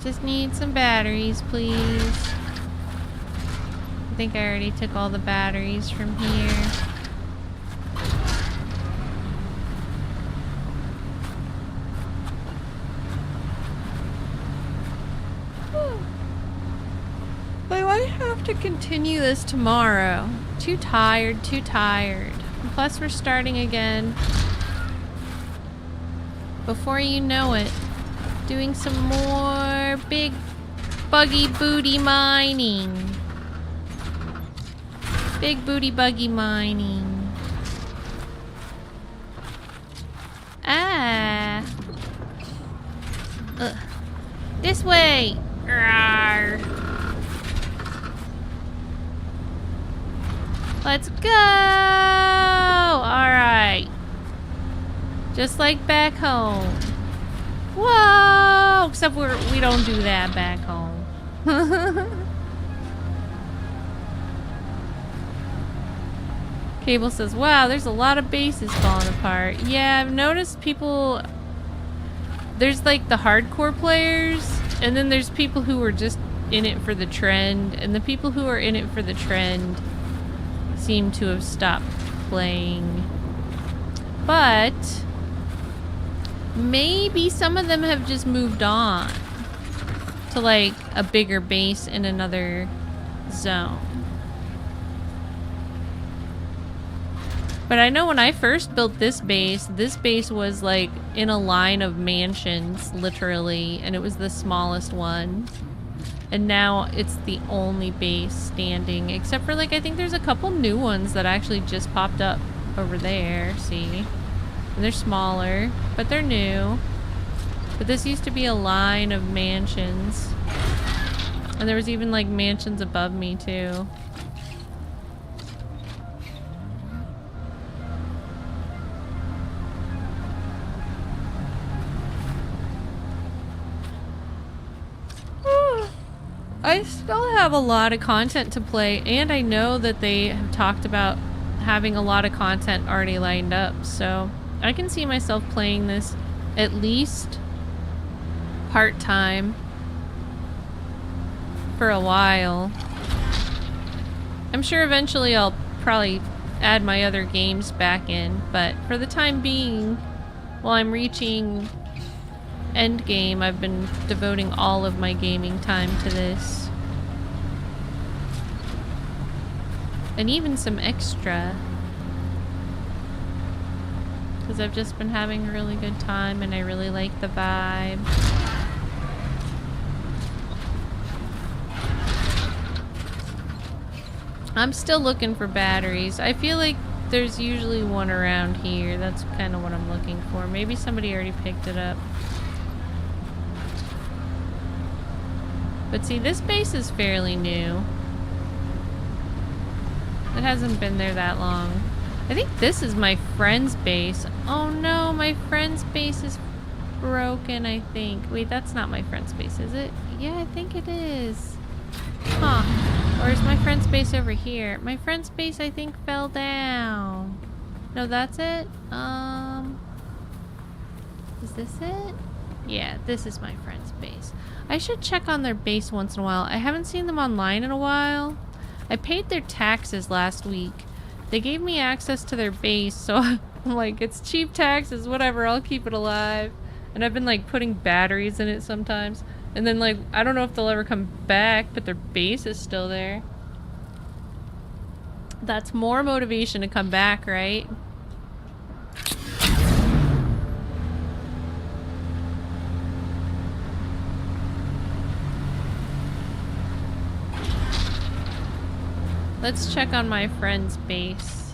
Just need some batteries, please. I think I already took all the batteries from here. I might have to continue this tomorrow. Too tired, too tired. And plus we're starting again. Before you know it. Doing some more big buggy booty mining. Big booty buggy mining. Ah. This way! Rawr. Let's go! Alright. Just like back home. Whoa! Except we don't do that back home. Cable says, wow, there's a lot of bases falling apart. Yeah, I've noticed people... There's like the hardcore players, and then there's people who are just in it for the trend, and the people who are in it for the trend seem to have stopped playing. But maybe some of them have just moved on to like a bigger base in another zone. But I know when I first built this base was like in a line of mansions, literally, and it was the smallest one. And now it's the only base standing, except for like, I think there's a couple new ones that actually just popped up over there, see? And they're smaller, but they're new. But this used to be a line of mansions. And there was even like mansions above me too. I still have a lot of content to play, and I know that they have talked about having a lot of content already lined up, so I can see myself playing this at least part-time for a while. I'm sure eventually I'll probably add my other games back in, but for the time being, while I'm reaching endgame, I've been devoting all of my gaming time to this. And even some extra. Because I've just been having a really good time and I really like the vibe. I'm still looking for batteries. I feel like there's usually one around here. That's kind of what I'm looking for. Maybe somebody already picked it up. But see, this base is fairly new. It hasn't been there that long. I think this is my friend's base. Oh no, my friend's base is broken, I think. Wait, that's not my friend's base, is it? Yeah, I think it is. Huh. Or is my friend's base over here? My friend's base, I think, fell down. No, that's it? Is this it? Yeah, this is my friend's base. I should check on their base once in a while. I haven't seen them online in a while. I paid their taxes last week. They gave me access to their base, so I'm like, it's cheap taxes, whatever, I'll keep it alive. And I've been like putting batteries in it sometimes. And then like, I don't know if they'll ever come back, but their base is still there. That's more motivation to come back, right? Let's check on my friend's base.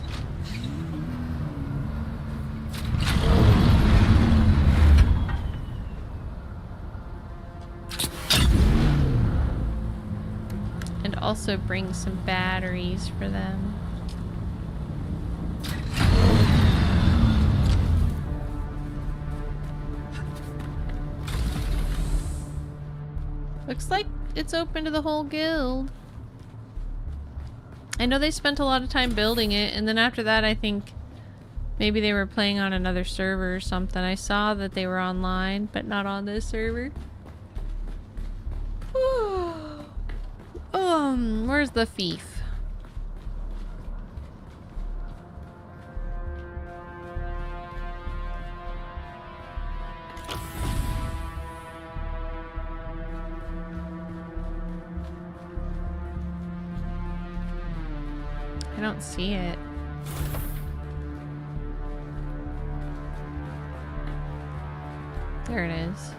And also bring some batteries for them. Looks like it's open to the whole guild. I know they spent a lot of time building it, and then after that I think maybe they were playing on another server or something. I saw that they were online, but not on this server. Where's the thief? I don't see it. There it is.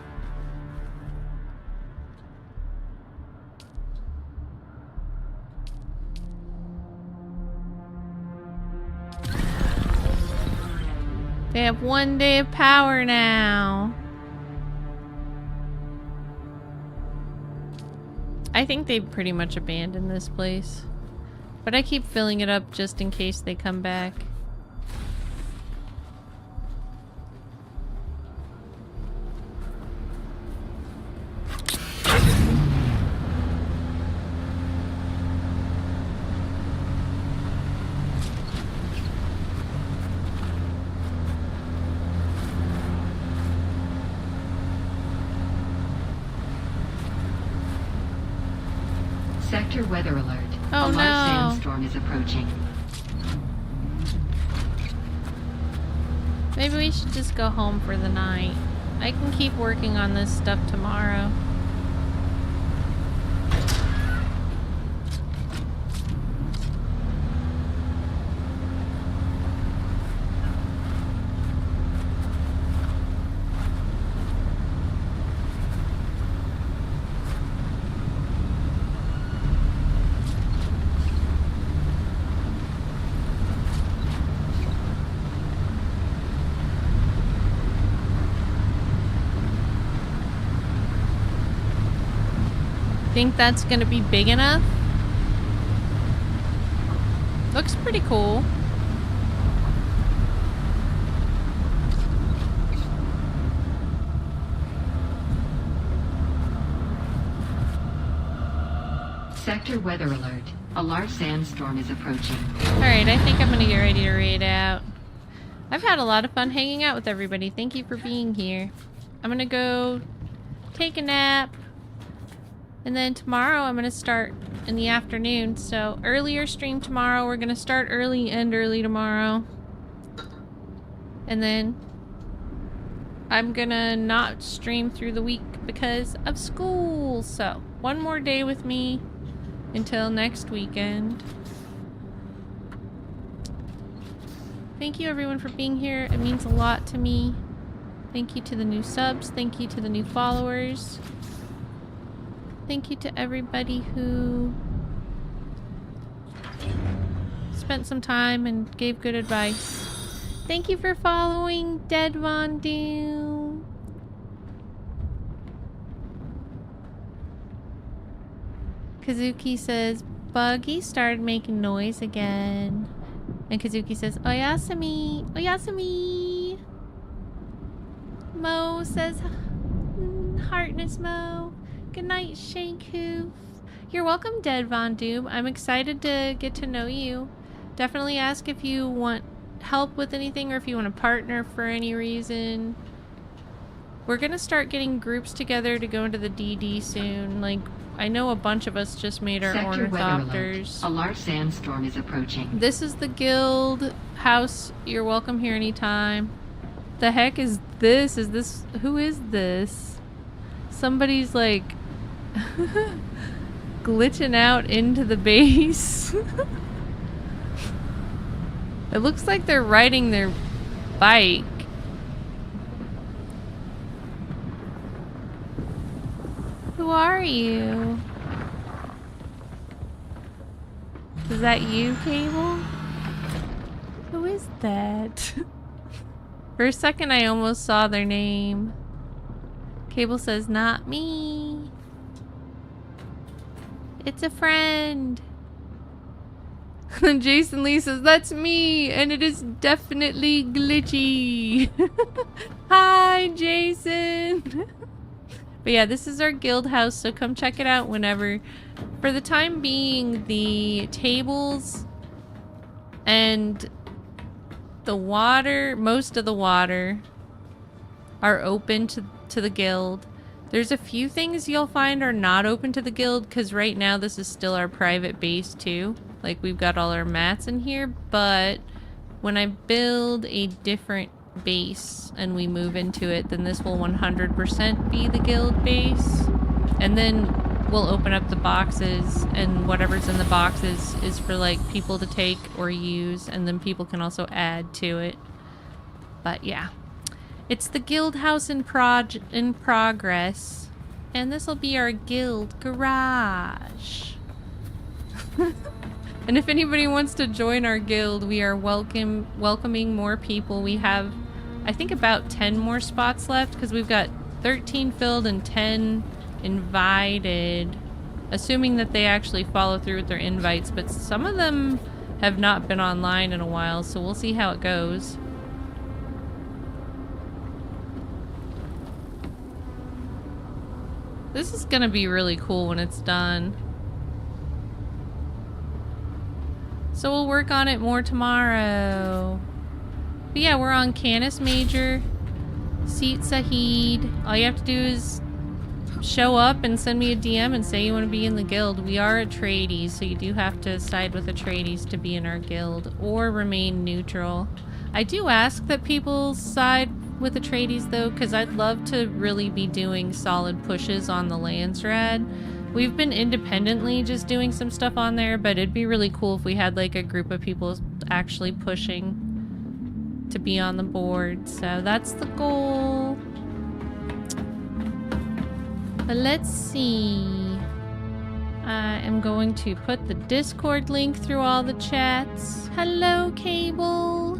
They have 1 day of power now. I think they pretty much abandoned this place. But I keep filling it up just in case they come back. Sector weather alert. Oh, A large no. sandstorm is approaching. Maybe we should just go home for the night. I can keep working on this stuff tomorrow. Think that's gonna be big enough? Looks pretty cool. Sector weather alert. A large sandstorm is approaching. Alright, I think I'm gonna get ready to raid out. I've had a lot of fun hanging out with everybody. Thank you for being here. I'm gonna go take a nap. And then tomorrow I'm going to start in the afternoon. So earlier stream tomorrow. We're going to start early, end early tomorrow. And then I'm going to not stream through the week because of school. So one more day with me until next weekend. Thank you everyone for being here. It means a lot to me. Thank you to the new subs. Thank you to the new followers. Thank you to everybody who spent some time and gave good advice. Thank you for following Dead Von Doom. Kazuki says, Buggy started making noise again. And Kazuki says, Oyasumi, Oyasumi. Mo says, Heartness Mo. Good night, Shankhoof. You're welcome, Dead Von Doom. I'm excited to get to know you. Definitely ask if you want help with anything or if you want to partner for any reason. We're gonna start getting groups together to go into the DD soon. Like, I know a bunch of us just made our Sector weather alert. ornithopters. A large sandstorm is approaching. This is the guild house. You're welcome here anytime. The heck is this? Is this... Who is this? Somebody's like... glitching out into the base. It looks like they're riding their bike. Who are you? Is that you, Cable? Who is that? For a second I almost saw their name. Cable says, not me. It's a friend. And Jason Lee says, that's me, and it is definitely glitchy. Hi, Jason. But yeah, this is our guild house, so come check it out whenever. For the time being, the tables and the water, most of the water, are open to the guild. There's a few things you'll find are not open to the guild, because right now this is still our private base too. Like, we've got all our mats in here, but when I build a different base and we move into it, then this will 100% be the guild base. And then we'll open up the boxes, and whatever's in the boxes is for like people to take or use, and then people can also add to it. But yeah. It's the guild house in progress, and this will be our guild garage. And if anybody wants to join our guild, we are welcoming more people. We have, I think, about 10 more spots left, because we've got 13 filled and 10 invited. assuming that they actually follow through with their invites, but some of them have not been online in a while, so we'll see how it goes. This is gonna be really cool when it's done. So we'll work on it more tomorrow. But yeah, we're on Canis Major, Seat Sahid. All you have to do is show up and send me a DM and say you want to be in the guild. We are Atreides, so you do have to side with Atreides to be in our guild or remain neutral. I do ask that people side with Atreides though, because I'd love to really be doing solid pushes on the Landsrad. We've been independently just doing some stuff on there, but it'd be really cool if we had like a group of people actually pushing to be on the board. So that's the goal. But let's see. I am going to put the Discord link through all the chats. Hello, Cable.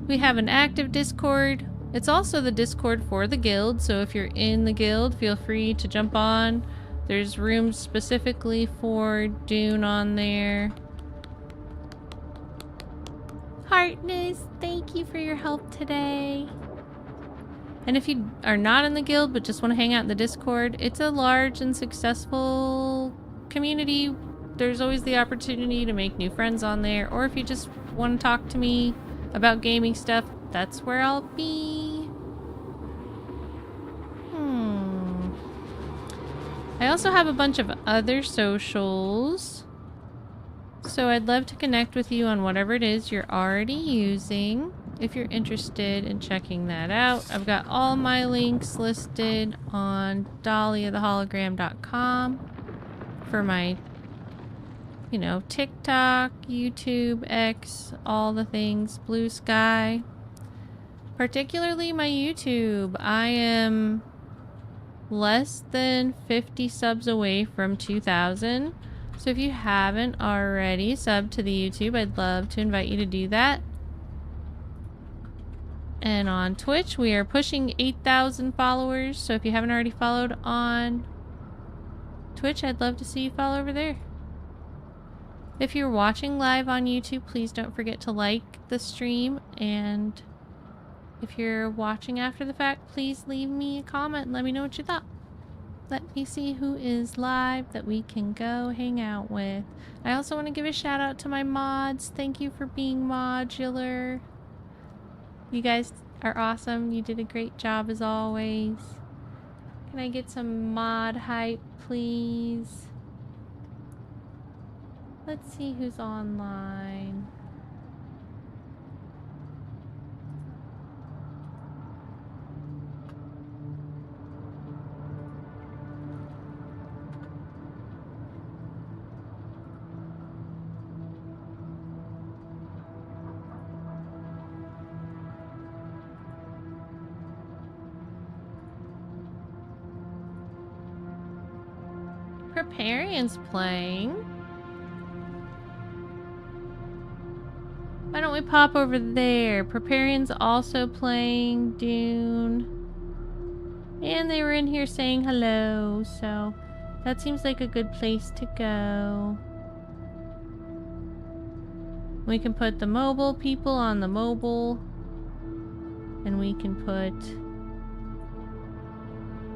We have an active Discord. It's also the Discord for the guild, so if you're in the guild, feel free to jump on. There's rooms specifically for Dune on there. Heartness, thank you for your help today. And if you are not in the guild but just want to hang out in the Discord, it's a large and successful community. There's always the opportunity to make new friends on there, or if you just want to talk to me about gaming stuff, that's where I'll be. I also have a bunch of other socials, so I'd love to connect with you on whatever it is you're already using if you're interested in checking that out. I've got all my links listed on dahliathehologram.com for my, you know, TikTok, YouTube, X, all the things, Blue Sky. Particularly my YouTube. I am less than 50 subs away from 2,000. So if you haven't already subbed to the YouTube, I'd love to invite you to do that. And on Twitch, we are pushing 8,000 followers. So if you haven't already followed on Twitch, I'd love to see you follow over there. If you're watching live on YouTube, please don't forget to like the stream, and if you're watching after the fact, please leave me a comment and let me know what you thought. Let me see who is live that we can go hang out with. I also want to give a shout out to my mods. Thank you for being modular. You guys are awesome. You did a great job as always. Can I get some mod hype, please? Let's see who's online. Preparian's playing. Why don't we pop over there? Preparian's also playing Dune. And they were in here saying hello, so that seems like a good place to go. We can put the mobile people on the mobile. And we can put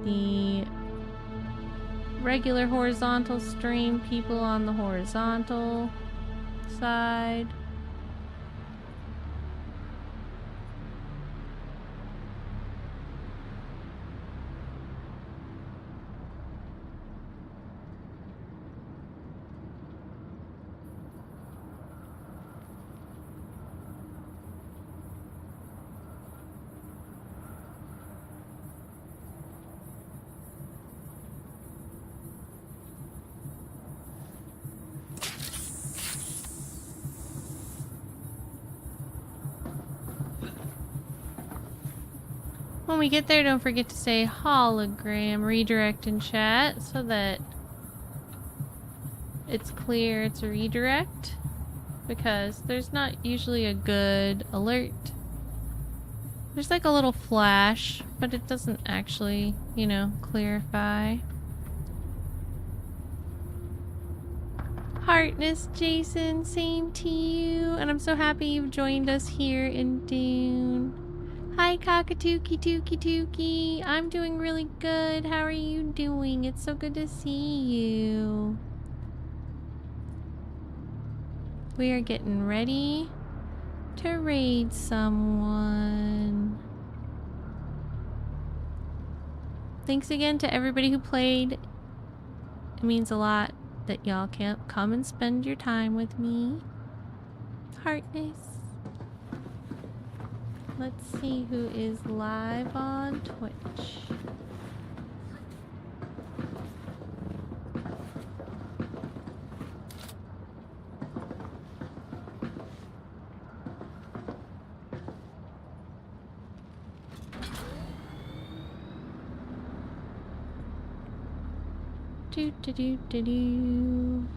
the regular horizontal stream people on the horizontal side. When we get there, don't forget to say hologram redirect in chat so that it's clear it's a redirect, because there's not usually a good alert. There's like a little flash, but it doesn't actually, you know, clarify. Heartness, Jason, same to you. And I'm so happy you've joined us here in Dune. Hi, Cockatookie Tookie Tookie. I'm doing really good. How are you doing? It's so good to see you. We are getting ready to raid someone. Thanks again to everybody who played. It means a lot that y'all can't come and spend your time with me. Heartness. Let's see who is live on Twitch. Do do do do do.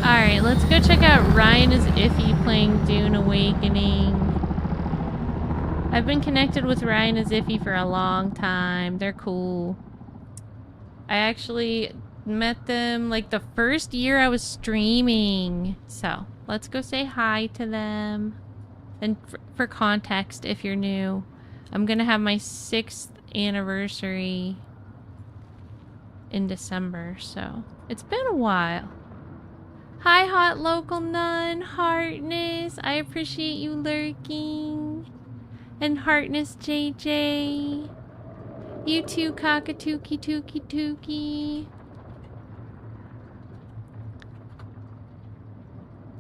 Alright, let's go check out Ryan is Iffy playing Dune Awakening. I've been connected with Ryan is Iffy for a long time. They're cool. I actually met them like the first year I was streaming. So, let's go say hi to them. And for context, if you're new, I'm gonna have my 6th anniversary in December, so it's been a while. Hi, Hot Local Nun, Heartness. I appreciate you lurking. And Heartness JJ. You too, Cockatookie Tookie Tookie.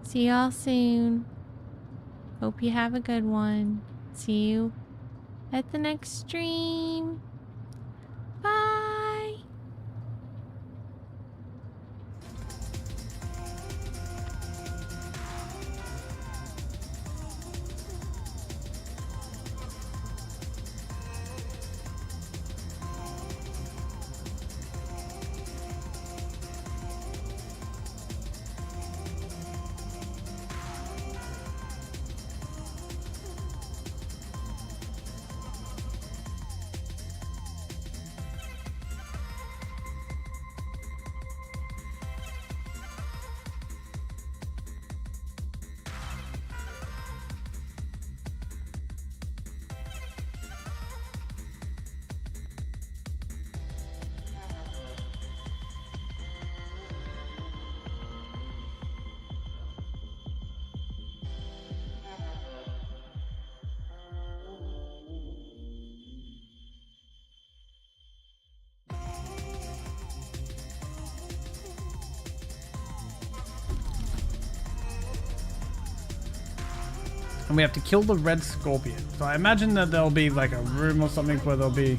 See y'all soon. Hope you have a good one. See you at the next stream. Bye. And we have to kill the red scorpion. So I imagine that there'll be like a room or something where there'll be